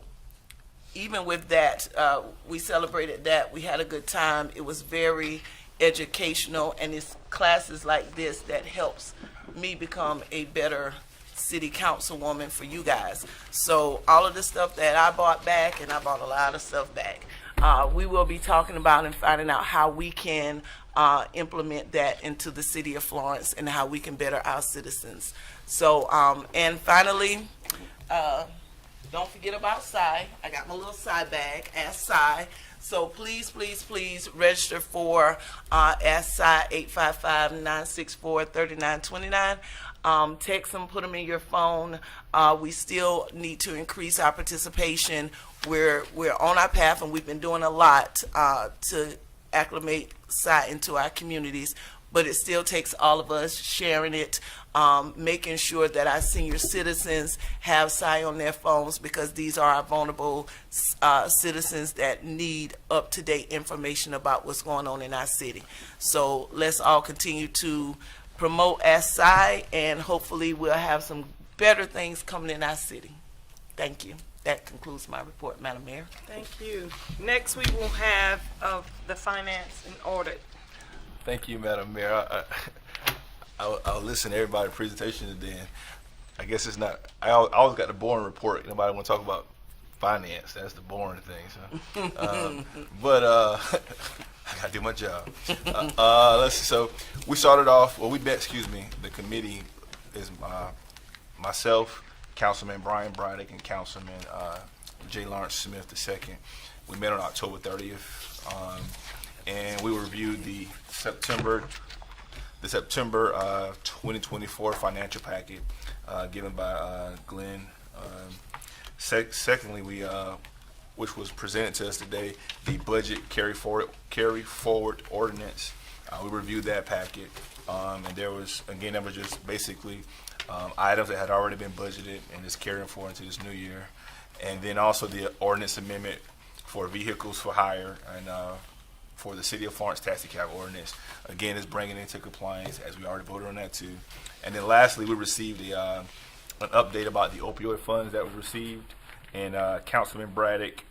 even with that, we celebrated that. We had a good time. It was very educational, and it's classes like this that helps me become a better city councilwoman for you guys. So all of the stuff that I bought back, and I bought a lot of stuff back, we will be talking about and finding out how we can implement that into the city of Florence and how we can better our citizens. So, and finally, don't forget about Cy. I got my little Cy bag, Ask Cy. So please, please, please register for Ask Cy 855-964-3929. Text them, put them in your phone. We still need to increase our participation. We're on our path, and we've been doing a lot to acclimate Cy into our communities, but it still takes all of us sharing it, making sure that our senior citizens have Cy on their phones, because these are our vulnerable citizens that need up-to-date information about what's going on in our city. So let's all continue to promote Ask Cy, and hopefully we'll have some better things coming in our city. Thank you. That concludes my report, Madam Mayor. Thank you. Next, we will have the finance and audit. Thank you, Madam Mayor. I'll listen to everybody's presentation today. And I guess it's not. I always got the boring report. Nobody want to talk about finance. That's the boring thing. So, but I gotta do my job. Let's see. So we started off. Well, we met. Excuse me. The committee is myself, Councilman Brian Braddock, and Councilman J. Lawrence Smith II. We met on October 30th, and we reviewed the September 2024 financial packet given by Glenn. Secondly, we which was presented to us today, the budget carry forward ordinance. We reviewed that packet, and that was just basically items that had already been budgeted and is carrying forward into this new year. And then also the ordinance amendment for vehicles for hire and for the City of Florence taxi cab ordinance. Again, is bringing into compliance, as we already voted on that too. And then lastly, we received an update about the opioid funds that was received. and Councilman Braddock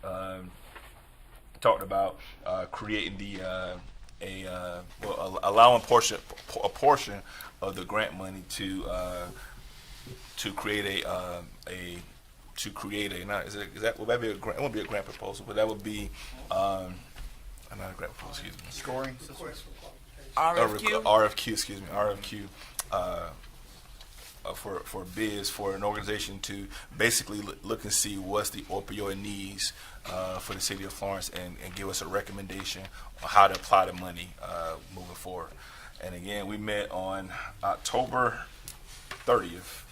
talked about creating allowing a portion of the grant money to create would that be a grant? It won't be a grant proposal, but that would be not a grant proposal. Excuse me. Scoring. RFQ for bids for an organization to basically look and see what's the opioid needs for the city of Florence and give us a recommendation on how to apply the money moving forward. And again, we met on October 30th,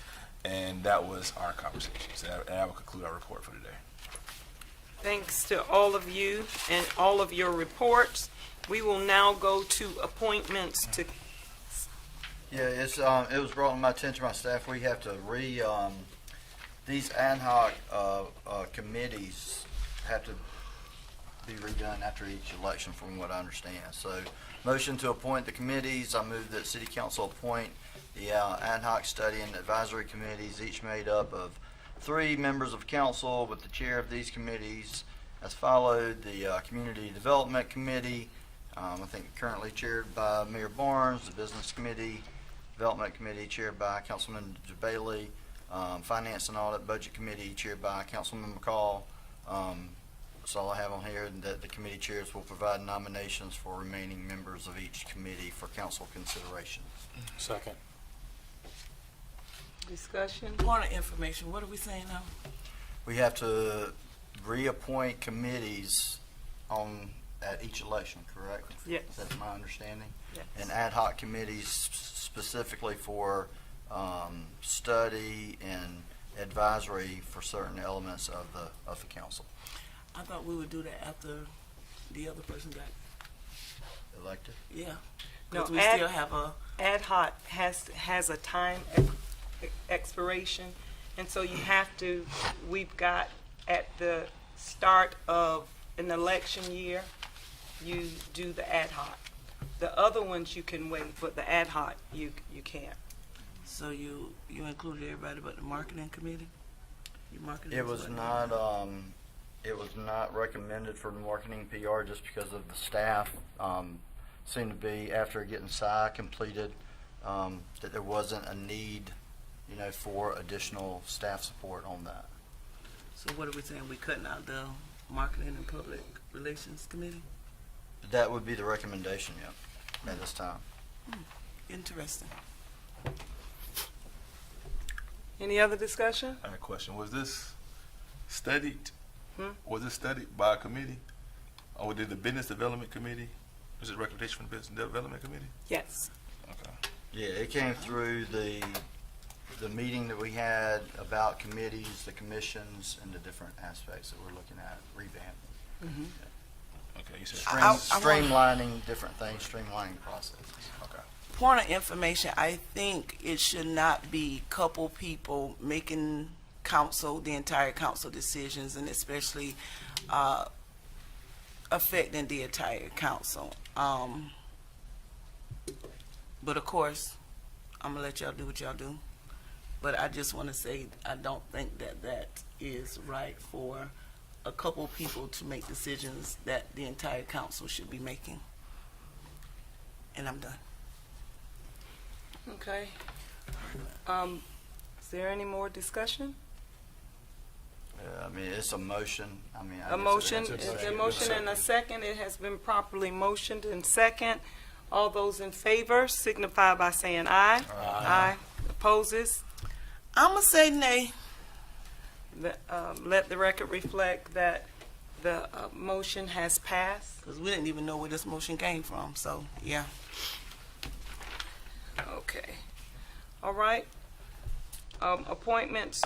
and that was our conversations. And I will conclude our report for today. Thanks to all of you and all of your reports. We will now go to appointments to. Yeah, it was brought to my attention, my staff, we have to these ad hoc committees have to be redone after each election from what I understand. So motion to appoint the committees. I move that City Council appoint the ad hoc study and advisory committees, each made up of 3 members of council with the chair of these committees as followed. The Community Development Committee, I think currently chaired by Mayor Barnes. The Business Committee, Development Committee chaired by Councilman Bailey. Finance and Audit Budget Committee chaired by Councilman McCall. That's all I have on here, and that the committee chairs will provide nominations for remaining members of each committee for council consideration. Second. Discussion. Point of information. What are we saying now? We have to reappoint committees at each election, correct? Yes. That's my understanding. Yes. And ad hoc committees specifically for study and advisory for certain elements of the council. I thought we would do that after the other person got elected. Yeah. No, Because we still have a ad hoc has a time expiration, and so you have to. We've got at the start of an election year, you do the ad hoc. The other ones you can wait, but the ad hoc you can't. So you included everybody but the marketing committee? Your marketing It was not recommended for the marketing PR just because of the staff seemed to be, after getting PSI completed, that there wasn't a need, for additional staff support on that. So what are we saying? We cutting out the marketing and public relations committee? That would be the recommendation, yeah, at this time. Interesting. Any other discussion? I have a question. Was this studied? Was it studied by a committee? Or did the Business Development Committee? Was it a recommendation from the Business Development Committee? Yes. Okay. Yeah, it came through the meeting that we had about committees, the commissions, and the different aspects that we're looking at revamping. Mm-hmm. Okay, you said Streamlining different things, streamlining processes. Okay. Point of information, I think it should not be couple people making the entire council decisions, and especially affecting the entire council. But of course, I'm gonna let y'all do what y'all do. But I just want to say, I don't think that is right for a couple people to make decisions that the entire council should be making. And I'm done. Okay. Is there any more discussion? It's a motion. A motion, is there a motion and a second? It has been properly motioned and second. All those in favor signify by saying aye. Aye. Opposes? I'm going to say nay. Let the record reflect that the motion has passed. Because we didn't even know where this motion came from, so yeah. Okay. All right. Appointments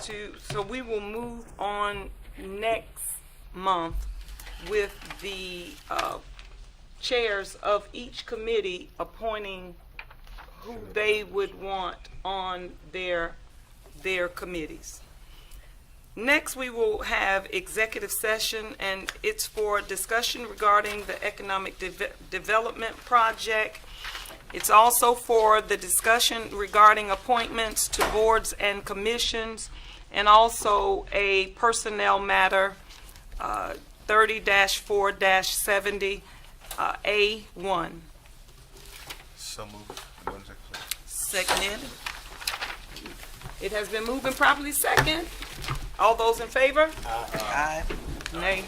so we will move on next month with the chairs of each committee appointing who they would want on their committees. Next, we will have executive session, and it's for discussion regarding the economic development project It's also for the discussion regarding appointments to boards and commissions, and also a personnel matter, 30-4-70, A1. So moved. Seconded. It has been moved and properly second. All those in favor? Aye. Nay.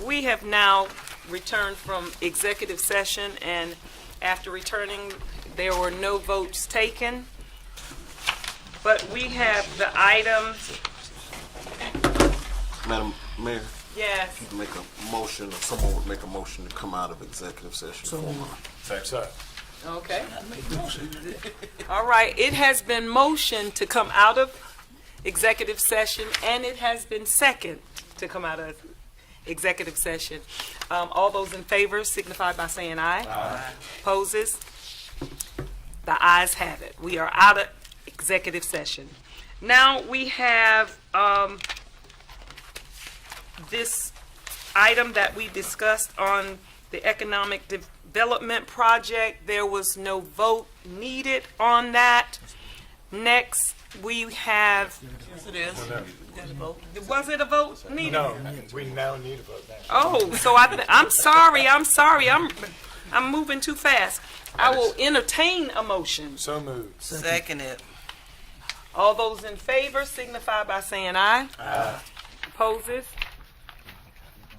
We have now returned from executive session, and after returning, there were no votes taken. But we have the items. Madam Mayor, Yes. make a motion, or someone would make a motion to come out of executive session. Sir. Okay. All right, it has been motioned to come out of executive session, and it has been second to come out of executive session. All those in favor signify by saying aye. Aye. Opposes? The ayes have it. We are out of executive session. Now we have this item that we discussed on the economic development project. There was no vote needed on that. Next, we have, Yes, it is. Got a vote. was it a vote needed? No, we now need a vote now. Oh, so I'm sorry, I'm moving too fast. I will entertain a motion. So moved. Seconded. All those in favor signify by saying aye. Aye. Opposes?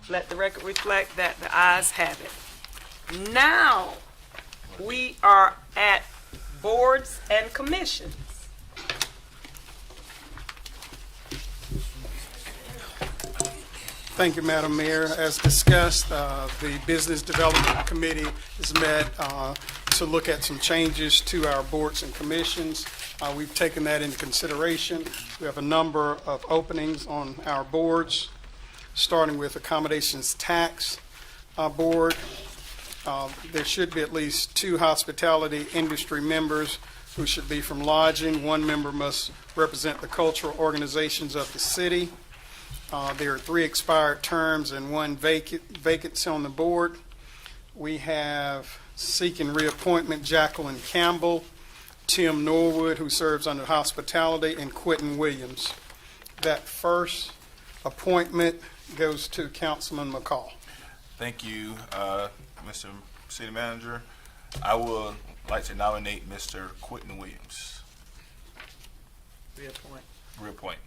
Let the record reflect that the ayes have it. Now, we are at boards and commissions. Thank you, Madam Mayor. As discussed, the Business Development Committee has met to look at some changes to our boards and commissions. We've taken that into consideration. We have a number of openings on our boards, starting with Accommodations Tax Board. There should be at least 2 hospitality industry members who should be from lodging. 1 member must represent the cultural organizations of the city. There are 3 expired terms and 1 vacancy on the board. We have seeking reappointment Jacqueline Campbell, Tim Norwood, who serves under hospitality, and Quentin Williams. That first appointment goes to Councilman McCall. Thank you, Mr. City Manager. I would like to nominate Mr. Quentin Williams. Reappoint.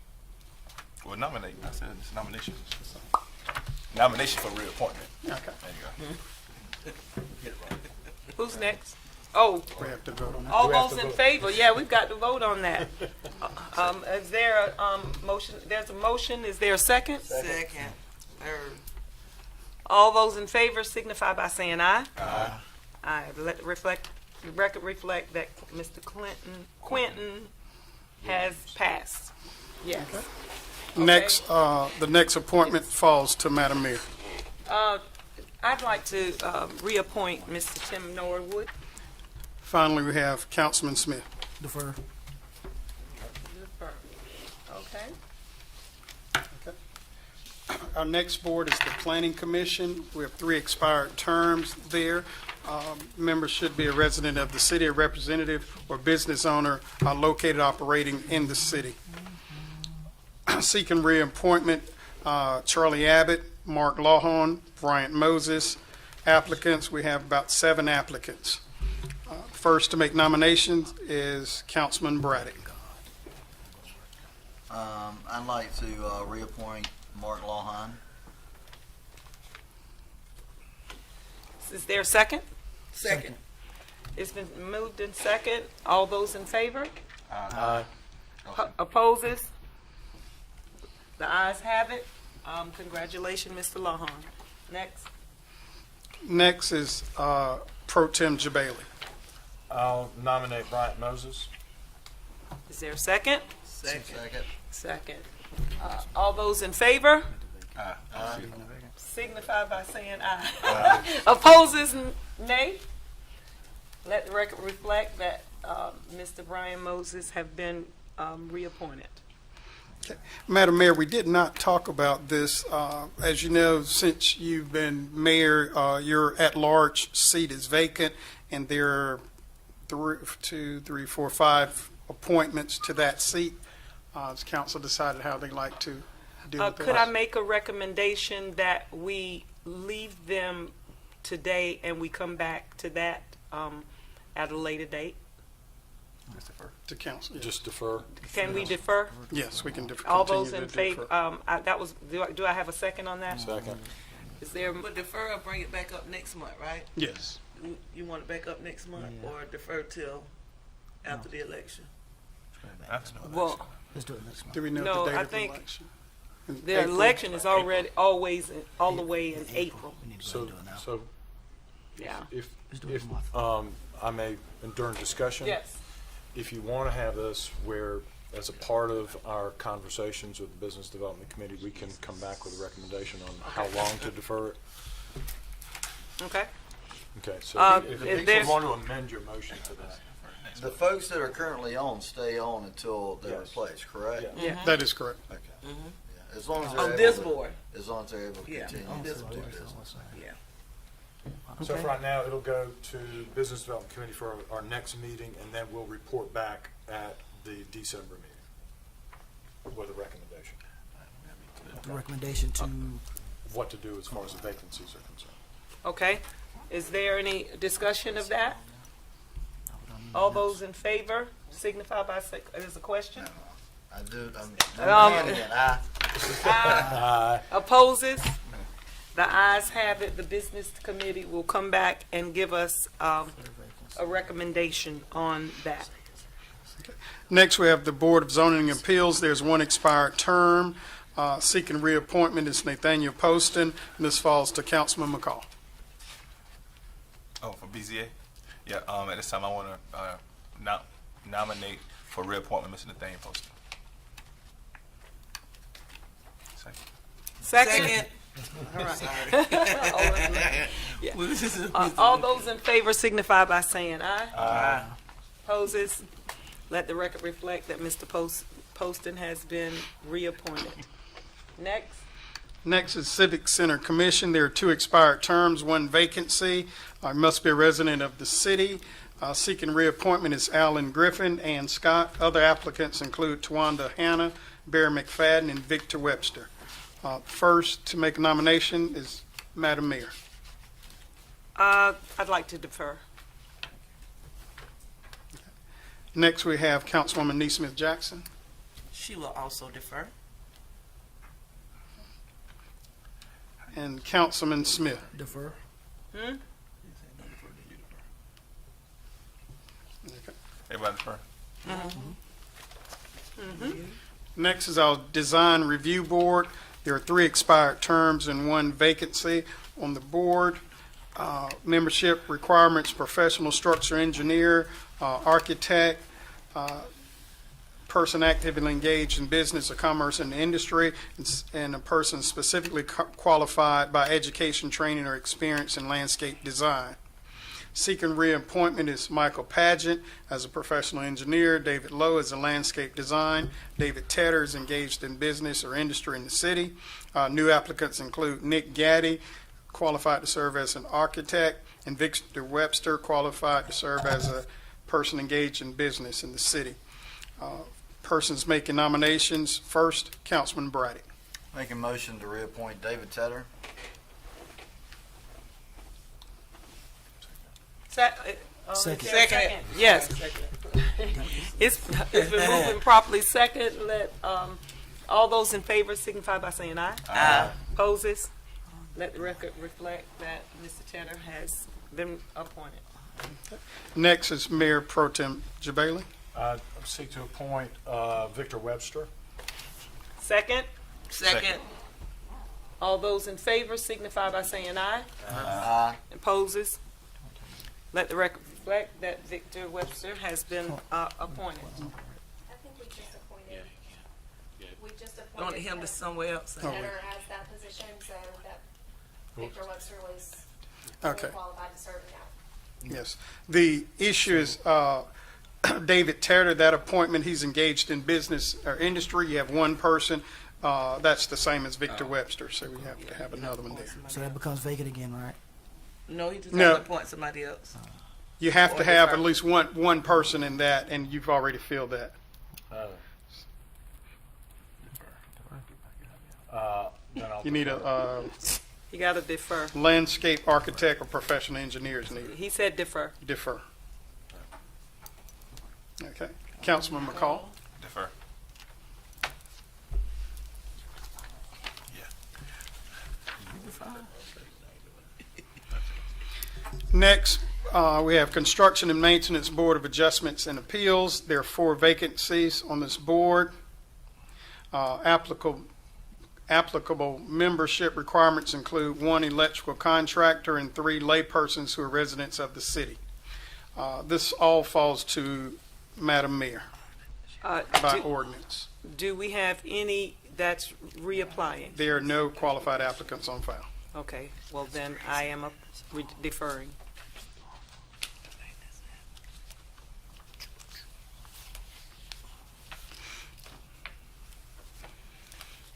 Well, nominate. I said it's nomination. Nomination for reappointment. Okay. There you go. Who's next? Oh, We have to vote on that. all those in favor? Yeah, we've got to vote on that. Is there a motion? There's a motion. Is there a second? Second. Third. All those in favor signify by saying aye. Aye. Aye. Let the record reflect that Mr. Quentin has passed. Yes. Next, the next appointment falls to Madam Mayor. I'd like to reappoint Mr. Tim Norwood. Finally, we have Councilman Smith. Defer. Okay. Our next board is the Planning Commission. We have 3 expired terms there. Members should be a resident of the city, a representative, or business owner located operating in the city. Seeking reappointment, Charlie Abbott, Mark Lawhorn, Bryant Moses. Applicants, we have about 7 applicants. First to make nominations is Councilman Braddock. I'd like to reappoint Mark Lawhorn. Is there a second? Second. It's been moved in second. All those in favor? Aye. Opposes? The ayes have it. Congratulations, Mr. Lawhorn. Next. Next is Pro Tem Jabali. I'll nominate Bryant Moses. Is there a second? Second. Second. All those in favor? Aye. Signify by saying aye. Opposes, nay. Let the record reflect that Mr. Brian Moses have been reappointed. Madam Mayor, we did not talk about this. As you know, since you've been mayor, your at-large seat is vacant, and there are 5 appointments to that seat. Has council decided how they like to deal with Could that? I make a recommendation that we leave them today and we come back to that at a later date? To council, yes. Just defer. Can we defer? Yes, we can defer. All continue those to in favor, defer. do I have a second on that? Second. Is there, But defer or bring it back up next month, right? Yes. You want it back up next month or defer till after the election? well, Let's do it next month. Do we know No, the date I of the think election? In the April? election is already, always, all the way in April. So Yeah. if, Let's do it if, next month. I may, during discussion. Yes. If you want to have this where, as a part of our conversations with the Business Development Committee, we can come back with a recommendation on how long to defer it. Okay. Okay, so if there's- you want to amend your motion to that. The folks that are currently on stay on until they're Yes. replaced, correct? Yeah. That is correct. Okay. Yeah. As long as they're On able this to- board. As long as they're able to Yeah, continue on to this do board. business. Yeah. So for right now, it'll go to Business Development Committee for our next meeting, and then we'll report back at the December meeting with a recommendation The recommendation to, of what to do as far as the vacancies are concerned. Okay. Is there any discussion of that? All those in favor signify by, there's a question? I do, I'm, Opposes? The ayes have it. The Business Committee will come back and give us a recommendation on that. Next, we have the Board of Zoning Appeals. There's one expired term. Seeking reappointment is Nathaniel Poston. This falls to Councilman McCall. Oh, for BZA? Yeah, at this time, I want to nominate for reappointment Mr. Nathaniel Poston. Second. All right. Yeah. All those in favor signify by saying aye. Aye. Opposes? Let the record reflect that Mr. Poston has been reappointed. Next. Next is Civic Center Commission. There are 2 expired terms, 1 vacancy. Must be a resident of the city. Seeking reappointment is Alan Griffin and Scott. Other applicants include Tawanda Hanna, Barry McFadden, and Victor Webster. First to make a nomination is Madam Mayor. I'd like to defer. Next, we have Councilwoman Neesmith Jackson. She will also defer. And Councilman Smith. defer. Everybody defer? Next is our Design Review Board. There are 3 expired terms and 1 vacancy on the board. Membership requirements: professional structure engineer, architect, person actively engaged in business or commerce in the industry, and a person specifically qualified by education, training, or experience in landscape design. Seeking reappointment is Michael Pageant as a professional engineer, David Lowe as a landscape design, David Tedder is engaged in business or industry in the city. New applicants include Nick Gaddy, qualified to serve as an architect, and Victor Webster, qualified to serve as a person engaged in business in the city. Persons making nominations, first, Councilman Brady. Make a motion to reappoint David Tedder. Second. Second. Yes. It's been moving properly. Second. Let all those in favor signify by saying aye. Aye. Opposes? Let the record reflect that Mr. Tedder has been appointed. Next is Mayor Pro Tem Jabali. Seek to appoint Victor Webster. Second. Second. All those in favor signify by saying aye. Aye. Opposes? Let the record reflect that Victor Webster has been appointed. I think we just appointed, we just Wanted appointed him to somewhere else. Tedder as that position, so that Victor Webster was Okay. qualified to serve in that. Yes. The issue is David Terter, that appointment, he's engaged in business or industry. You have one person. That's the same as Victor Webster, so we have to have another one there. So that becomes vacant again, right? No, he just No. has to appoint somebody else. You have Or to have defer. at least one person in that, and you've already filled that. Then I'll You need a You got to defer. landscape architect or professional engineers needed. He said defer. Defer. Okay. Councilman McCall? Defer. Next, we have Construction and Maintenance Board of Adjustments and Appeals. There are 4 vacancies on this board. Applicable membership requirements include 1 electrical contractor and 3 laypersons who are residents of the city. This all falls to Madam Mayor by ordinance. Do we have any that's reapplying? There are no qualified applicants on file. Okay, well then I am deferring.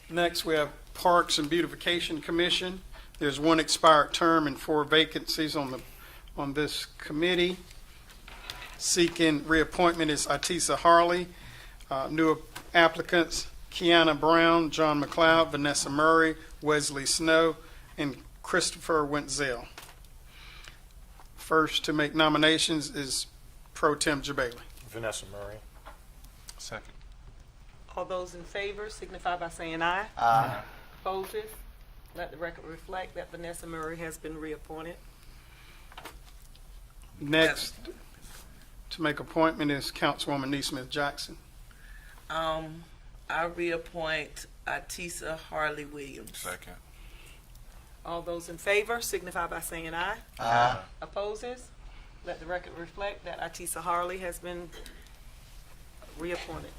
Next, we have Parks and Beautification Commission. There's 1 expired term and 4 vacancies on this committee. Seeking reappointment is Atisa Harley. New applicants, Kiana Brown, John McLeod, Vanessa Murray, Wesley Snow, and Christopher Wentzel. First to make nominations is Pro Tem Jabali. Vanessa Murray. Second. All those in favor signify by saying aye. Aye. Opposes? Let the record reflect that Vanessa Murray has been reappointed. Next to make appointment is Councilwoman Neesmith Jackson. I reappoint Atisa Harley Williams. Second. All those in favor signify by saying aye. Aye. Opposes? Let the record reflect that Atisa Harley has been reappointed.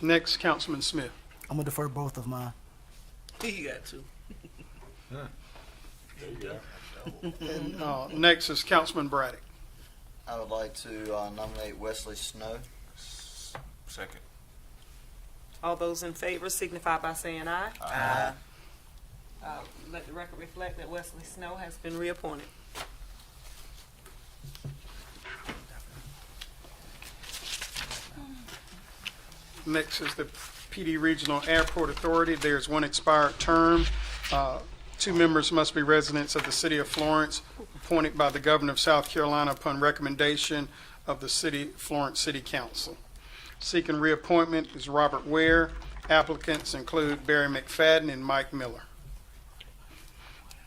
Next, Councilman Smith. I'm gonna defer both of mine. You got to. There you go. And next is Councilman Braddock. I would like to nominate Wesley Snow. Second. All those in favor signify by saying aye. Aye. Let the record reflect that Wesley Snow has been reappointed. Next is the PD Regional Airport Authority. There's 1 expired term. 2 members must be residents of the city of Florence, appointed by the governor of South Carolina upon recommendation of the Florence City Council. Seeking reappointment is Robert Ware. Applicants include Barry McFadden and Mike Miller.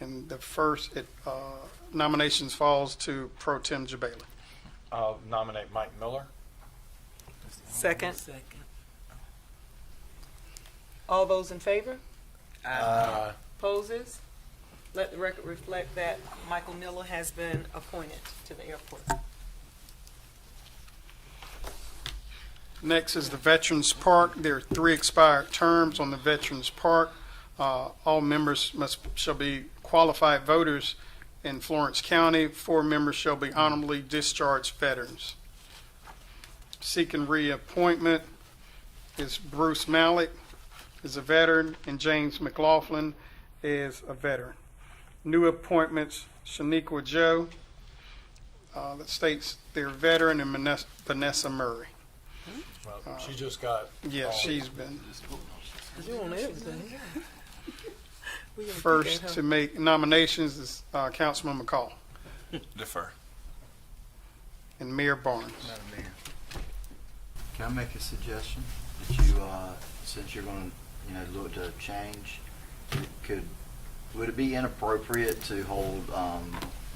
And the first nominations falls to Pro Tem Jabali. I'll nominate Mike Miller. Second. All those in favor? Aye. Opposes? Let the record reflect that Michael Miller has been appointed to the airport. Next is the Veterans Park. There are 3 expired terms on the Veterans Park. All members shall be qualified voters in Florence County. 4 members shall be honorably discharged veterans. Seeking reappointment is Bruce Malik, is a veteran, and James McLaughlin is a veteran. New appointments, Shaniqua Joe, that states they're veteran, and Vanessa Murray. Well, she just got. Yeah, she's been. You on everything. First to make nominations is Councilman McCall Defer. and Mayor Barnes. Madam Mayor, can I make a suggestion that you, since you're going to, look to change, would it be inappropriate to hold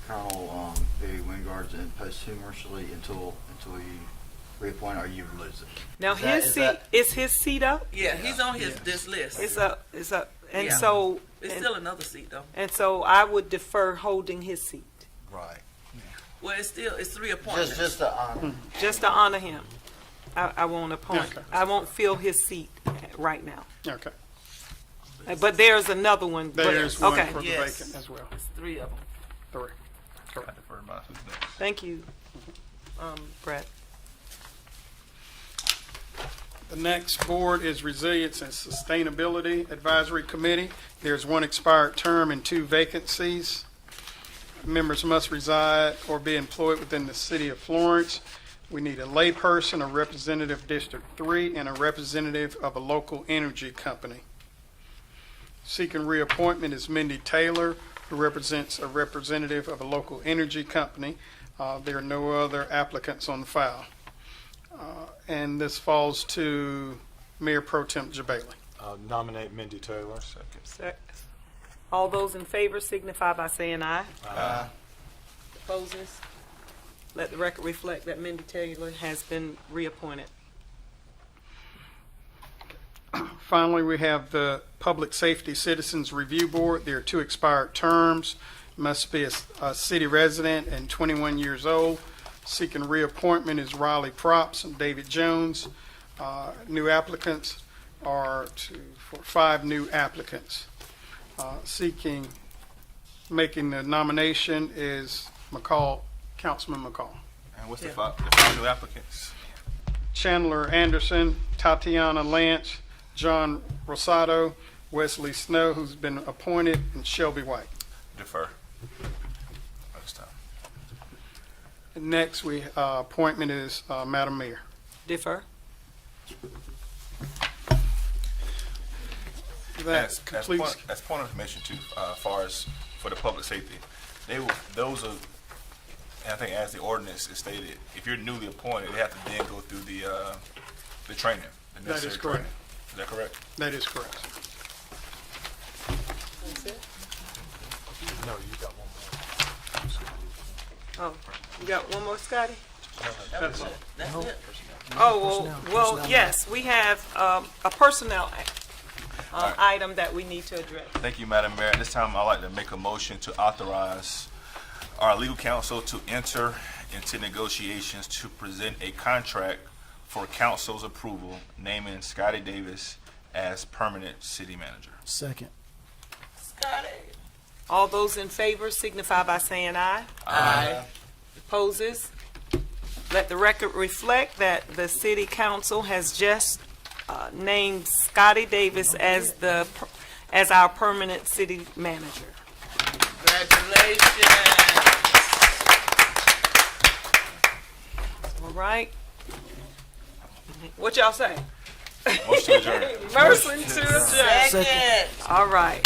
Colonel Barry Wingard's in posthumously until you reappoint, or you lose it? Now is his seat up? Yeah, he's on this list. It's up. And Yeah. so It's still another seat though. and so I would defer holding his seat. Right. Well, it's 3 appointments. Just to honor. Just to honor him. I won't appoint. Okay. I won't fill his seat right now. Okay. But there's another one. but- There's one okay. for the Yes. vacant as well. It's 3 of them. 3. I defer mine to the next. Thank you, Brett. The next board is Resilience and Sustainability Advisory Committee. There's one expired term and 2 vacancies. Members must reside or be employed within the city of Florence. We need a layperson, a representative of District 3, and a representative of a local energy company. Seeking reappointment is Mindy Taylor, who represents a representative of a local energy company. There are no other applicants on the file. And this falls to Mayor Pro Tem Jabali. Nominate Mindy Taylor. All those in favor signify by saying aye. Aye. Opposers? Let the record reflect that Mindy Taylor has been reappointed. Finally, we have the Public Safety Citizens Review Board. There are 2 expired terms. Must be a city resident and 21 years old. Seeking reappointment is Riley Props and David Jones. New applicants are for 5 new applicants. Making the nomination is Councilman McCall. And what's the 5 new applicants? Chandler Anderson, Tatiana Lance, John Rosado, Wesley Snow, who's been appointed, and Shelby White. Defer. Next time. And next, appointment is Madam Mayor. Defer. That completes. As point of information too, as far as for the public safety, those are, and I think as the ordinance is stated, if you're newly appointed, they have to then go through the training. The That is necessary correct. training. Is that correct? That is correct. No, you got one more. Oh, you got one more, Scotty? That's all. That's it. Oh, well, yes, we have a personnel right. item that we need to address. Thank you, Madam Mayor. At this time, I'd like to make a motion to authorize our legal counsel to enter into negotiations to present a contract for council's approval, naming Scotty Davis as permanent city manager. Second. Scotty. All those in favor signify by saying aye. Aye. Opposes? Let the record reflect that the city council has just named Scotty Davis as our permanent city manager. Congratulations. All right. What y'all say? Motion to adjourn. Motion to adjourn. Second. All right.